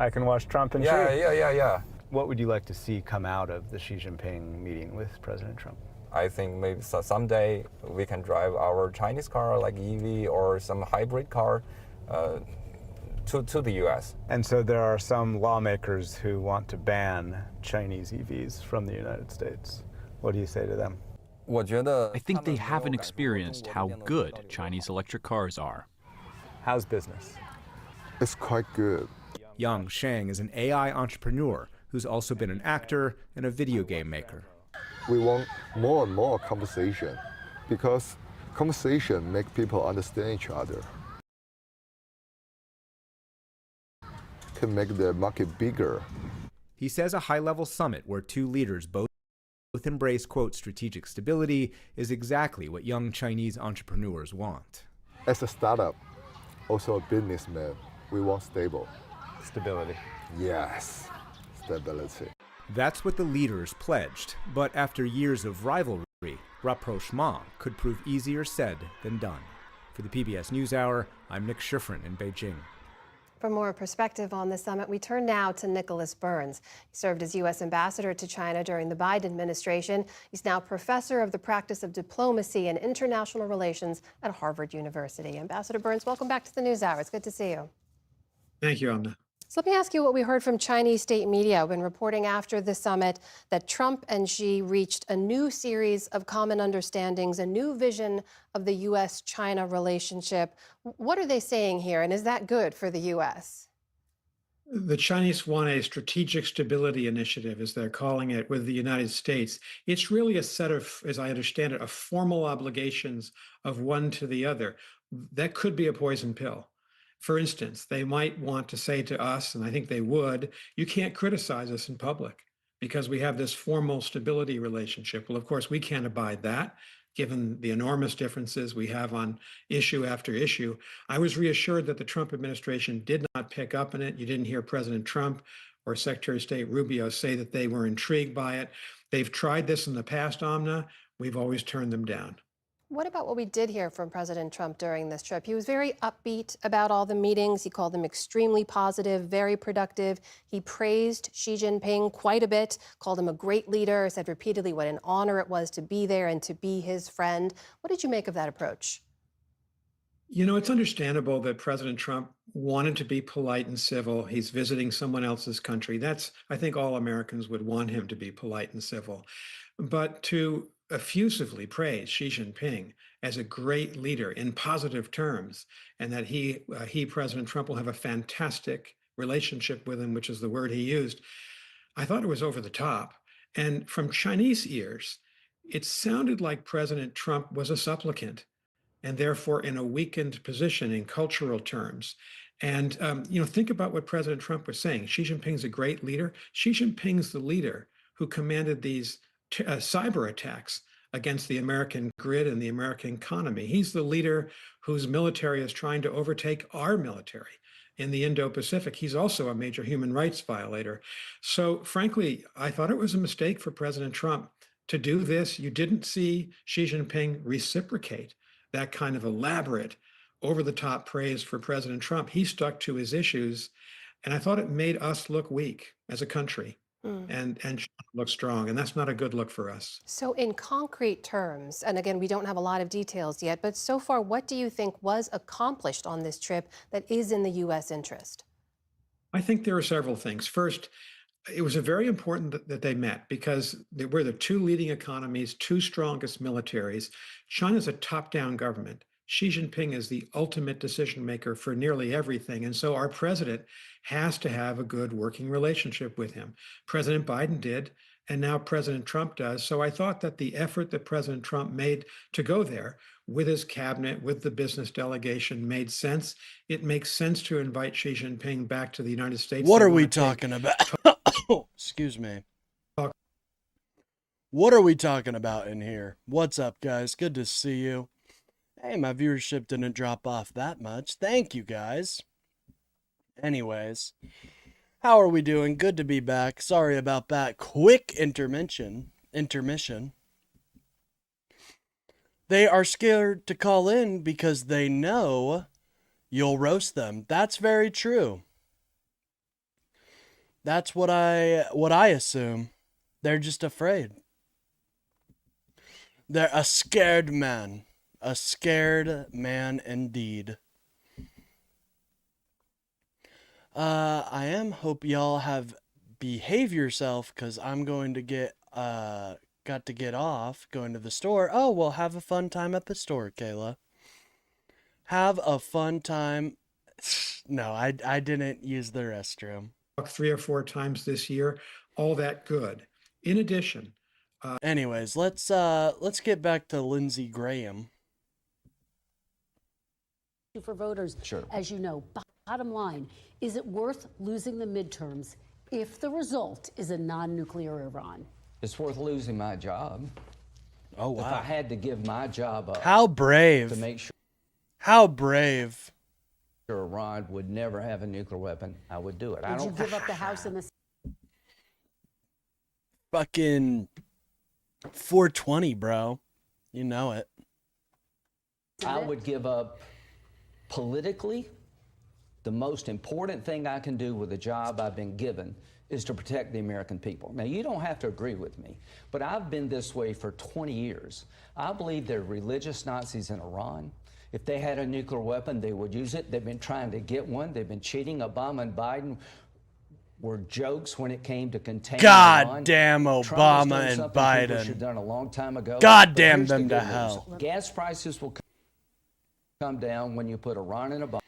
can watch Trump and Xi. Yeah. What would you like to see come out of the Xi Jinping meeting with President Trump? I think maybe someday we can drive our Chinese car like EV or some hybrid car to the U.S. And so there are some lawmakers who want to ban Chinese EVs from the United States. What do you say to them? I think they haven't experienced how good Chinese electric cars are. How's business? It's quite good. Yang Sheng is an AI entrepreneur who's also been an actor and a video game maker. We want more and more conversation because conversation makes people understand each other. Can make the market bigger. He says a high-level summit where two leaders both embrace, quote, strategic stability is exactly what young Chinese entrepreneurs want. As a startup, also a businessman, we want stability. Yes, stability. That's what the leaders pledged, but after years of rivalry, rapprochement could prove easier said than done. For the PBS NewsHour, I'm Nick Schifrin in Beijing. For more perspective on the summit, we turn now to Nicholas Burns. He served as U.S. ambassador to China during the Biden administration. He's now professor of the practice of diplomacy and international relations at Harvard University. Ambassador Burns, welcome back to the NewsHour. It's good to see you. Thank you, Amna. So let me ask you what we heard from Chinese state media when reporting after the summit that Trump and Xi reached a new series of common understandings, a new vision of the U.S.-China relationship. What are they saying here, and is that good for the U.S.? The Chinese want a strategic stability initiative, as they're calling it, with the United States. It's really a set of, as I understand it, of formal obligations of one to the other. That could be a poison pill. For instance, they might want to say to us, and I think they would, you can't criticize us in public because we have this formal stability relationship. Well, of course, we can't abide that, given the enormous differences we have on issue after issue. I was reassured that the Trump administration did not pick up on it. You didn't hear President Trump or Secretary of State Rubio say that they were intrigued by it. They've tried this in the past, Amna. We've always turned them down. What about what we did hear from President Trump during this trip? He was very upbeat about all the meetings. He called them extremely positive, very productive. He praised Xi Jinping quite a bit, called him a great leader, said repeatedly what an honor it was to be there and to be his friend. What did you make of that approach? You know, it's understandable that President Trump wanted to be polite and civil. He's visiting someone else's country. I think all Americans would want him to be polite and civil. But to effusively praise Xi Jinping as a great leader in positive terms, and that he, President Trump, will have a fantastic relationship with him, which is the word he used, I thought it was over the top. And from Chinese ears, it sounded like President Trump was a supplicant, and therefore in a weakened position in cultural terms. And, think about what President Trump was saying. Xi Jinping's a great leader. Xi Jinping's the leader who commanded these cyber attacks against the American grid and the American economy. He's the leader whose military is trying to overtake our military in the Indo-Pacific. He's also a major human rights violator. So frankly, I thought it was a mistake for President Trump to do this. You didn't see Xi Jinping reciprocate that kind of elaborate, over-the-top praise for President Trump. He stuck to his issues, and I thought it made us look weak as a country. And look strong, and that's not a good look for us. So in concrete terms, and again, we don't have a lot of details yet, but so far, what do you think was accomplished on this trip that is in the U.S. interest? I think there are several things. First, it was very important that they met because we're the two leading economies, two strongest militaries. China's a top-down government. Xi Jinping is the ultimate decision maker for nearly everything. And so our president has to have a good working relationship with him. President Biden did, and now President Trump does. So I thought that the effort that President Trump made to go there with his cabinet, with the business delegation, made sense. It makes sense to invite Xi Jinping back to the United States. What are we talking about? Excuse me. What are we talking about in here? What's up, guys? Good to see you. Hey, my viewership didn't drop off that much. Thank you, guys. Anyways, how are we doing? Good to be back. Sorry about that quick intermission. They are scared to call in because they know you'll roast them. That's very true. That's what I assume. They're just afraid. They're a scared man. A scared man indeed. I hope y'all have behave yourself, because I'm going to got to get off going to the store. Oh, well, have a fun time at the store, Kayla. Have a fun time. No, I didn't use the restroom. 3 or 4 times this year, all that good. In addition. Anyways, let's get back to Lindsey Graham. For voters, as you know, bottom line, is it worth losing the midterms if the result is a non-nuclear Iran? It's worth losing my job. Oh, wow. If I had to give my job up. How brave. To make sure. How brave. Iran would never have a nuclear weapon, I would do it. Would you give up the House and the fucking 420, bro. You know it. I would give up politically. The most important thing I can do with the job I've been given is to protect the American people. Now, you don't have to agree with me, but I've been this way for 20 years. I believe they're religious Nazis in Iran. If they had a nuclear weapon, they would use it. They've been trying to get one. They've been cheating. Obama and Biden were jokes when it came to containing Iran. Damn Obama and Biden. Bush had done a long time ago. God damn them to hell. Gas prices will come down when you put Iran in a bomb.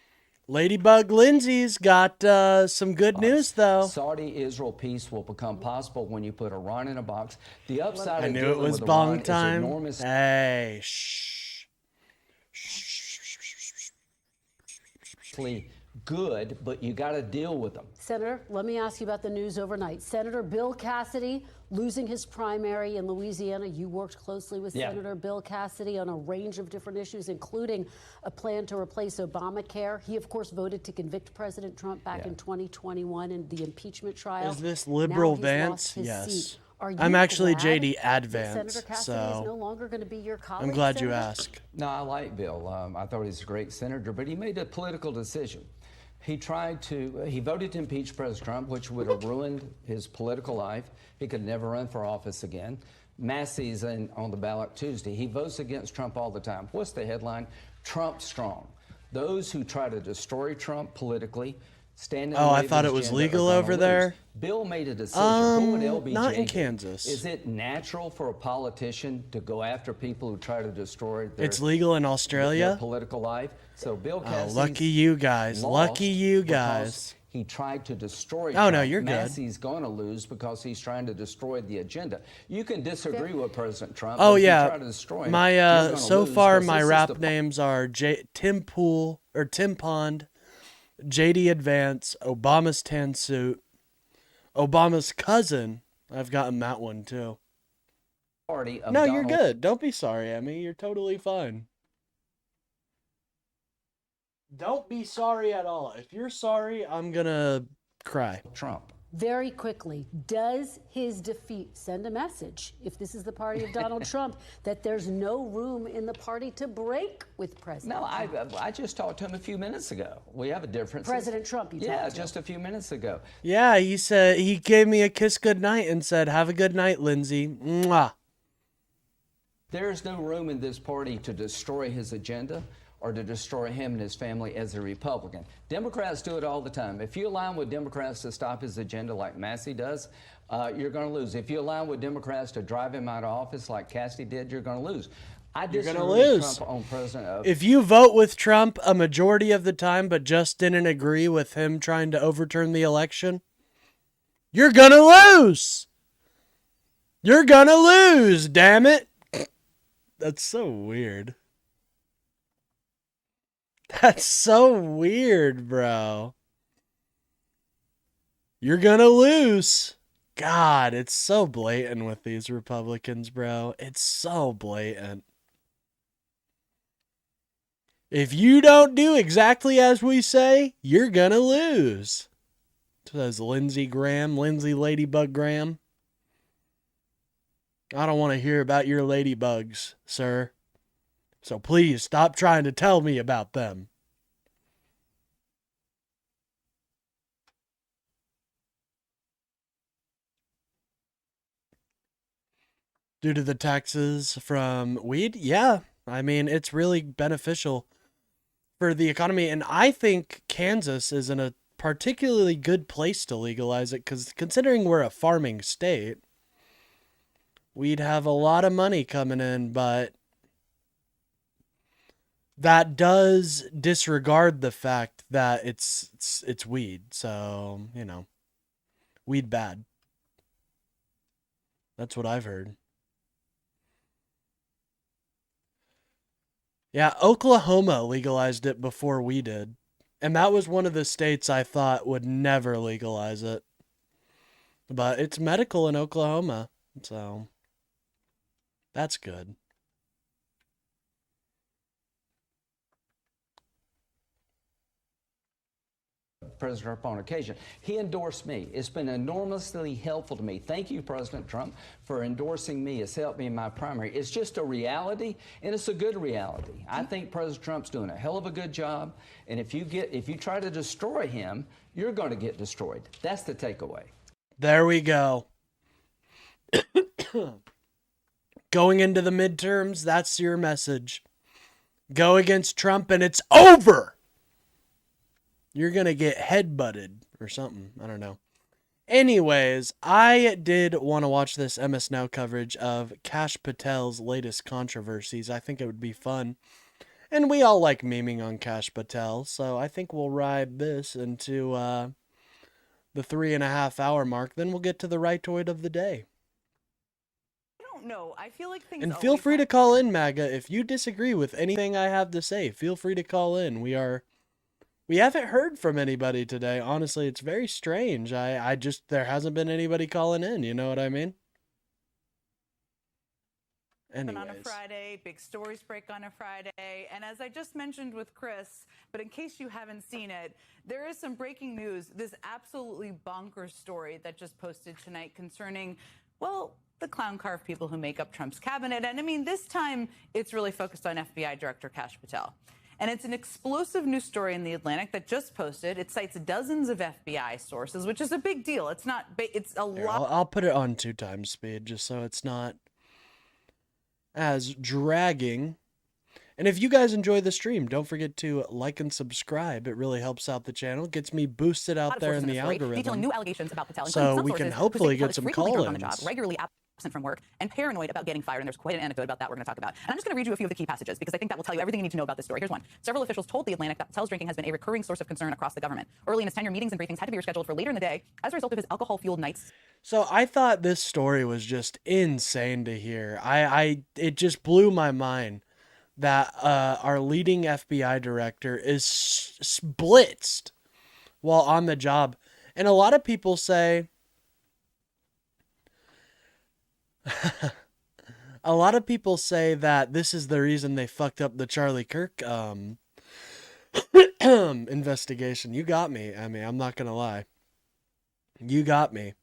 Ladybug Lindsay's got some good news, though. Saudi-Israel peace will become possible when you put Iran in a box. The upside I of knew dealing it was with bong Iran is time. enormous. Hey, shh. Good, but you got to deal with them. Senator, let me ask you about the news overnight. Senator Bill Cassidy losing his primary in Louisiana. You worked closely with Senator Bill Cassidy on a range of different issues, including a plan to replace Obamacare. He, of course, voted to convict President Trump back in 2021 in the impeachment trial. Is this liberal Now he's Vance? lost his Yes. seat. Are you I'm actually glad JD that Advance, Senator Cassidy is no so longer going to be your colleague? I'm glad you Senator? asked. No, I like Bill. I thought he's a great senator, but he made a political decision. He voted to impeach President Trump, which would have ruined his political life. He could never run for office again. Massey's on the ballot Tuesday. He votes against Trump all the time. What's the headline? Trump strong. Those who try to destroy Trump politically stand in the Oh, way I of thought his it was agenda legal are gonna over lose. there. Bill made a decision. Who would LBJ Not in do? Kansas. Is it natural for a politician to go after people who try to destroy their, It's legal in their Australia. political life? So Bill Oh, Cassidy's lucky you guys. lost Lucky you because guys. He tried to destroy Oh, Trump. no, you're good. Massey's going to lose because he's trying to destroy the agenda. You can disagree with President Trump. Oh but if you yeah, try to destroy him, my you're gonna so lose far 'cause my this is rap the names are Tim Pool or Tim Pond, JD Advance, Obama's tan suit, Obama's cousin. I've gotten that one too. party of No, you're Donald good. Don't be sorry, Emmy. You're totally fine. Don't be sorry at all. If you're sorry, I'm gonna cry. Trump. Very quickly, does his defeat send a message, if this is the party of Donald Trump, that there's no room in the party to break with President No, Trump? I just talked to him a few minutes ago. We have a difference. President Trump, you Yeah, talked to. just a few minutes ago. Yeah, he said he gave me a kiss goodnight and said, "Have a good night, Lindsay." Mwah. There's no room in this party to destroy his agenda or to destroy him and his family as a Republican. Democrats do it all the time. If you align with Democrats to stop his agenda like Massey does, you're going to lose. If you align with Democrats to drive him out of office like Cassidy did, you're going to lose. I You're disagree gonna with lose. Trump on President. If you vote with Trump a majority of the time, but just didn't agree with him trying to overturn the election, you're gonna lose. You're gonna lose, damn it. That's so weird. That's so weird, bro. You're gonna lose. God, it's so blatant with these Republicans, bro. It's so blatant. If you don't do exactly as we say, you're gonna lose. Says Lindsey Graham, Lindsay Ladybug Graham. I don't want to hear about your ladybugs, sir. So please stop trying to tell me about them. Due to the taxes from weed? Yeah. I mean, it's really beneficial for the economy. And I think Kansas is in a particularly good place to legalize it because considering we're a farming state, we'd have a lot of money coming in, but that does disregard the fact that it's weed. So, you know, weed bad. That's what I've heard. Yeah, Oklahoma legalized it before we did. And that was one of the states I thought would never legalize it. But it's medical in Oklahoma, so that's good. President Trump on occasion. He endorsed me. It's been enormously helpful to me. Thank you, President Trump, for endorsing me. It's helped me in my primary. It's just a reality, and it's a good reality. I think President Trump's doing a hell of a good job, and if you try to destroy him, you're going to get destroyed. That's the takeaway. There we go. Going into the midterms, that's your message. Go against Trump and it's over. You're going to get headbutted or something. I don't know. Anyways, I did want to watch this MS Now coverage of Kash Patel's latest controversies. I think it would be fun. And we all like memeing on Kash Patel, so I think we'll ride this into the 3.5 hour mark. Then we'll get to the rightoid of the day. I don't know. I feel like things. And feel free to call in, MAGA, if you disagree with anything I have to say. Feel free to call in. We haven't heard from anybody today. Honestly, it's very strange. There hasn't been anybody calling in. You know what I mean? Anyways. On a Friday, big stories break on a Friday. And as I just mentioned with Chris, but in case you haven't seen it, there is some breaking news. This absolutely bonkers story that just posted tonight concerning, well, the clown car of people who make up Trump's cabinet. And I mean, this time it's really focused on FBI Director Kash Patel. And it's an explosive news story in The Atlantic that just posted. It cites dozens of FBI sources, which is a big deal. It's not, it's a lot. I'll put it on 2x speed just so it's not as dragging. And if you guys enjoy the stream, don't forget to like and subscribe. It really helps out the channel, gets me boosted out there in the algorithm, detailing new allegations about Patel, so some we can sources hopefully who say Patel get is some frequently drunk on the call-ins. job, regularly absent from work, and paranoid about getting fired. And there's quite an anecdote about that we're going to talk about. And I'm just going to read you a few of the key passages because I think that will tell you everything you need to know about this story. Here's one. Several officials told The Atlantic that Patel's drinking has been a recurring source of concern across the government. Early in his tenure, meetings and briefings had to be rescheduled for later in the day as a result of his alcohol-fueled nights. So I thought this story was just insane to hear. It just blew my mind that our leading FBI director is blitzed while on the job. And a lot of people say, that this is the reason they fucked up the Charlie Kirk investigation. You got me. I mean, I'm not going to lie. You got me.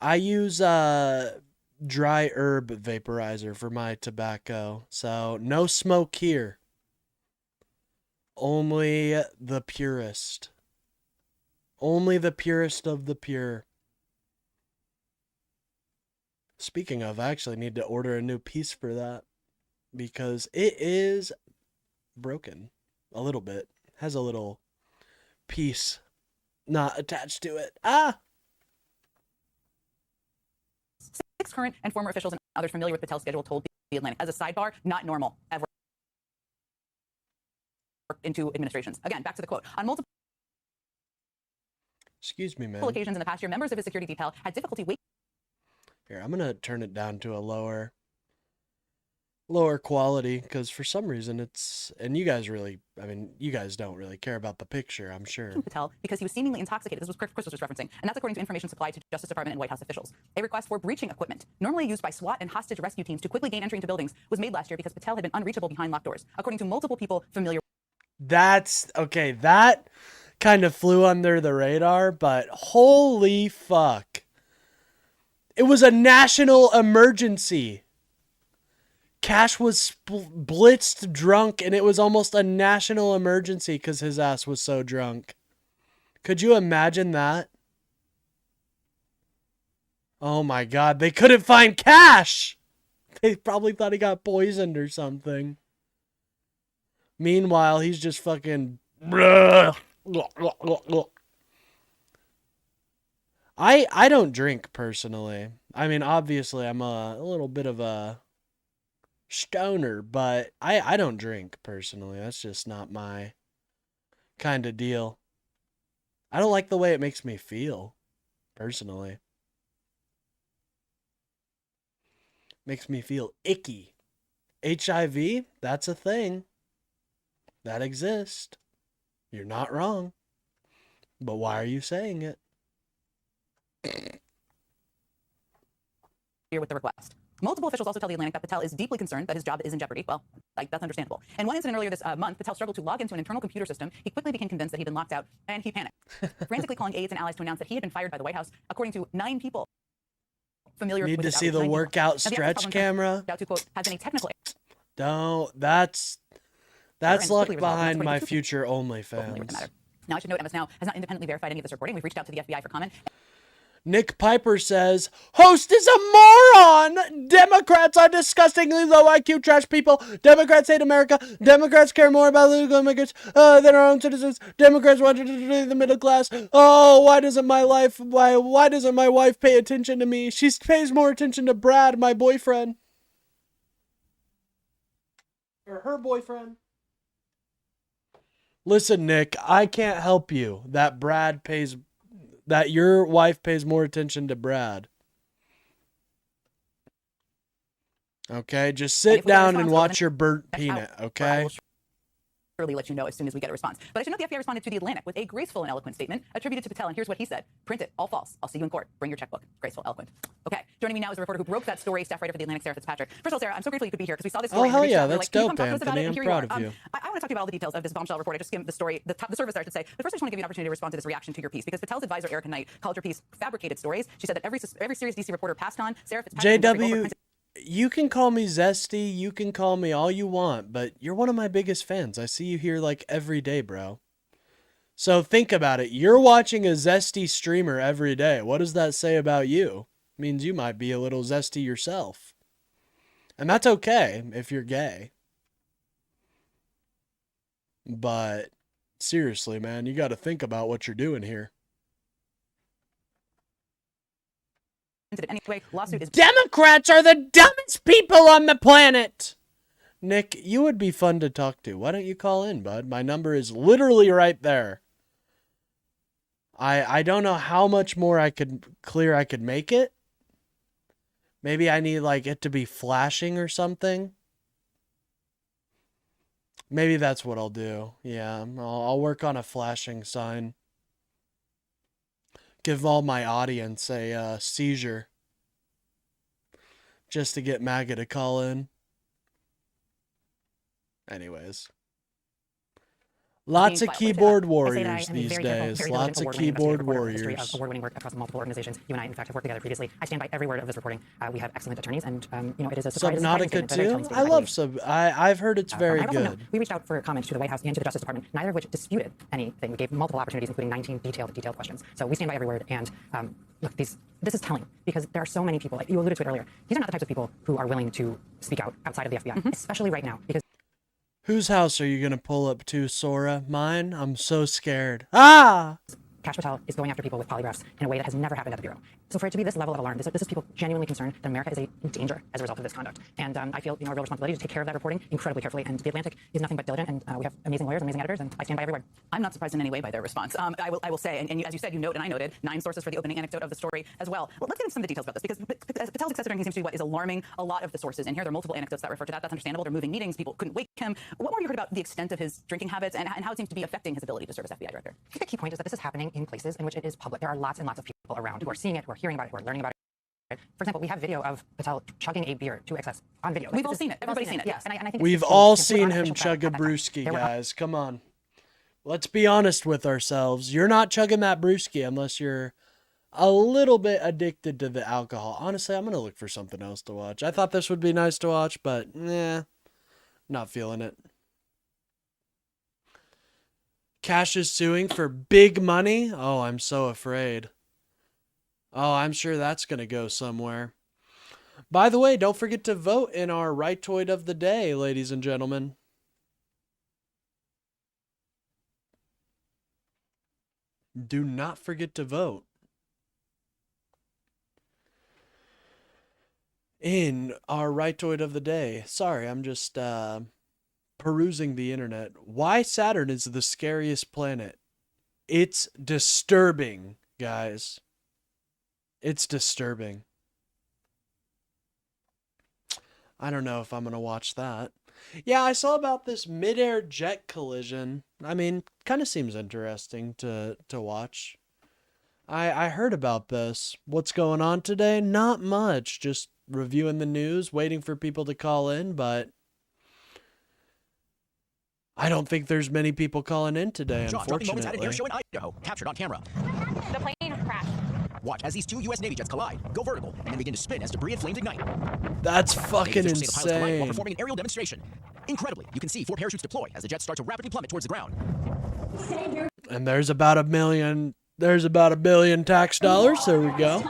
I use dry herb vaporizer for my tobacco, so no smoke here. Only the purest. Only the purest of the pure. Speaking of, I actually need to order a new piece for that because it is broken a little bit. Has a little piece not attached to it. Six current and former officials and others familiar with Patel's schedule told The Atlantic, as a sidebar, not normal ever into administrations. Again, back to the quote. On multiple Excuse me, man. occasions in the past year, members of his security detail had difficulty waking. Here, I'm gonna turn it down to a lower quality because for some reason it's, and you guys don't really care about the picture, I'm sure. Patel because he was seemingly intoxicated. This was Chris was just referencing, and that's according to information supplied to Justice Department and White House officials. A request for breaching equipment, normally used by SWAT and hostage rescue teams to quickly gain entry into buildings, was made last year because Patel had been unreachable behind locked doors, according to multiple people familiar. That's okay. That kind of flew under the radar, but holy fuck. It was a national emergency. Kash was blitzed drunk, and it was almost a national emergency because his ass was so drunk. Could you imagine that? Oh my god, they couldn't find Kash! They probably thought he got poisoned or something. Meanwhile, he's just fucking... I don't drink personally. I mean, obviously, I'm a little bit of a stoner, but I don't drink personally. That's just not my kind of deal. I don't like the way it makes me feel, personally. Makes me feel icky. HIV, that's a thing. That exists. You're not wrong. But why are you saying it? Here with the request. Multiple officials also tell The Atlantic that Patel is deeply concerned that his job is in jeopardy. Well, that's understandable. In one incident earlier this month, Patel struggled to log into an internal computer system. He quickly became convinced that he'd been locked out, and he panicked, frantically calling aides and allies to announce that he had been fired by the White House, according to 9 people familiar with Need to his see outage. the 9 workout people. Now, the stretch problem camera. out to, quote, has been a technical. Don't. That's luck behind my future OnlyFans. Now, I should note Emma Snow has not independently verified any of this reporting. We've reached out to the FBI for comment. Nick Piper says, host is a moron! Democrats are disgustingly low IQ trash people. Democrats hate America. Democrats care more about illegal immigrants than our own citizens. Democrats want to destroy the middle class. Oh, why doesn't my wife pay attention to me? She pays more attention to Brad, my boyfriend. Or her boyfriend. Listen, Nick, I can't help you that your wife pays more attention to Brad. Okay, just sit down and watch your burnt peanut, okay? Surely let you know as soon as we get a response. But I should note the FBI responded to The Atlantic with a graceful and eloquent statement attributed to Patel. And here's what he said. Print it. All false. I'll see you in court. Bring your checkbook. Graceful, eloquent. Okay. Joining me now is a reporter who broke that story, staff writer for The Atlantic, Sarah Fitzpatrick. First of all, Sarah, I'm so grateful you could be here because we saw this story. Oh, hell yeah. We're That's like, can you dope, come talk to us about Anthony. it? And I'm here proud you are. of you. I want to talk to you about all the details of this bombshell report. I just skimmed the story, the service, I should say. But first, I just want to give you an opportunity to respond to this reaction to your piece because Patel's advisor, Erica Knight, called your piece fabricated stories. She said that every serious DC reporter passed on Sarah Fitzpatrick. JW, you can call me Zesty, you can call me all you want, but you're one of my biggest fans. I see you here like every day, bro. So think about it. You're watching a Zesty streamer every day. What does that say about you? It means you might be a little zesty yourself. And that's okay if you're gay. But seriously, man, you got to think about what you're doing here. Anyway, lawsuit is Democrats are the dumbest people on the planet. Nick, you would be fun to talk to. Why don't you call in, bud? My number is literally right there. I don't know how much more I could make it. Maybe I need like it to be flashing or something. Maybe that's what I'll do. Yeah, I'll work on a flashing sign. Give all my audience a seizure. Just to get MAGA to call in. Anyways. Lots of keyboard warriors these days. Lots of keyboard warriors. Award-winning work across multiple organizations. You and I, in fact, have worked together previously. I stand by every word of this reporting. We have excellent attorneys, and it is a surprise. Subnautica too. I love Sub. I've heard it's very good. We reached out for comments to the White House and to the Justice Department, neither of which disputed anything. We gave multiple opportunities, including 19 detailed questions. So we stand by every word. And look, this is telling because there are so many people. Like you alluded to it earlier. These are not the types of people who are willing to speak out outside of the FBI, especially right now, because. Whose house are you going to pull up to, Sora? Mine? I'm so scared. Ah! Kash Patel is going after people with polygraphs in a way that has never happened at the Bureau. So for it to be this level of alarm, this is people genuinely concerned that America is in danger as a result of this conduct. And I feel a real responsibility to take care of that reporting incredibly carefully. And The Atlantic is nothing but diligent, and we have amazing lawyers, amazing editors, and I stand by every word. I'm not surprised in any way by their response. I will say, and as you said, you note, and I noted, 9 sources for the opening anecdote of the story as well. Well, let's get into some of the details about this, because Patel's excessive drinking seems to be what is alarming a lot of the sources. And here there are multiple anecdotes that refer to that. That's understandable. They're moving meetings. People couldn't wake him. What more have you heard about the extent of his drinking habits and how it seems to be affecting his ability to serve as FBI director? I think the key point is that this is happening in places in which it is public. There are lots and lots of people around who are seeing it, who are hearing about it, who are learning about it. For example, we have video of Patel chugging a beer to excess on video. We've all seen it. Everybody's seen it. Yes. And I think we've all seen him chug a brewski, guys. Come on. Let's be honest with ourselves. You're not chugging that brewski unless you're a little bit addicted to the alcohol. Honestly, I'm going to look for something else to watch. I thought this would be nice to watch, but not feeling it. Kash is suing for big money? Oh, I'm so afraid. Oh, I'm sure that's going to go somewhere. By the way, don't forget to vote in our Rightoid of the Day, ladies and gentlemen. Do not forget to vote. In our Rightoid of the Day. Sorry, I'm just perusing the internet. Why Saturn is the scariest planet? It's disturbing, guys. It's disturbing. I don't know if I'm going to watch that. Yeah, I saw about this mid-air jet collision. I mean, kind of seems interesting to watch. I heard about this. What's going on today? Not much. Just reviewing the news, waiting for people to call in, but I don't think there's many people calling in today, unfortunately. At an air show in Idaho, captured on camera. The plane crashed. Watch as these 2 U.S. Navy jets collide, go vertical, and then begin to spin as debris and flames ignite. That's fucking insane. While performing an aerial demonstration. Incredibly, you can see 4 parachutes deploy as the jets start to rapidly plummet towards the ground. And there's about $1 million. There's about $1 billion tax dollars. There we go.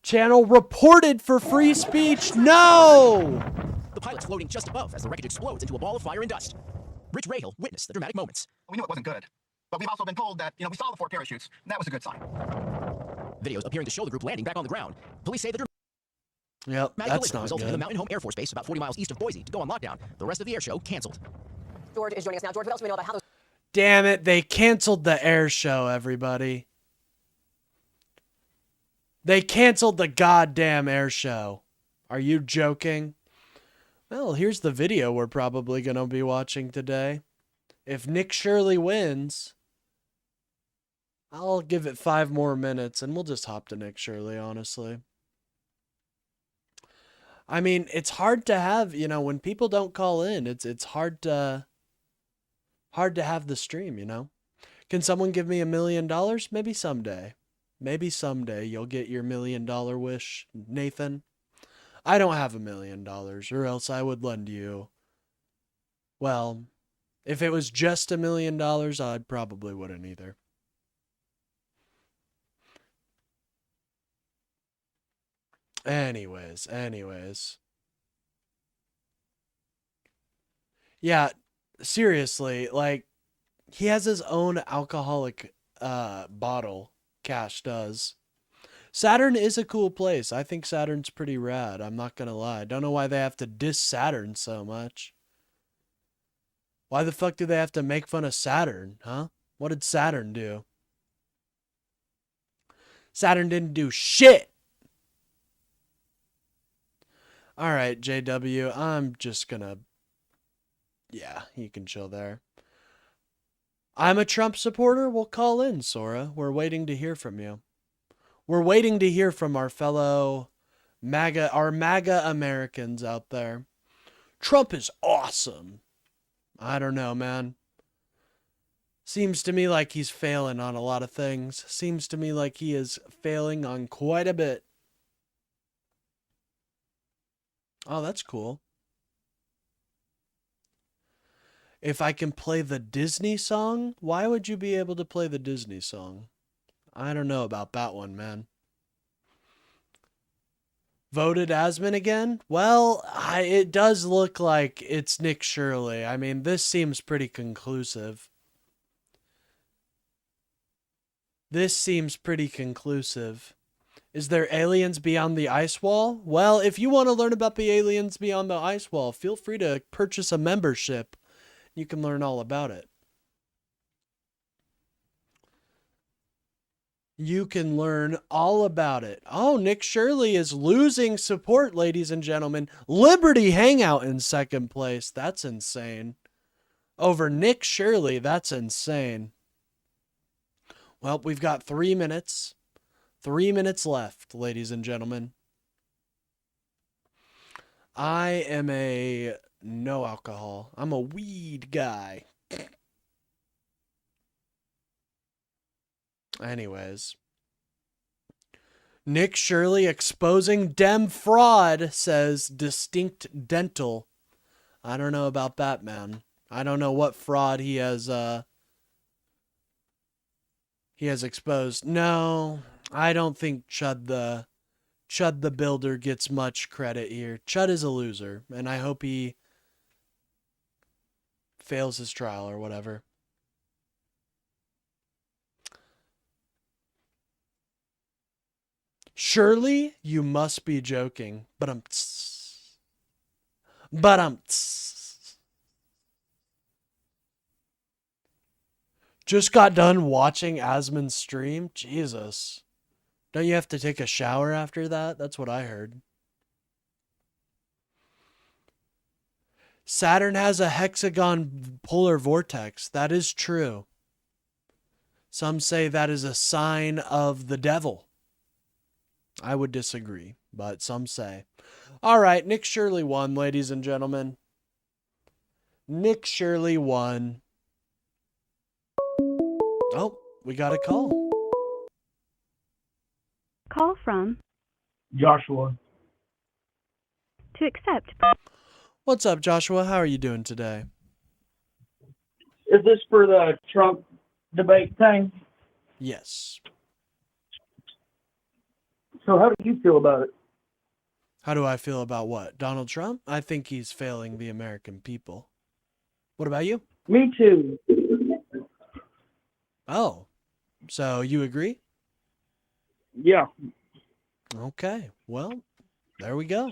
Channel reported for free speech. No! The pilot's floating just above as the wreckage explodes into a ball of fire and dust. Rich Rahill witnessed the dramatic moments. We knew it wasn't good, but we've also been told that, we saw the 4 parachutes, and that was a good sign. Videos appearing to show the group landing back on the ground. Police say the Yep, Dramatic that's collision not resulted in the good. Mountain Home Air Force Base about 40 miles east of Boise to go on lockdown. The rest of the air show canceled. George is joining us now. George, what else do we know about how those Damn it, they canceled the air show, everybody. They canceled the goddamn air show. Are you joking? Well, here's the video we're probably going to be watching today. If Nick Shirley wins, I'll give it 5 more minutes and we'll just hop to Nick Shirley, honestly. I mean, it's hard to have, when people don't call in, it's hard to have the stream, Can someone give me $1 million? Maybe someday. Maybe someday you'll get your $1 million wish, Nathan. I don't have $1 million, or else I would lend you. Well, if it was just $1 million, I probably wouldn't either. Anyways. Yeah, seriously, like, he has his own alcoholic bottle, Cash does. Saturn is a cool place. I think Saturn's pretty rad. I'm not going to lie. Don't know why they have to diss Saturn so much. Why the fuck do they have to make fun of Saturn, huh? What did Saturn do? Saturn didn't do shit. All right, JW, I'm just going to... Yeah, you can chill there. I'm a Trump supporter? Well, call in, Sora. We're waiting to hear from you. We're waiting to hear from our fellow MAGA Americans out there. Trump is awesome. I don't know, man. Seems to me like he's failing on a lot of things. Seems to me like he is failing on quite a bit. Oh, that's cool. If I can play the Disney song, why would you be able to play the Disney song? I don't know about that one, man. Voted Asman again? Well, it does look like it's Nick Shirley. I mean, this seems pretty conclusive. Is there aliens beyond the ice wall? Well, if you want to learn about the aliens beyond the ice wall, feel free to purchase a membership. You can learn all about it. You can learn all about it. Oh, Nick Shirley is losing support, ladies and gentlemen. Liberty Hangout in second place. That's insane. Over Nick Shirley, that's insane. Well, we've got 3 minutes. 3 minutes left, ladies and gentlemen. I am a no alcohol. I'm a weed guy. Anyways. Nick Shirley exposing Dem fraud, says Distinct Dental. I don't know about that, man. I don't know what fraud he has exposed. No, I don't think Chud the Builder gets much credit here. Chud is a loser, and I hope he fails his trial or whatever. Surely you must be joking. Just got done watching Asman's stream? Jesus. Don't you have to take a shower after that? That's what I heard. Saturn has a hexagon polar vortex. That is true. Some say that is a sign of the devil. I would disagree, but some say. All right, Nick Shirley won, ladies and gentlemen. Nick Shirley won. Oh, we got a call. Call from Joshua. to accept. What's up, Joshua? How are you doing today? Is this for the Trump debate thing? Yes. So how do you feel about it? How do I feel about what? Donald Trump? I think he's failing the American people. What about you? Me too. Oh, so you agree? Yeah. Okay, well, There we go.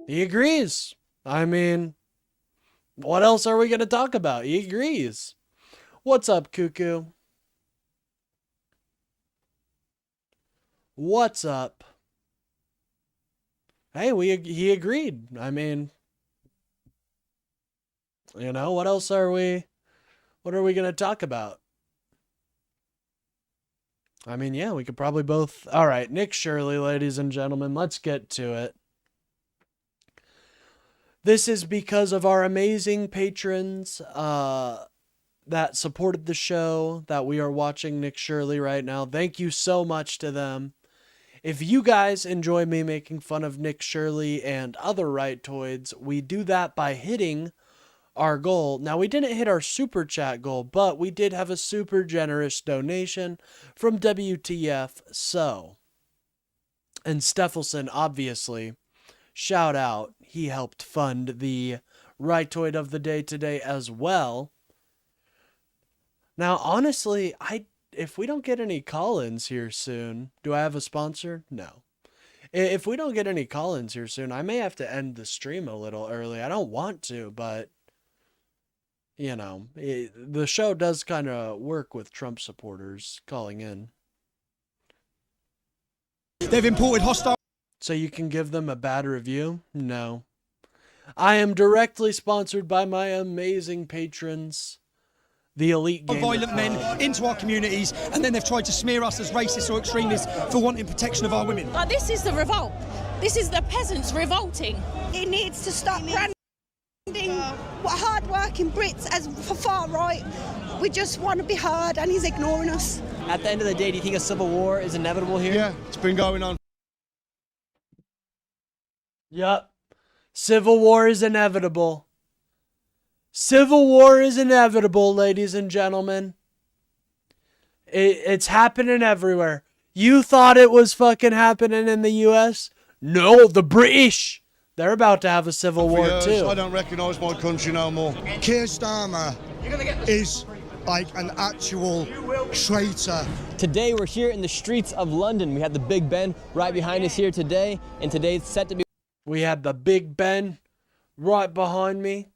He agrees. I mean, what else are we going to talk about? He agrees. What's up, Cuckoo? What's up? Hey, he agreed. I mean, you know, what else are we going to talk about? I mean, yeah, we could probably both. All right, Nick Shirley, ladies and gentlemen, let's get to it. This is because of our amazing patrons that supported the show, that we are watching Nick Shirley right now. Thank you so much to them. If you guys enjoy me making fun of Nick Shirley and other Rightoids, we do that by hitting our goal. Now, we didn't hit our super chat goal, but we did have a super generous donation from WTF. So, and Steffelson, obviously, shout out. He helped fund the Rightoid of the day today as well. Now, honestly, if we don't get any call-ins here soon, do I have a sponsor? No. If we don't get any call-ins here soon, I may have to end the stream a little early. I don't want to, but you know, the show does kind of work with Trump supporters calling in. They've imported hostile. So you can give them a bad review? No. I am directly sponsored by my amazing patrons, the Elite Gamer Violent men into our communities, and then they've tried to smear us as racists or extremists for wanting protection of our women. This is the revolt. This is the peasants revolting. It needs to stop branding hard-working Brits as for far right. We just want to be heard, and he's ignoring us. At the end of the day, do you think a civil war is inevitable here? Yeah, it's been going on. Yup. Civil war is inevitable. Civil war is inevitable, ladies and gentlemen. It's happening everywhere. You thought it was fucking happening in the US? No, the British. They're about to have a civil war too. I don't recognise my country no more. Keir Starmer is like an actual traitor. Today we're here in the streets of London. We had the Big Ben right behind us here today, and today's set to be... We had the Big Ben right behind me.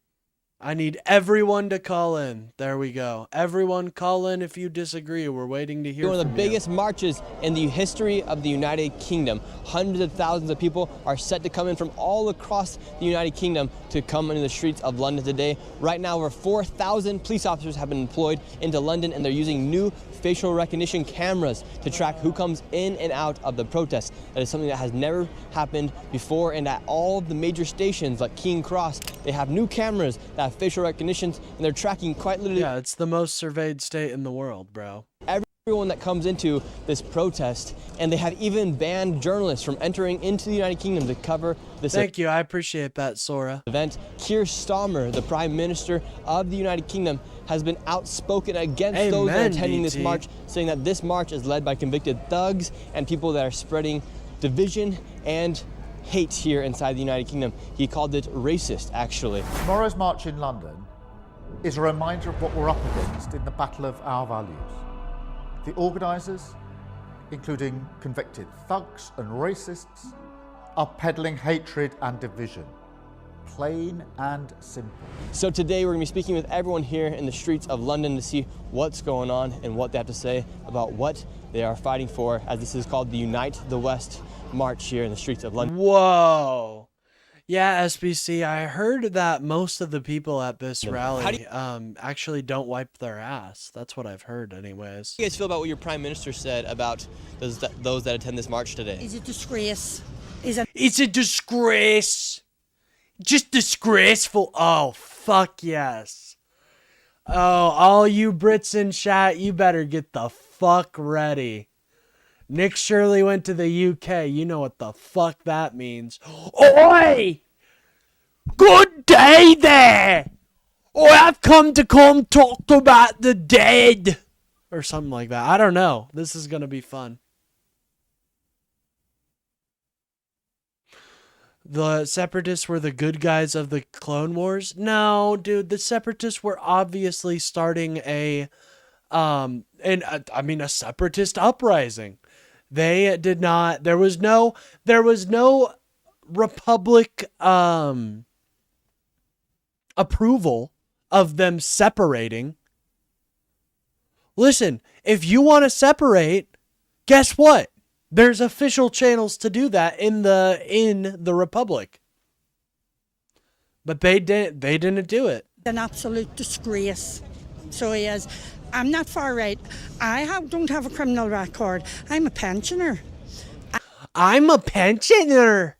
I need everyone to call in. There we go. Everyone call in if you disagree. We're waiting to hear from you. One of the biggest marches in the history of the United Kingdom. Hundreds of thousands of people are set to come in from all across the United Kingdom to come into the streets of London today. Right now, over 4,000 police officers have been deployed into London, and they're using new facial recognition cameras to track who comes in and out of the protest. That is something that has never happened before, and at all of the major stations like King's Cross, they have new cameras that have facial recognitions, and they're tracking quite literally. Yeah, it's the most surveyed state in the world, bro. Everyone that comes into this protest, and they have even banned journalists from entering into the United Kingdom to cover this. Thank you, I appreciate that, Sora. Event. Keir Starmer, the Prime Minister of the United Kingdom, has been outspoken against those that are attending this march, saying that this march is led by convicted thugs and people that are spreading division and hate here inside the United Kingdom. He called it racist, actually. Tomorrow's march in London is a reminder of what we're up against in the battle of our values. The organisers, including convicted thugs and racists, are peddling hatred and division. Plain and simple. So today we're going to be speaking with everyone here in the streets of London to see what's going on and what they have to say about what they are fighting for, as this is called the Unite the West march here in the streets of London. Whoa. Yeah, SBC, I heard that most of the people at this rally actually don't wipe their ass. That's what I've heard anyways. How do you guys feel about what your Prime Minister said about those that attend this march today? It's a disgrace. It's a disgrace. Just disgraceful. Oh, fuck yes. Oh, all you Brits in chat, you better get the fuck ready. Nick Shirley went to the UK. You know what the fuck that means. Oi! Good day there! I've come to talk about the dead. Or something like that. I don't know. This is going to be fun. The Separatists were the good guys of the Clone Wars? No, dude, the Separatists were obviously starting a Separatist uprising. They did not. There was no Republic approval of them separating. Listen, if you want to separate, guess what? There's official channels to do that in the Republic. But they didn't do it. An absolute disgrace. So he is. I'm not far right. Don't have a criminal record. I'm a pensioner. I'm a pensioner.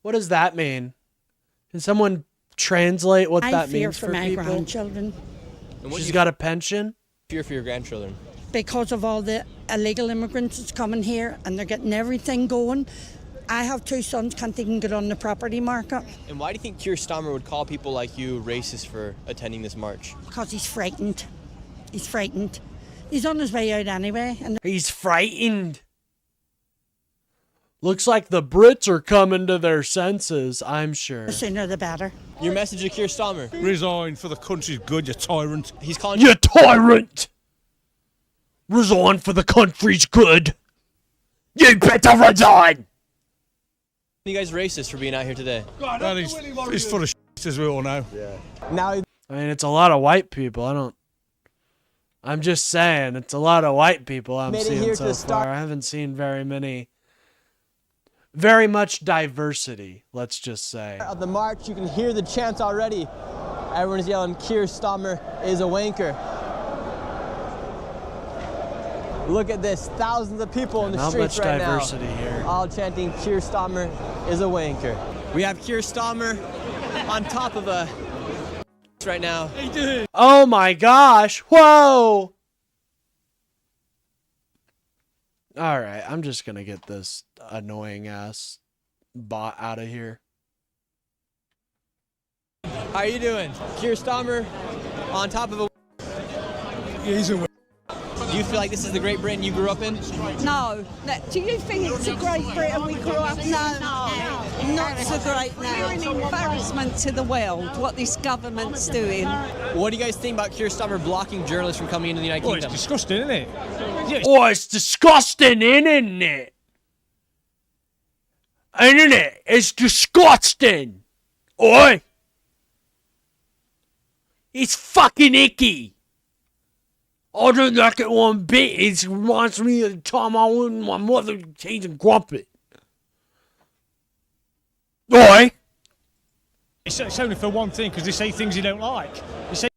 What does that mean? Can someone translate what that means for my people? grandchildren. She's got a pension? Fear for your grandchildren. Because of all the illegal immigrants that's coming here and they're getting everything going. I have 2 sons, can't even get on the property market. And why do you think Keir Starmer would call people like you racist for attending this march? Because he's frightened. He's frightened. He's on his way out anyway. And he's frightened. Looks like the Brits are coming to their senses, I'm sure. The sooner the better. Your message to Keir Starmer. Resign for the country's good, you tyrant. He's calling you tyrant! Resign for the country's good. You better resign! You guys racist for being out here today. Well, he's full of shit, as we all know. Yeah. Now, I mean, it's a lot of white people. I'm just saying, it's a lot of white people I'm seeing so far. I haven't seen very much diversity, let's just say. Of the march, you can hear the chants already. Everyone is yelling, Keir Starmer is a wanker. Look at this, thousands of people in the streets right now. Not much diversity here. All chanting, Keir Starmer is a wanker. We have Keir Starmer on top of a right now. Oh my gosh, whoa! Alright, I'm just gonna get this annoying ass bot out of here. How are you doing? Keir Starmer on top of a... He's a... Do you feel like this is the Great Britain you grew up in? No. Do you think it's a Great Britain we grew up in? No. Not so great now. We're an embarrassment to the world, what this government's doing. What do you guys think about Keir Starmer blocking journalists from coming into the United Kingdom? It's disgusting, isn't it? Yes. Oh, it's disgusting, isn't it? Isn't it? It's disgusting. Oi! It's fucking icky. I don't like it one bit. It reminds me of the time I went with my mother eating Grumpet. Oi! It's only for one thing, because they say things you don't like. They say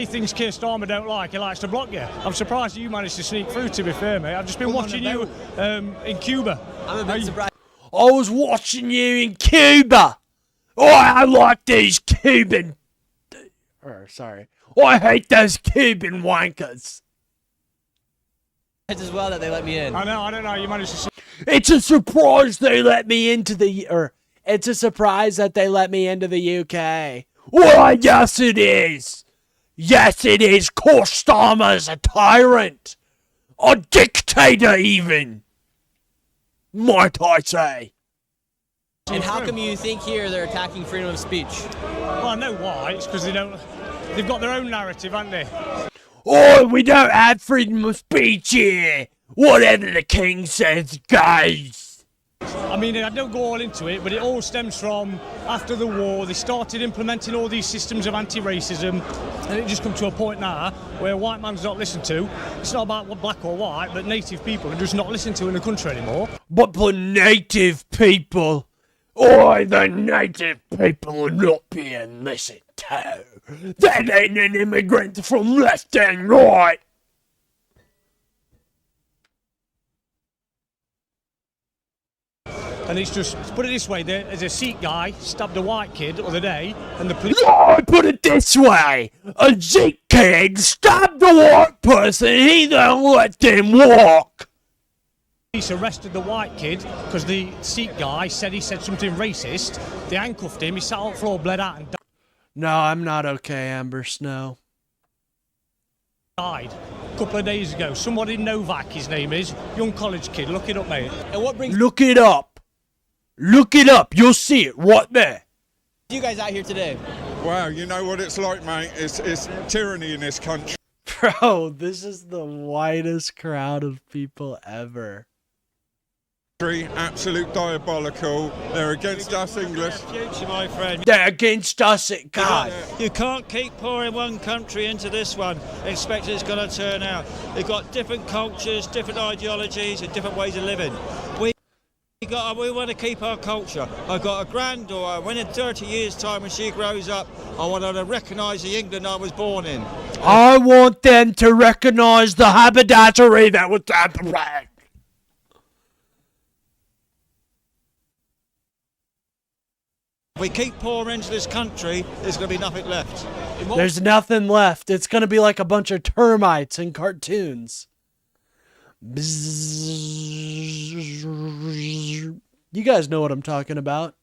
things Keir Starmer don't like, he likes to block you. I'm surprised you managed to sneak through, to be fair, mate. I've just been watching you in Cuba. I'm a bit surprised. I was watching you in Cuba. Oh, I like these Cuban... sorry. I hate those Cuban wankers. As well that they let me in. I don't know. You managed to. It's a surprise they let me into it's a surprise that they let me into the UK. Why, yes it is. Yes it is. Keir Starmer's a tyrant. A dictator even. Might I say. And how come you think here they're attacking freedom of speech? Well, I know why. It's because they've got their own narrative, haven't they? Oh, we don't have freedom of speech here. Whatever the king says goes. I mean, I don't go all into it, but it all stems from after the war. They started implementing all these systems of anti-racism, and it just come to a point now where a white man's not listened to. It's not about black or white, but native people are just not listened to in the country anymore. But the native people... Oh, the native people are not being listened to. That ain't an immigrant from left and right. And it's just, put it this way, there's a Sikh guy stabbed a white kid the other day, and the police... No, put it this way. A Sikh kid stabbed a white person, he don't let them walk. Police arrested the white kid because the Sikh guy said he said something racist. They handcuffed him, he sat on the floor, bled out and died. No, I'm not okay, Amber Snow. Died a couple of days ago. Somebody Novak, his name is. Young college kid. Look it up, mate. And what brings... Look it up. Look it up. You'll see it right there. You guys out here today? Wow, you know what it's like, mate. It's tyranny in this country. Bro, this is the whitest crowd of people ever. Absolute diabolical. They're against us English. Future, my friend. They're against us, God. You can't keep pouring one country into this one and expect it's going to turn out. They've got different cultures, different ideologies, and different ways of living. We want to keep our culture. I've got a granddaughter. When in 30 years' time, when she grows up, I want her to recognise the England I was born in. I want them to recognise the haberdashery that was at the rag. If we keep pouring into this country, there's going to be nothing left. There's nothing left. It's going to be like a bunch of termites in cartoons. You guys know what I'm talking about.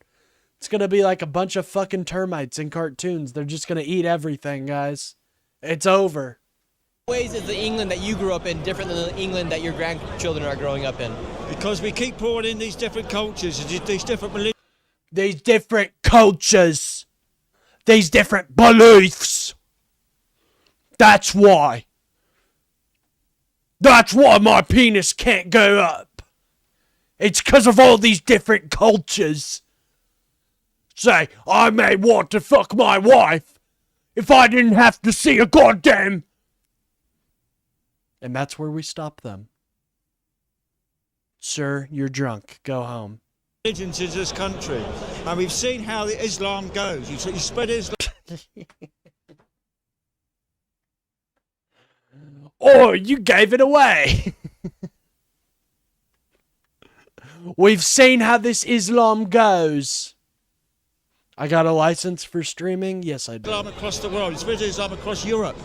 It's going to be like a bunch of fucking termites in cartoons. They're just going to eat everything, guys. It's over. Ways is the England that you grew up in different than the England that your grandchildren are growing up in? Because we keep pouring in these different cultures, these different religions. These different cultures. These different beliefs. That's why. That's why my penis can't go up. It's because of all these different cultures. Say, I may want to fuck my wife if I didn't have to see a goddamn... And that's where we stop them. Sir, you're drunk. Go home. Religions in this country, and we've seen how the Islam goes. You spread Islam. Oh, you gave it away. We've seen how this Islam goes. I got a license for streaming? Yes, I do. Islam across the world. It's spread Islam across Europe.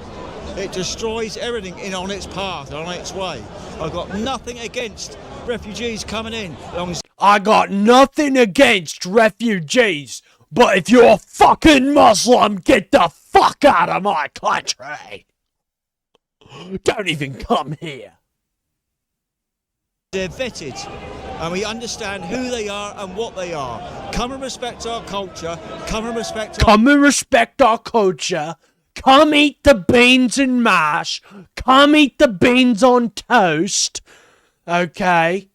It destroys everything on its path, on its way. I've got nothing against refugees coming in. I got nothing against refugees, but if you're a fucking Muslim, get the fuck out of my country. Don't even come here. They're vetted, and we understand who they are and what they are. Come and respect our culture. Come and respect our... Come and respect our culture. Come eat the beans and mash. Come eat the beans on toast. Okay.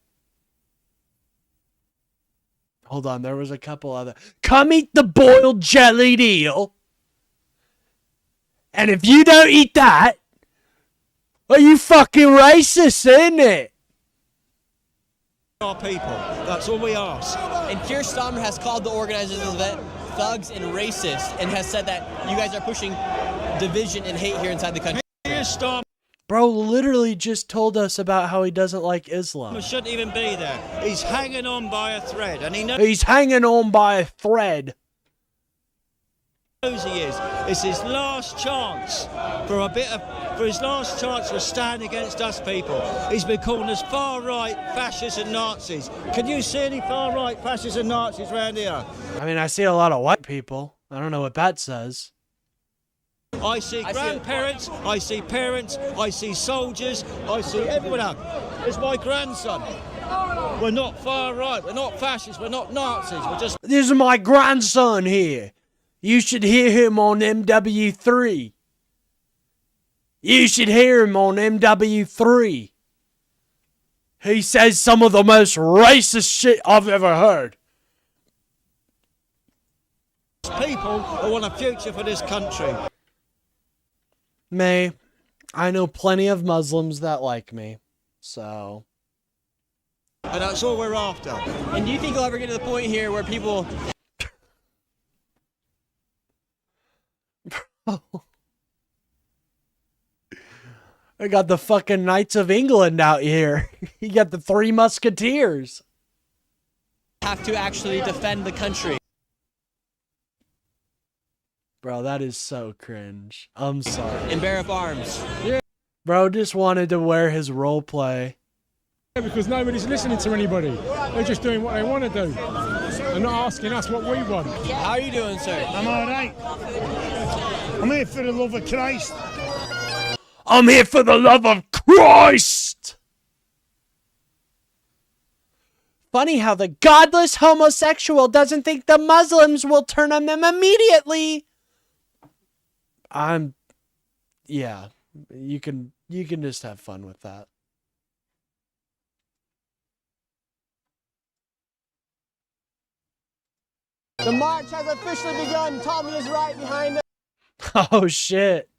Hold on, there was a couple other. Come eat the boiled jellied eel. And if you don't eat that, are you fucking racist, isn't it? Our people. That's all we ask. And Keir Starmer has called the organizers of the event thugs and racist, and has said that you guys are pushing division and hate here inside the country. Keir Starmer. Bro literally just told us about how he doesn't like Islam. He shouldn't even be there. He's hanging on by a thread, and he knows he's hanging on by a thread. He is. It's his last chance for his last chance to stand against us people. He's been calling us far right fascists and Nazis. Can you see any far right fascists and Nazis around here? I mean, I see a lot of white people. I don't know what that says. I see grandparents, I see parents, I see soldiers, I see everyone else. It's my grandson. We're not far right, we're not fascists, we're not Nazis, we're just... This is my grandson here. You should hear him on MW3. You should hear him on MW3. He says some of the most racist shit I've ever heard. People who want a future for this country. May, I know plenty of Muslims that like me, so... And that's all we're after. And do you think you'll ever get to the point here where people... I got the fucking Knights of England out here. You got the Three Musketeers. have to actually defend the country? Bro, that is so cringe. I'm sorry. And bear up arms. Yeah. Bro just wanted to wear his role play. Yeah, because nobody's listening to anybody. They're just doing what they want to do. They're not asking us what we want. How are you doing, sir? I'm all right. I'm here for the love of Christ. I'm here for the love of Christ! Funny how the godless homosexual doesn't think the Muslims will turn on them immediately. Yeah, you can just have fun with that. The march has officially begun. Tommy is right behind us. Oh shit.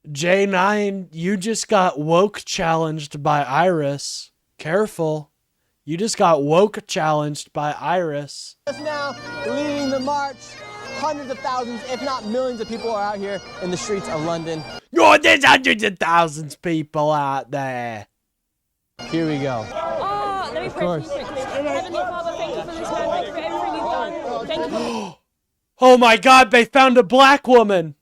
J9, you just got woke challenged by Iris. Careful. You just got woke challenged by Iris. Just now, leading the march. Hundreds of thousands, if not millions of people are out here in the streets of London. Oh, there's hundreds of thousands of people out there. Here we go. Oh, let me pray for you quickly. Heavenly Father, thank you for this man. Thank you for everything you've done. Thank you. Oh my God, they found a black woman.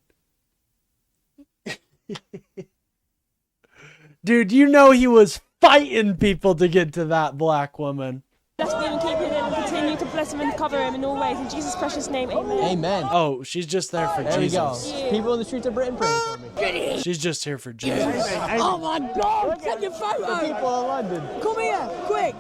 Dude, you know he was fighting people to get to that black woman. Bless him and keep him and continue to bless him and cover him in all ways. In Jesus' precious name, amen. Amen. Oh, she's just there for there Jesus. There we go. People in the streets of Britain praying for me. She's just here for Jesus. Oh my God, take your photo. The people in London. Come here, quick.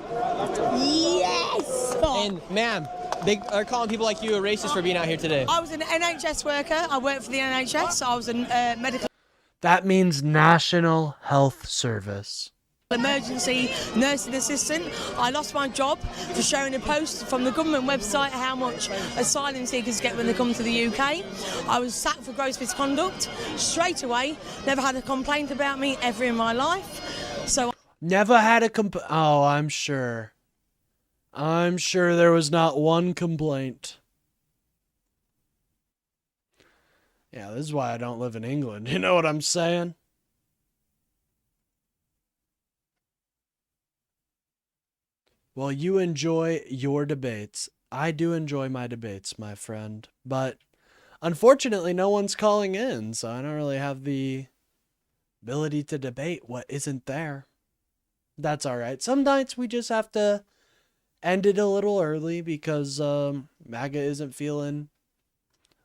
Yes. And ma'am, they are calling people like you a racist for being out here today. I was an NHS worker. I worked for the NHS. I was a medical That means National Health Service. emergency nursing assistant. I lost my job for showing a post from the government website how much asylum seekers get when they come to the UK. I was sacked for gross misconduct straight away. Never had a complaint about me ever in my life. So never had a oh, I'm sure. I'm sure there was not one complaint. Yeah, this is why I don't live in England. You know what I'm saying? Well, you enjoy your debates. I do enjoy my debates, my friend. But unfortunately, no one's calling in, so I don't really have the ability to debate what isn't there. That's all right. Some nights we just have to end it a little early because MAGA isn't feeling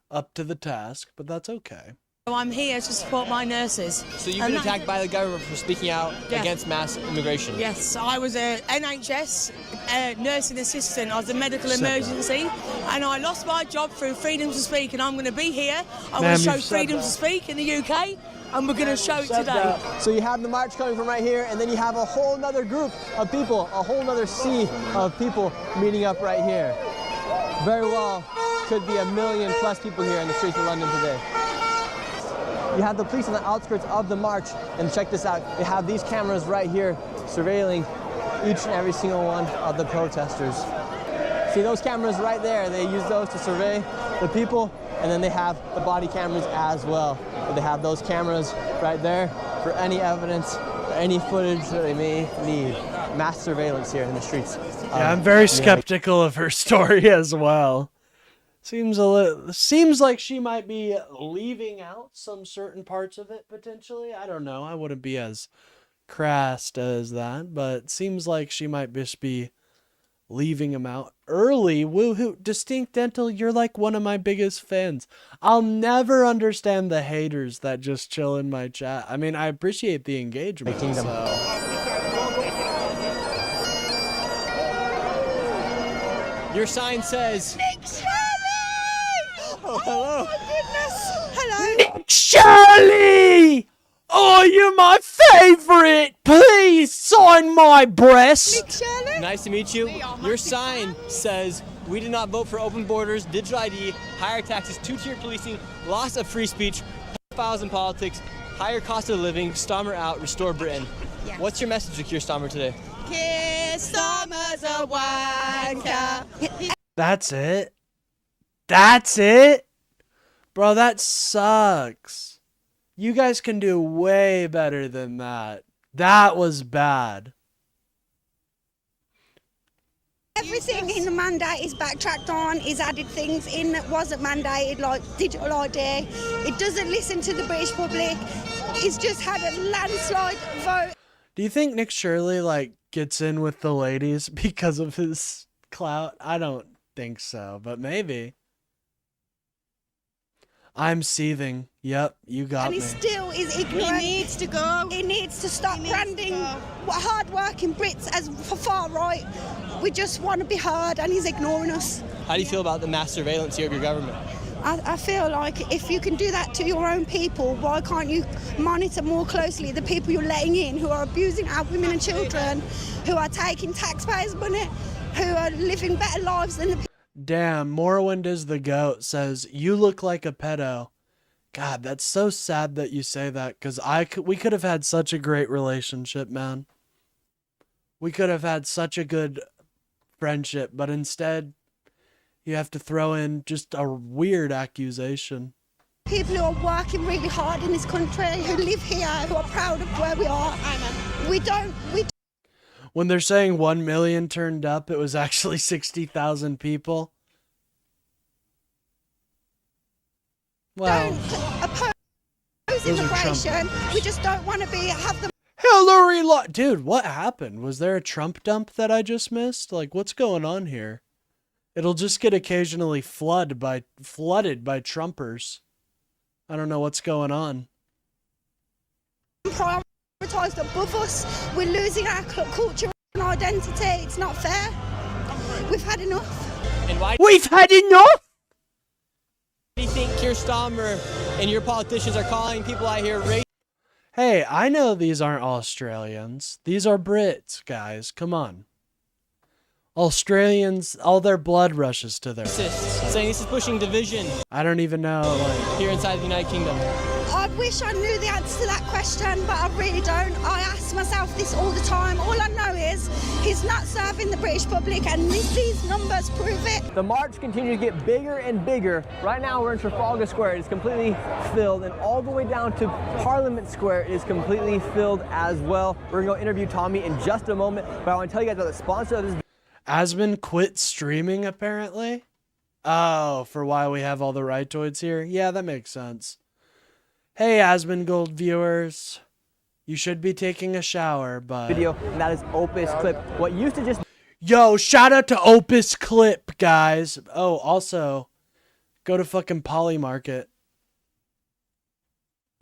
up to the task, but that's okay. I'm here to support my nurses. So you've been attacked by the government for speaking out against mass immigration? Yes, I was a NHS nursing assistant. I was a medical emergency, and I lost my job through freedom to speak, and I'm going to be here. I'm going to show freedom to speak in the UK, and we're going to show it today. So you have the march coming from right here, and then you have a whole nother group of people, a whole nother sea of people meeting up right here. Very well, could be 1 million plus people here in the streets of London today. You have the police on the outskirts of the march, and check this out. They have these cameras right here surveilling each and every single one of the protesters. See those cameras right there? They use those to survey the people, and then they have the body cameras as well. They have those cameras right there for any evidence, or any footage that they may need. Mass surveillance here in the streets. Yeah, I'm very skeptical of her story as well. Seems like she might be leaving out some certain parts of it potentially. I don't know. I wouldn't be as crass as that, but seems like she might just be leaving them out early. Woohoo! Distinct Dental, you're like one of my biggest fans. I'll never understand the haters that just chill in my chat. I mean, I appreciate the engagement. Your sign says Oh, hello. my goodness. Hello. Nick Shirley! Oh, you're my favorite! Please sign my breast! Nick Shirley? Nice to meet you. Your sign says, "We did not vote for open borders, digital ID, higher taxes, two-tier policing, loss of free speech, pedophiles in politics, higher cost of living, Starmer out, restore Britain." Yes. What's your message to Keir Starmer today? Keir Starmer's a wanker. That's it? That's it? Bro, that sucks. You guys can do way better than that. That was bad. Everything in the mandate is backtracked on, is added things in that wasn't mandated, like digital ID. It doesn't listen to the British public. It's just had a landslide vote. Do you think Nick Shirley, gets in with the ladies because of his clout? I don't think so, but maybe. I'm seething. Yep, you got me. And he still is ignorant. He needs to go. He needs to stop branding hard-working Brits as far right. We just want to be heard, and he's ignoring us. How do you feel about the mass surveillance here of your government? I feel like if you can do that to your own people, why can't you monitor more closely the people you're letting in who are abusing our women and children, who are taking taxpayers' money, who are living better lives than the people? Damn, Morrowind is the GOAT says, you look like a pedo. God, that's so sad that you say that, because we could have had such a great relationship, man. We could have had such a good friendship, but instead, you have to throw in just a weird accusation. People who are working really hard in this country, who live here, who are proud of where we are. When they're saying 1 million turned up, it was actually 60,000 people. Wow. Oppose immigration. We just don't want to have them. Hillary, dude, what happened? Was there a Trump dump that I just missed? Like, what's going on here? It'll just get occasionally flooded by Trumpers. I don't know what's going on. Prioritised above us. We're losing our culture and identity. It's not fair. We've had enough. And why? We've had enough. Do you think Keir Starmer and your politicians are calling people out here racist? Hey, I know these aren't Australians. These are Brits, guys. Come on. Australians, all their blood rushes to their... Saying this is pushing division. I don't even know. Like, here inside the United Kingdom. I wish I knew the answer to that question, but I really don't. I ask myself this all the time. All I know is he's not serving the British public, and these numbers prove it. The march continues to get bigger and bigger. Right now we're in Trafalgar Square. It's completely filled, and all the way down to Parliament Square it is completely filled as well. We're going to go interview Tommy in just a moment, but I want to tell you guys about the sponsor of this. Asmon quit streaming, apparently? Oh, for why we have all the Rightoids here? Yeah, that makes sense. Hey, Asmongold viewers. You should be taking a shower, but... Video, and that is Opus Clip. What used to just... Yo, shout out to Opus Clip, guys. Oh, also, go to fucking Polymarket.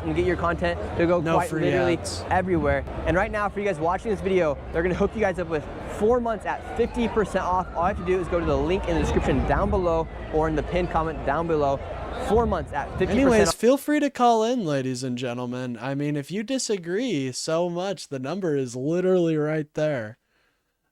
And get your content to go quite literally everywhere. And right now, for you guys watching this video, they're going to hook you guys up with 4 months at 50% off. All you have to do is go to the link in the description down below or in the pinned comment down below. 4 months at 50% Anyways, off. feel free to call in, ladies and gentlemen. I mean, if you disagree so much, the number is literally right there.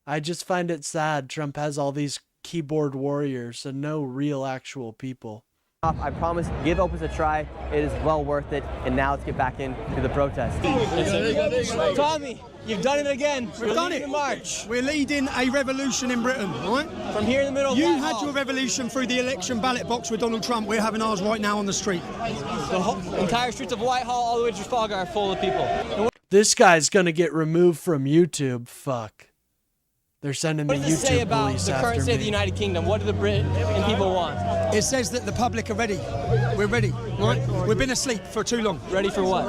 I just find it sad Trump has all these keyboard warriors and no real actual people. I promise, give Opus a try. It is well worth it. And now let's get back into the protest. Tommy, you've done it again. We've done it. The march. We're leading a revolution in Britain, right? From here in the middle of You had your revolution through the election ballot box with Donald Trump. We're having ours right now on the street. The entire streets of Whitehall all the way to Trafalgar are full of people. This guy's gonna get removed from YouTube. Fuck. They're sending the What does it say YouTube about police the after current state of the me. United Kingdom? What do the Brit and people want? It says that the public are ready. We're ready, right? We've been asleep for too long. Ready for what?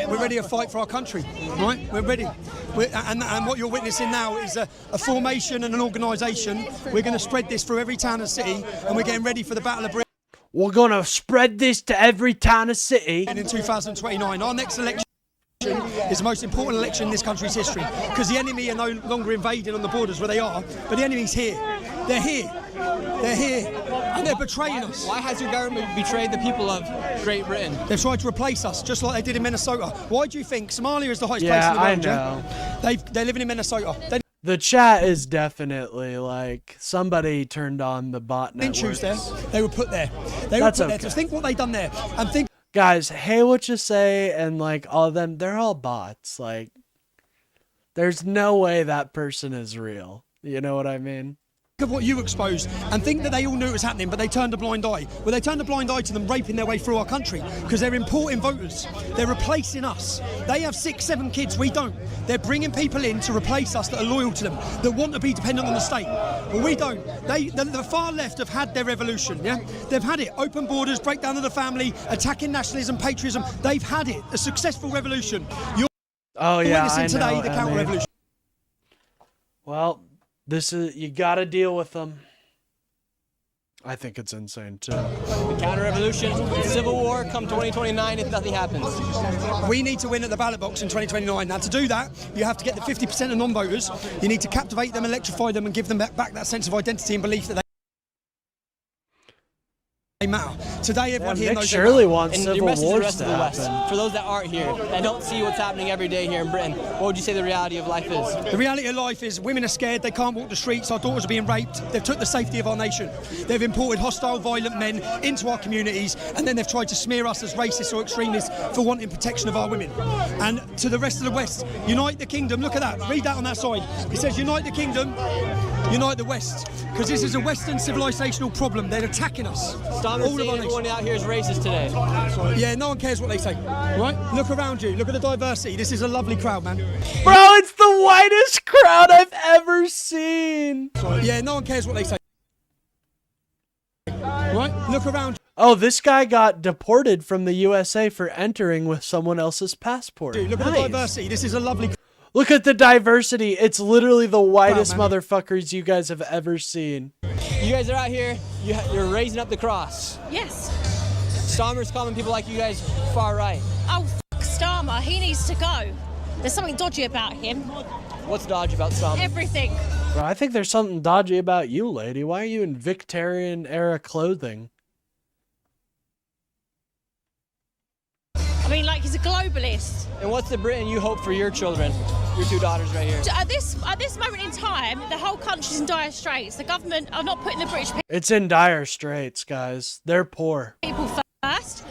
We're ready to fight for our country, right? We're ready. And what you're witnessing now is a formation and an organisation. We're going to spread this through every town and city, and we're getting ready for the Battle of Britain. We're gonna spread this to every town and city. And in 2029, our next election is the most important election in this country's history, because the enemy are no longer invading on the borders where they are, but the enemy's here. They're here. They're here. And they're betraying us. Why has your government betrayed the people of Great Britain? They've tried to replace us, just like they did in Minnesota. Why do you think Somalia is the hottest place in the world? Yeah, I know. They're living in Minnesota. The chat is definitely like somebody turned on the bot Didn't choose there. networks. They were put there. They That's were put there. okay. Just think what they done there, and think. Guys, Hey What You Say and like all of them, they're all bots. Like, there's no way that person is real. You know what I mean? Of what you exposed, and think that they all knew it was happening, but they turned a blind eye. Well, they turned a blind eye to them raping their way through our country because they're importing voters. They're replacing us. They have 6, 7 kids. We don't. They're bringing people in to replace us that are loyal to them, that want to be dependent on the state. Well, we don't. The far left have had their revolution. Yeah, they've had it. Open borders, breakdown of the family, attacking nationalism, patriotism. They've had it. A successful revolution. You're witnessing today the counter-revolution. Well, this is, you gotta deal with them. I think it's insane too. The counter-revolution, civil war come 2029 if nothing happens. We need to win at the ballot box in 2029. Now, to do that, you have to get the 50% of non-voters. You need to captivate them, electrify them, and give them back that sense of identity and belief that matter. Today, everyone here Nick knows Shirley wants And civil your message to the wars rest to of the West, happen. for those that aren't here, that don't see what's happening every day here in Britain, what would you say the reality of life is? The reality of life is women are scared, they can't walk the streets, our daughters are being raped, they've took the safety of our nation. They've imported hostile, violent men into our communities, and then they've tried to smear us as racists or extremists for wanting protection of our women. And to the rest of the West, unite the kingdom, look at that, read that on that side. It says unite the kingdom, unite the West, because this is a Western civilizational problem. They're attacking us. Starmer's saying everyone out here is racist today. Yeah, no one cares what they say, right? Look around you, look at the diversity. This is a lovely crowd, man. Bro, it's the whitest crowd I've ever seen. Yeah, no one cares what they say. Right? Look around. Oh, this guy got deported from the USA for entering with someone else's passport. Dude, look at the diversity. This is a lovely. Look at the diversity. It's literally the whitest man. motherfuckers you guys have ever seen. You guys are out here, you're raising up the cross. Yes. Starmer's calling people like you guys far right. Oh, Starmer, he needs to go. There's something dodgy about him. What's dodgy about Starmer? Everything. Bro, I think there's something dodgy about you, lady. Why are you in Victorian era clothing? I mean, like, he's a globalist. And what's the Britain you hope for your children, your two daughters right here? At this moment in time, the whole country's in dire straits. The government are not putting the British It's in dire straits, guys. They're poor. people first.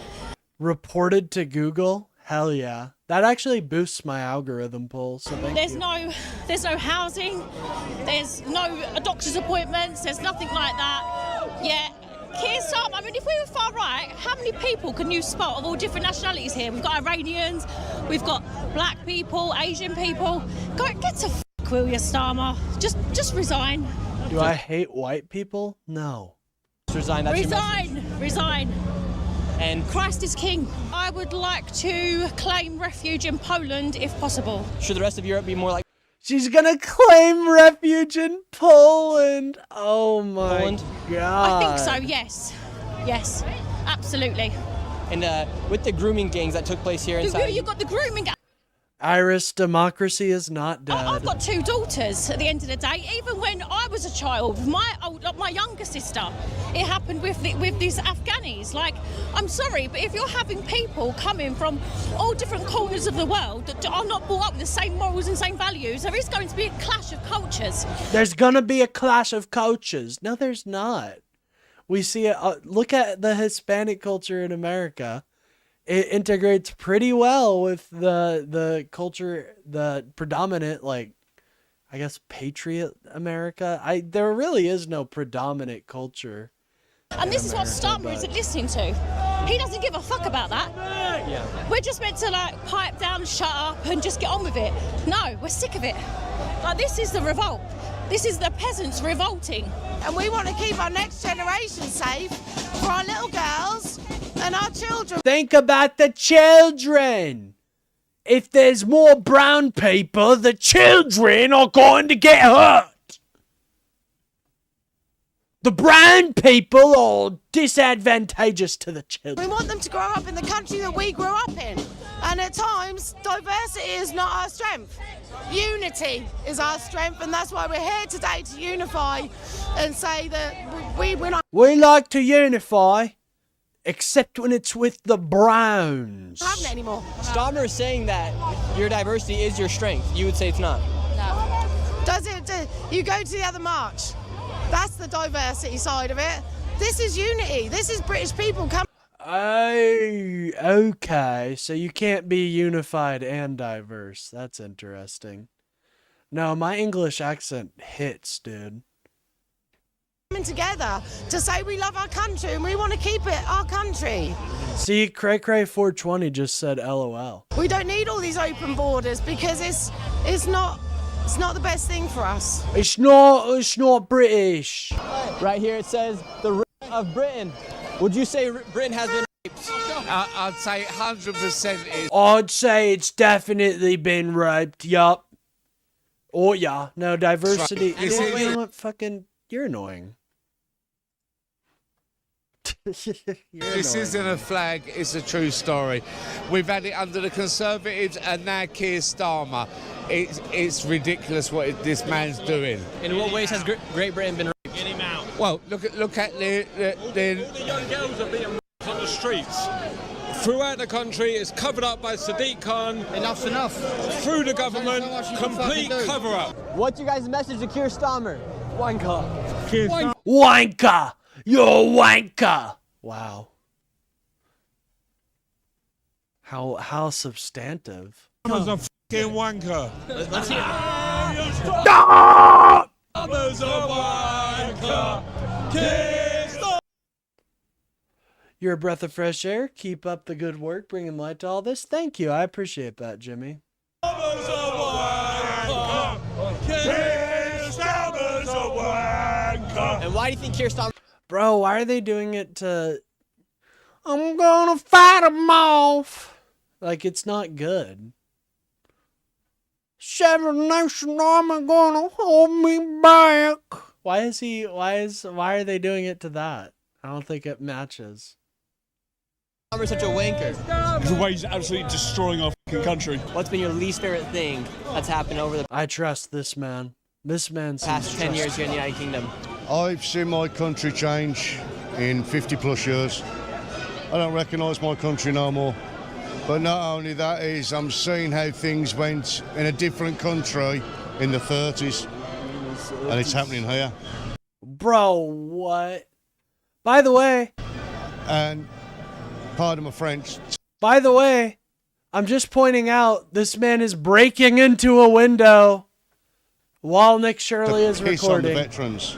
Reported to Google? Hell yeah. That actually boosts my algorithm poll, so thank There's you. no housing. There's no doctor's appointments. There's nothing like that. Yeah. Keir Starmer, I mean, if we were far right, how many people can you spot of all different nationalities here? We've got Iranians, we've got black people, Asian people. Get to will you, Starmer? Just resign. Do I hate white people? No. Resign, that's your message. Resign. And Christ is king. I would like to claim refuge in Poland if possible. should the rest of Europe be more like She's gonna claim refuge in Poland. Oh my god. I think so, yes. Yes, absolutely. And with the grooming gangs that took place here inside. You've got the grooming. Iris, democracy is not dead. I've got two daughters at the end of the day. Even when I was a child, my younger sister, it happened with these Afghanis. Like, I'm sorry, but if you're having people coming from all different corners of the world that are not brought up with the same morals and same values, there is going to be a clash of cultures. There's gonna be a clash of cultures. No, there's not. We see it. Look at the Hispanic culture in America. It integrates pretty well with the culture, the predominant, like, I guess, patriot America. There really is no predominant culture. And this is what Starmer isn't listening to. He doesn't give a fuck about that. Yeah. We're just meant to, like, pipe down, shut up, and just get on with it. No, we're sick of it. Like, this is the revolt. This is the peasants revolting. And we want to keep our next generation safe for our little girls and our children. Think about the children. If there's more brown people, the children are going to get hurt. The brown people are disadvantageous to the children. We want them to grow up in the country that we grew up in. And at times, diversity is not our strength. Unity is our strength, and that's why we're here today, to unify and say that we're not. We like to unify, except when it's with the Browns. Having it anymore. Starmer is saying that your diversity is your strength. You would say it's not. No. Does it? You go to the other march. That's the diversity side of it. This is unity. This is British people coming. Oh, okay. So you can't be unified and diverse. That's interesting. No, my English accent hits, dude. Coming together to say we love our country and we want to keep it our country. See, Cray Cray 420 just said LOL. We don't need all these open borders because it's not the best thing for us. It's not British. Right here it says the rape of Britain. Would you say Britain has been raped? I'd say 100% is. I'd say it's definitely been raped, yup. Oh yeah, no, diversity. You know what, fucking, you're annoying. This isn't a flag, it's a true story. We've had it under the Conservatives and now Keir Starmer. It's ridiculous what this man's doing. In what ways has Great Britain been raped? Get him out. Well, look at the young girls are being on the streets. Throughout the country, it's covered up by Sadiq Khan. Enough's enough. Through the government, complete cover-up. What's your guys' message to Keir Starmer? Wanker. Wanker! You're a wanker! Wow. How substantive. Starmer's a fucking wanker. Stop! Starmer's a wanker. Keir Starmer. You're a breath of fresh air. Keep up the good work, bringing light to all this. Thank you. I appreciate that, Jimmy. Starmer's a wanker. Keir Starmer's a wanker. And why do you think Keir Starmer... Bro, why are they doing it to... I'm gonna fight them off. Like, it's not good. Seven Nation Army gonna hold me back. Why are they doing it to that? I don't think it matches. Starmer's such a wanker? The way he's absolutely destroying our fucking country. What's been your least favorite thing that's happened over the I trust this man. This man past 10 years here in the United Kingdom? I've seen my country change in 50 plus years. I don't recognise my country no more. But not only that is, I'm seeing how things went in a different country in the 30s. And it's happening here. Bro, what? By the way... And, pardon my French... By the way, I'm just pointing out, this man is breaking into a window while Nick Shirley is piss recording. on the veterans,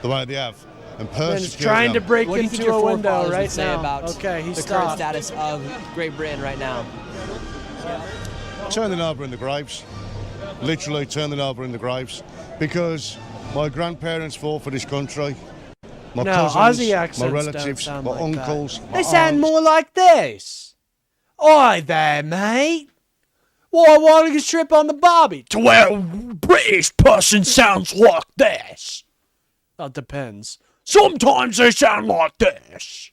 the way they have. And He's trying to break into a window right now. About okay, he the stopped. current status of Great Britain right now? Turn them over in the graves. Literally turn them over in the graves. Because my grandparents fought for this country. My cousins, Aussie accents my don't relatives, sound my like uncles. that. my They sound aunts. more like this. Oi there, mate. Well, I want to get strip on the barbie. To where a British person sounds like this. That depends. Sometimes they sound like this.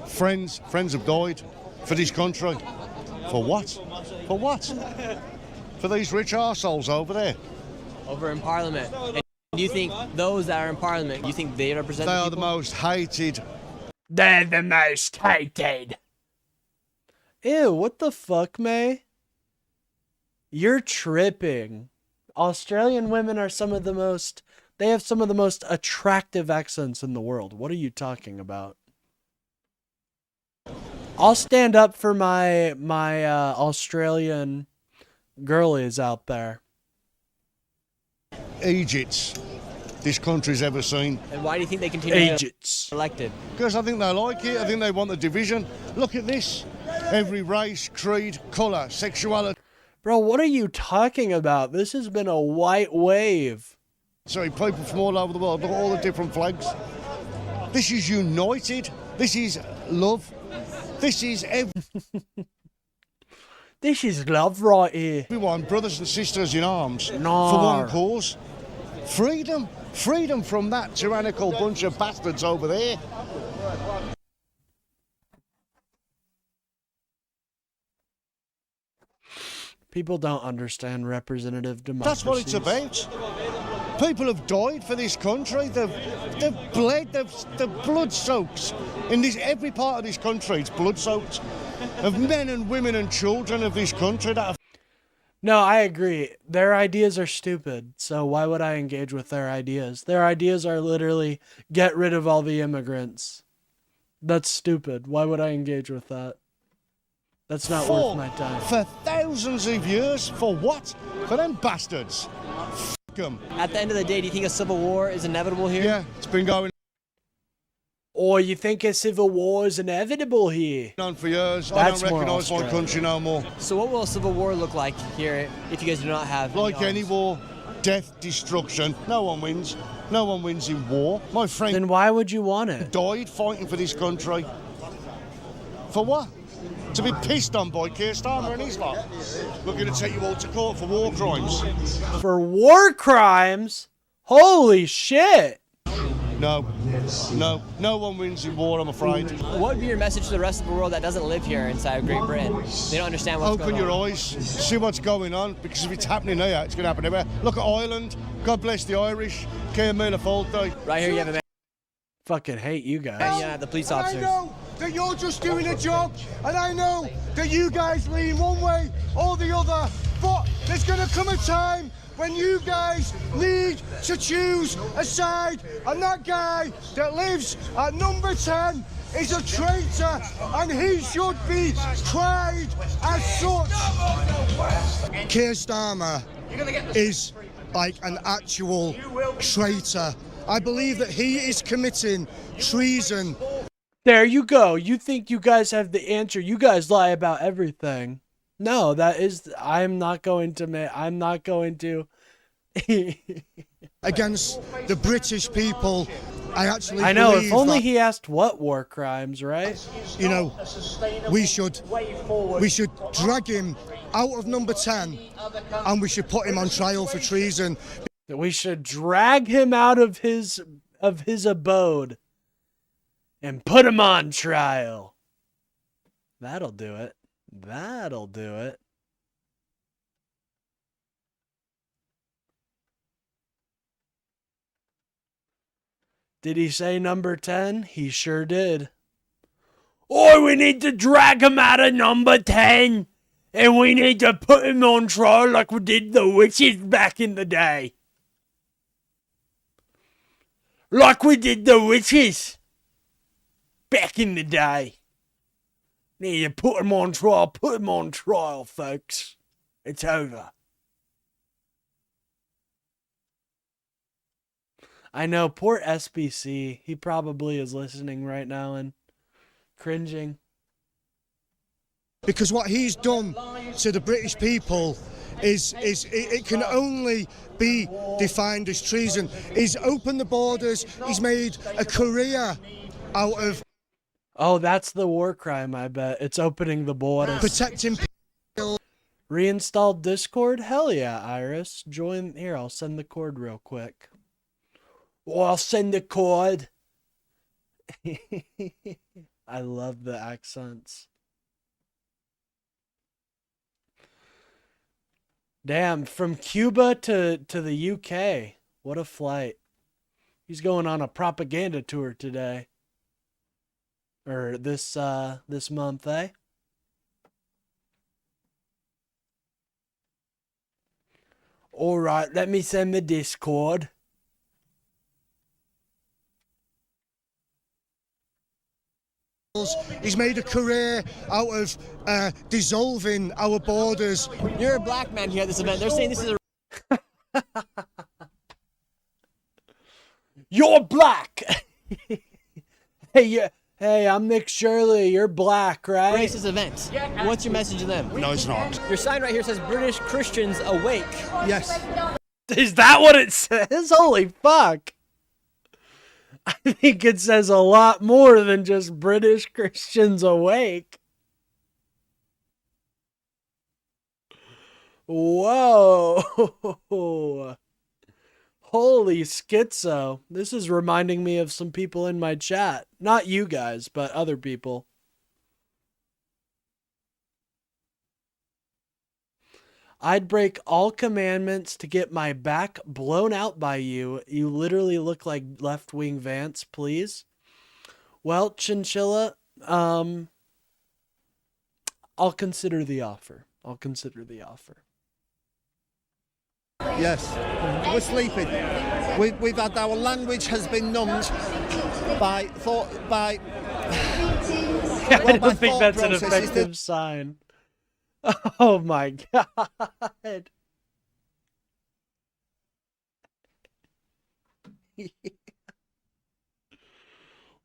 Friends have died for this country. For what? For what? For these rich arseholes over there. Over in Parliament. And do you think those that are in Parliament, you think they represent They the are people? the most hated. They're the most hated. Ew, what the fuck, May? You're tripping. Australian women are some of the most... They have some of the most attractive accents in the world. What are you talking about? I'll stand up for my Australian girlies out there. Egypt this country's ever seen. And why do you think they continue to Egypt. be elected? Because I think they like it. I think they want the division. Look at this. Every race, creed, colour, sexuality. Bro, what are you talking about? This has been a white wave. Sorry, people from all over the world. Look at all the different flags. This is united. This is love. This is This is love right here. Everyone, brothers and sisters in arms for Nar. one cause. Freedom. Freedom from that tyrannical bunch of bastards over there. People don't understand representative democracy. That's what it's about. People have died for this country. They've bled. The blood soaks in this every part of this country. It's blood soaked of men and women and children of this country that have. No, I agree. Their ideas are stupid, so why would I engage with their ideas? Their ideas are literally get rid of all the immigrants. That's stupid. Why would I engage with that? That's not worth my time. For thousands of years. For what? For them bastards. F*** them. At the end of the day, do you think a civil war is inevitable here? Yeah, it's been going Or you think a civil war is inevitable here? on for years. That's I don't more recognise my Australia. country no more. So what will a civil war look like here if you guys do not have Like any war, death, destruction. No one wins. No one wins in war. My friend Then why would you want it? died fighting for this country. For what? To be pissed on by Keir Starmer and his lot. Looking to take you all to court for war crimes. For war crimes? Holy shit! No, No, no one wins in war, I'm afraid. What would be your message to the rest of the world that doesn't live here inside of Great Britain? They don't understand what's going on. Open your eyes, see what's going on, because if it's happening here, it's going to happen everywhere. Look at Ireland. God bless the Irish. Ceir míle fáilte. Right here you have a man. Fucking hate you guys. And yeah, the police officers. I know that you're just doing a job, and I know that you guys lean one way or the other, but there's going to come a time when you guys need to choose a side, and that guy that lives at number 10 is a traitor, and he should be tried as such. Keir Starmer is like an actual traitor. I believe that he is committing treason. There you go. You think you guys have the answer. You guys lie about everything. No, I'm not going to against the British people. I know, believe if only that, he asked what war crimes, right? You know, we should drag him out of number 10 and we should put him on trial for treason. We should drag him out of his abode and put him on trial. That'll do it. That'll do it. Did he say number 10? He sure did. Or we need to drag him out of number 10 and we need to put him on trial like we did the witches back in the day. Like we did the witches back in the day. Need to put him on trial, folks. It's over. I know, poor SBC. He probably is listening right now and cringing. Because what he's done to the British people is it can only be defined as treason. He's opened the borders. He's made a career out of... Oh, that's the war crime, I bet. It's opening the borders. Protecting people. Reinstalled Discord? Hell yeah, Iris. Join. Here, I'll send the cord real quick. Oh, I'll send the cord. I love the accents. Damn, from Cuba to the UK. What a flight. He's going on a propaganda tour today. Or this month, eh? Alright, let me send the Discord. He's made a career out of dissolving our borders. You're a black man here at this event. They're saying this is a... You're black! Hey, I'm Nick Shirley. You're black, right? Racist event. What's your message to them? No, it's not. Your sign right here says British Christians awake. Yes. Is that what it says? Holy fuck. I think it says a lot more than just British Christians awake. Whoa. Holy schizo. This is reminding me of some people in my chat. Not you guys, but other people. I'd break all commandments to get my back blown out by you. You literally look like left-wing Vance, please. Well, Chinchilla, I'll consider the offer. Yes, we're sleeping. We've had our language has been numbed by thought by. I don't think that's an effective sign. Oh my god.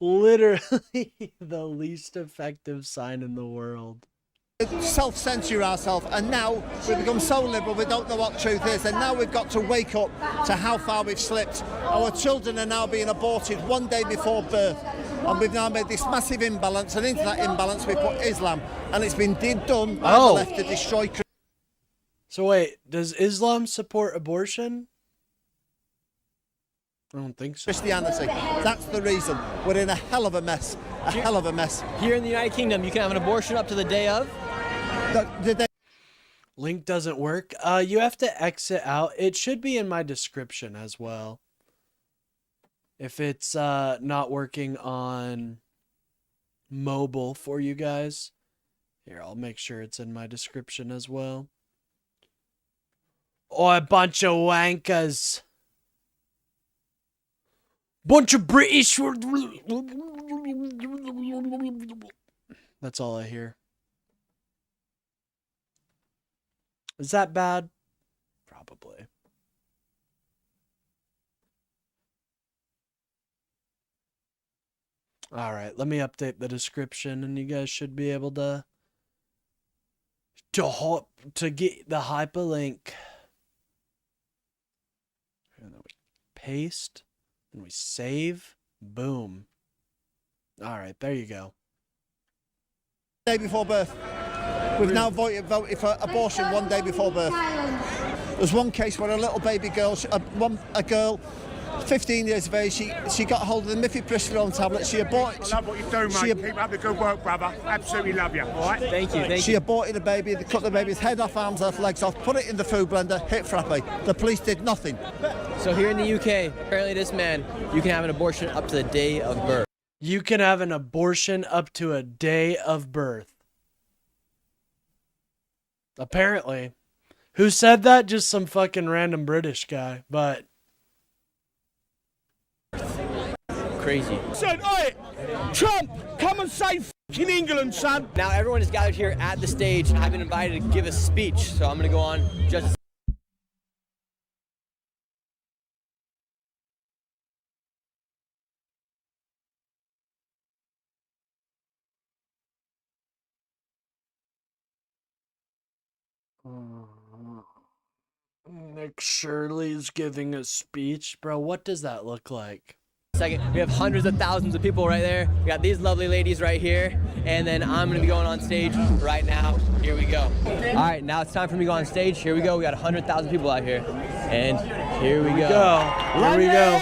Literally the least effective sign in the world. Self-censor ourselves, and now we've become so liberal we don't know what truth is, and now we've got to wake up to how far we've slipped. Our children are now being aborted one day before birth, and we've now made this massive imbalance, and into that imbalance we put Islam, and it's been done by the left to destroy. So wait, does Islam support abortion? I don't think so. Christianity. That's the reason. We're in a hell of a mess. A hell of a mess. Here in the United Kingdom, you can have an abortion up to the day of. Link doesn't work. You have to exit out. It should be in my description as well. If it's not working on mobile for you guys. Here, I'll make sure it's in my description as well. Oh, a bunch of wankers. Bunch of British. That's all I hear. Is that bad? Probably. All right, let me update the description and you guys should be able to get the hyperlink. And then we paste and we save. Boom. All right, there you go. Day before birth. We've now voted for abortion 1 day before birth. There's one case where a little baby girl, a girl, 15 years of age, she got hold of the mifepristone tablet. She aborted. I love what you're doing, mate. Keep up the good work, brother. Absolutely love you. All right. Thank you. She aborted a baby. They cut the baby's head off, arms off, legs off, put it in the food blender, hit frappe. The police did nothing. So here in the UK, apparently this man, you can have an abortion up to the day of birth. You can have an abortion up to a day of birth. Apparently. Who said that? Just some fucking random British guy, but crazy. Son, oi! Trump, come and save fucking England, son! Now everyone is gathered here at the stage and I've been invited to give a speech, so I'm going to go on just a Nick Shirley's giving a speech. Bro, what does that look like? second. We have hundreds of thousands of people right there. We got these lovely ladies right here. And then I'm going to be going on stage right now. Here we go. All right, now it's time for me to go on stage. Here we go. We got 100,000 people out here. And here we go. Here we go.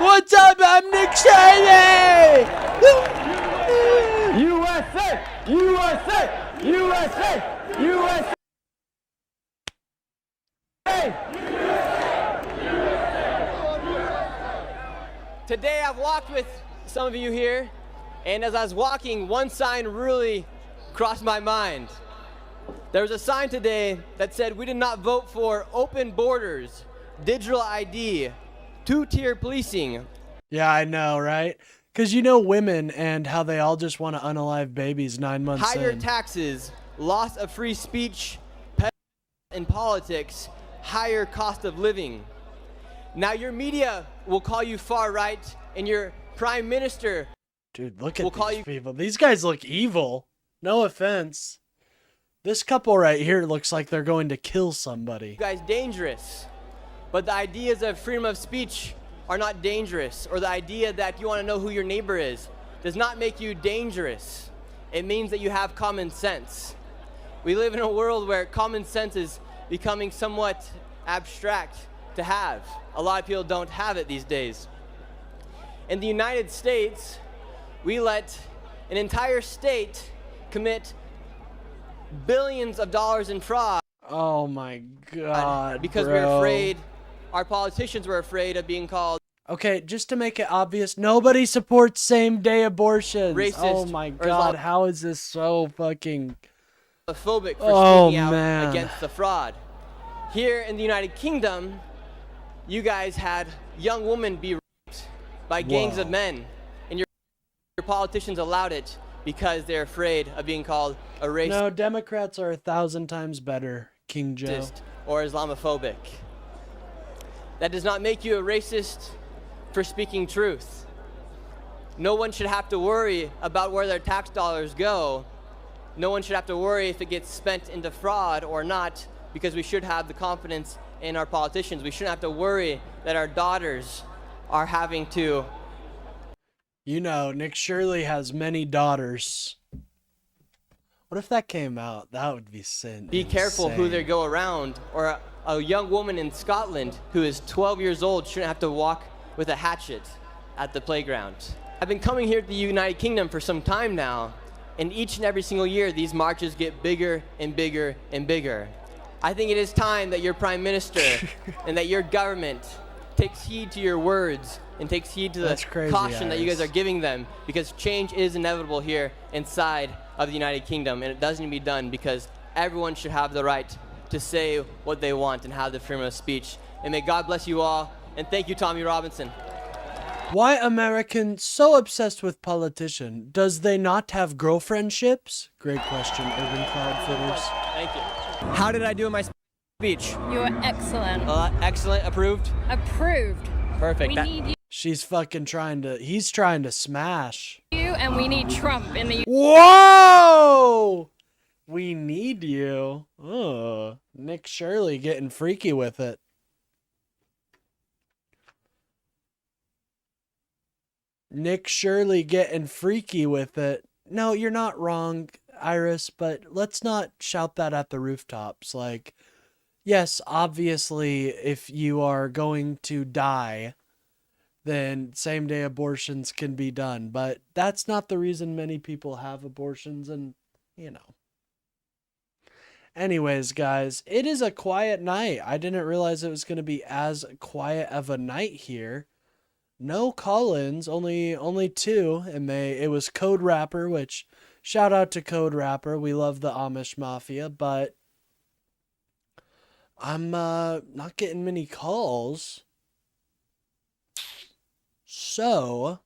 What's up? I'm Nick Shirley! USA! USA! USA! USA! Today I've walked with some of you here, and as I was walking, one sign really crossed my mind. There was a sign today that said we did not vote for open borders, digital ID, two-tier policing. Yeah, I know, right? Because you know women and how they all just want to unalive babies 9 months higher in. taxes, loss of free speech, in politics, higher cost of living. Now your media will call you far right, and your prime minister, dude, look at these people. These guys look evil. No offense. This couple right here looks like they're going to kill somebody. You guys dangerous. But the ideas of freedom of speech are not dangerous, or the idea that you want to know who your neighbor is does not make you dangerous. It means that you have common sense. We live in a world where common sense is becoming somewhat abstract to have. A lot of people don't have it these days. In the United States, we let an entire state commit billions of dollars in fraud. Oh my God, because bro. we're afraid, our politicians were afraid of being called. Okay, just to make it obvious, nobody supports same-day abortions. Racist Oh my God, how is this so fucking Islamophobic for speaking out man. against the fraud. Here in the United Kingdom, you guys had young women be raped by gangs of men, and your politicians allowed it because they're afraid of being called a racist. No, Democrats are 1,000 times better, King Joe. Or Islamophobic. That does not make you a racist for speaking truth. No one should have to worry about where their tax dollars go. No one should have to worry if it gets spent into fraud or not, because we should have the confidence in our politicians. We shouldn't have to worry that our daughters are having to. You know, Nick Shirley has many daughters. What if that came out? That would be sin. Be careful who they go around. Or a young woman in Scotland who is 12 years old shouldn't have to walk with a hatchet at the playground. I've been coming here to the United Kingdom for some time now, and each and every single year these marches get bigger and bigger and bigger. I think it is time that your Prime Minister and that your government takes heed to your words and takes heed to the caution that you guys are giving them, because change is inevitable here inside of the United Kingdom, and it does need to be done because everyone should have the right to say what they want and have the freedom of speech. And may God bless you all, and thank you, Tommy Robinson. Why American so obsessed with politician? Does they not have girlfriendships? Great question, Urban Cloud Fitters. Thank you. How did I do in my speech? You were excellent. Excellent. Approved? Approved. Perfect. We need She's fucking he's trying to smash. you, and we need Trump in the... Whoa! We need you. Oh, Nick Shirley getting freaky with it. Nick Shirley getting freaky with it. No, you're not wrong, Iris, but let's not shout that at the rooftops. Like, yes, obviously, if you are going to die, then same-day abortions can be done. But that's not the reason many people have abortions, and, you know. Anyways, guys, it is a quiet night. I didn't realize it was going to be as quiet of a night here. No call-ins, only two, and it was Code Rapper, which, shout out to Code Rapper. We love the Amish Mafia, but I'm not getting many calls. So,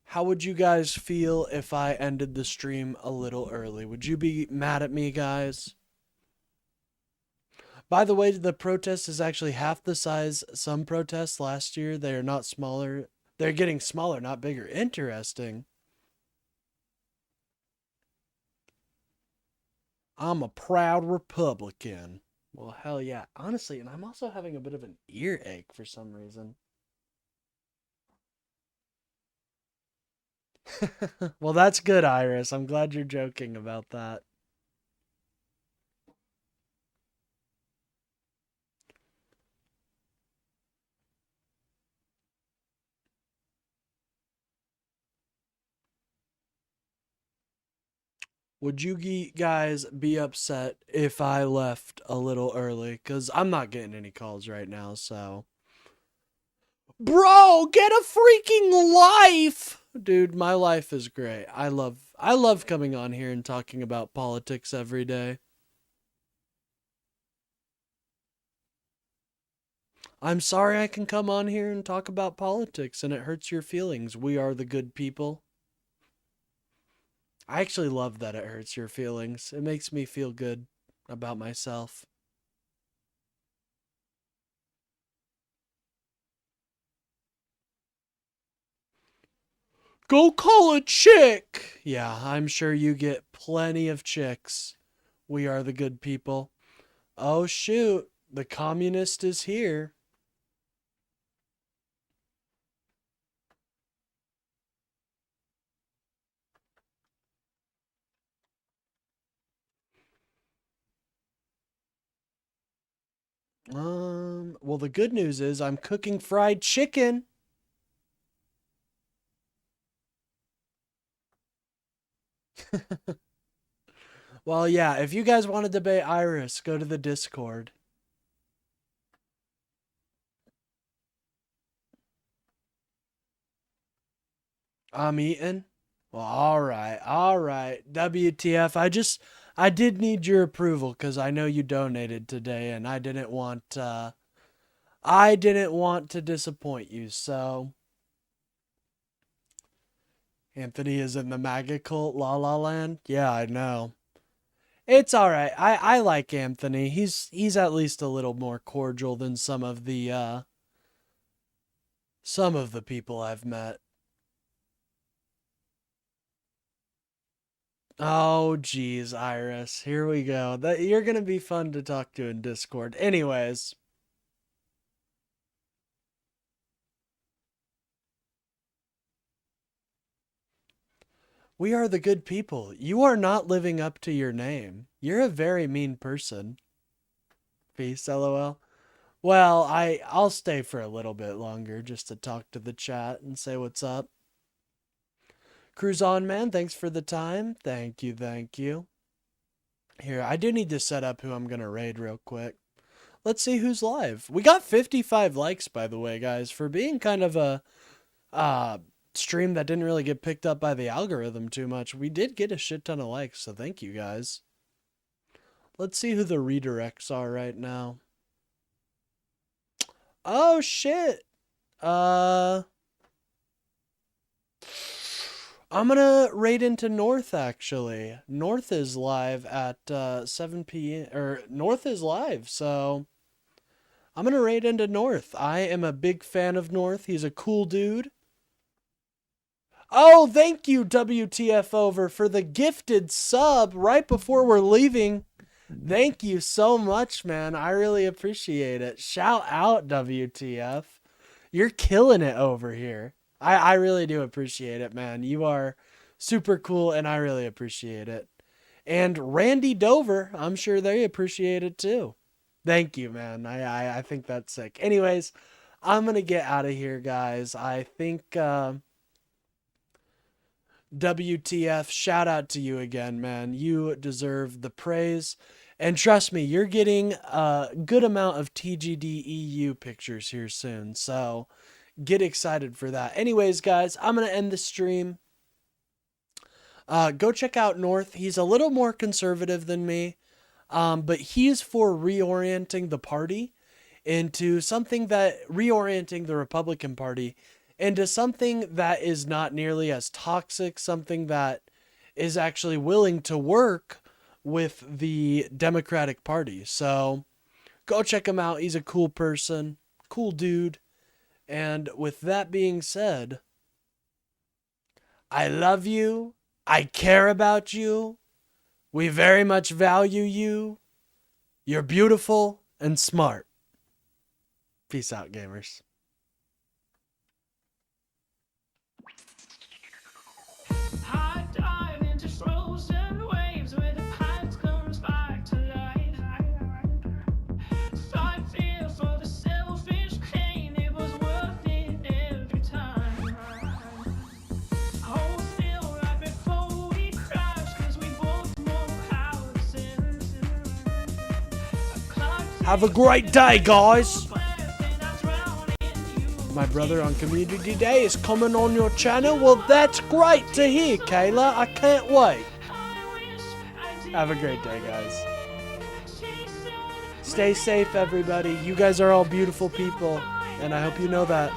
how would you guys feel if I ended the stream a little early? Would you be mad at me, guys? By the way, the protest is actually half the size some protests last year. They are not smaller. They're getting smaller, not bigger. Interesting. I'm a proud Republican. Well, hell yeah. Honestly, and I'm also having a bit of an earache for some reason. Well, that's good, Iris. I'm glad you're joking about that. Would you guys be upset if I left a little early? Because I'm not getting any calls right now, so... Bro, get a freaking life! Dude, my life is great. I love coming on here and talking about politics every day. I'm sorry I can come on here and talk about politics and it hurts your feelings. We are the good people. I actually love that it hurts your feelings. It makes me feel good about myself. Go call a chick! Yeah, I'm sure you get plenty of chicks. We are the good people. Oh shoot, the communist is here. Well, the good news is I'm cooking fried chicken. Well, yeah, if you guys want to debate Iris, go to the Discord. I'm eating? Well, all right. WTF. I did need your approval because I know you donated today and I didn't want to disappoint you, so. Anthony is in the MAGA cult, La La Land. Yeah, I know. It's all right. I like Anthony. He's at least a little more cordial than some of the people I've met. Oh, geez, Iris. Here we go. You're going to be fun to talk to in Discord. Anyways. We are the good people. You are not living up to your name. You're a very mean person. Peace, LOL. Well, I'll stay for a little bit longer just to talk to the chat and say what's up. Cruise on, man. Thanks for the time. Thank you, thank you. Here, I do need to set up who I'm going to raid real quick. Let's see who's live. We got 55 likes, by the way, guys, for being kind of a stream that didn't really get picked up by the algorithm too much. We did get a shit ton of likes, so thank you, guys. Let's see who the redirects are right now. Oh, shit. I'm going to raid into North, actually. North is live at 7 p.m. Or, North is live, so I'm going to raid into North. I am a big fan of North. He's a cool dude. Oh, thank you, WTF Over, for the gifted sub right before we're leaving. Thank you so much, man. I really appreciate it. Shout out, WTF. You're killing it over here. I really do appreciate it, man. You are super cool, and I really appreciate it. And Randy Dover, I'm sure they appreciate it too. Thank you, man. I think that's sick. Anyways, I'm going to get out of here, guys. I think WTF, shout out to you again, man. You deserve the praise. And trust me, you're getting a good amount of TGD EU pictures here soon. So get excited for that. Anyways, guys, I'm going to end the stream. Go check out North. He's a little more conservative than me, but he's for reorienting the party into something that, reorienting the Republican Party into something that is not nearly as toxic, something that is actually willing to work with the Democratic Party. So go check him out. He's a cool person, cool dude. And with that being said, I love you. I care about you. We very much value you. You're beautiful and smart. Peace out, gamers. Have a great day, guys. My brother on Community Day is coming on your channel. Well, that's great to hear, Kayla. I can't wait. Have a great day, guys. Stay safe, everybody. You guys are all beautiful people, and I hope you know that.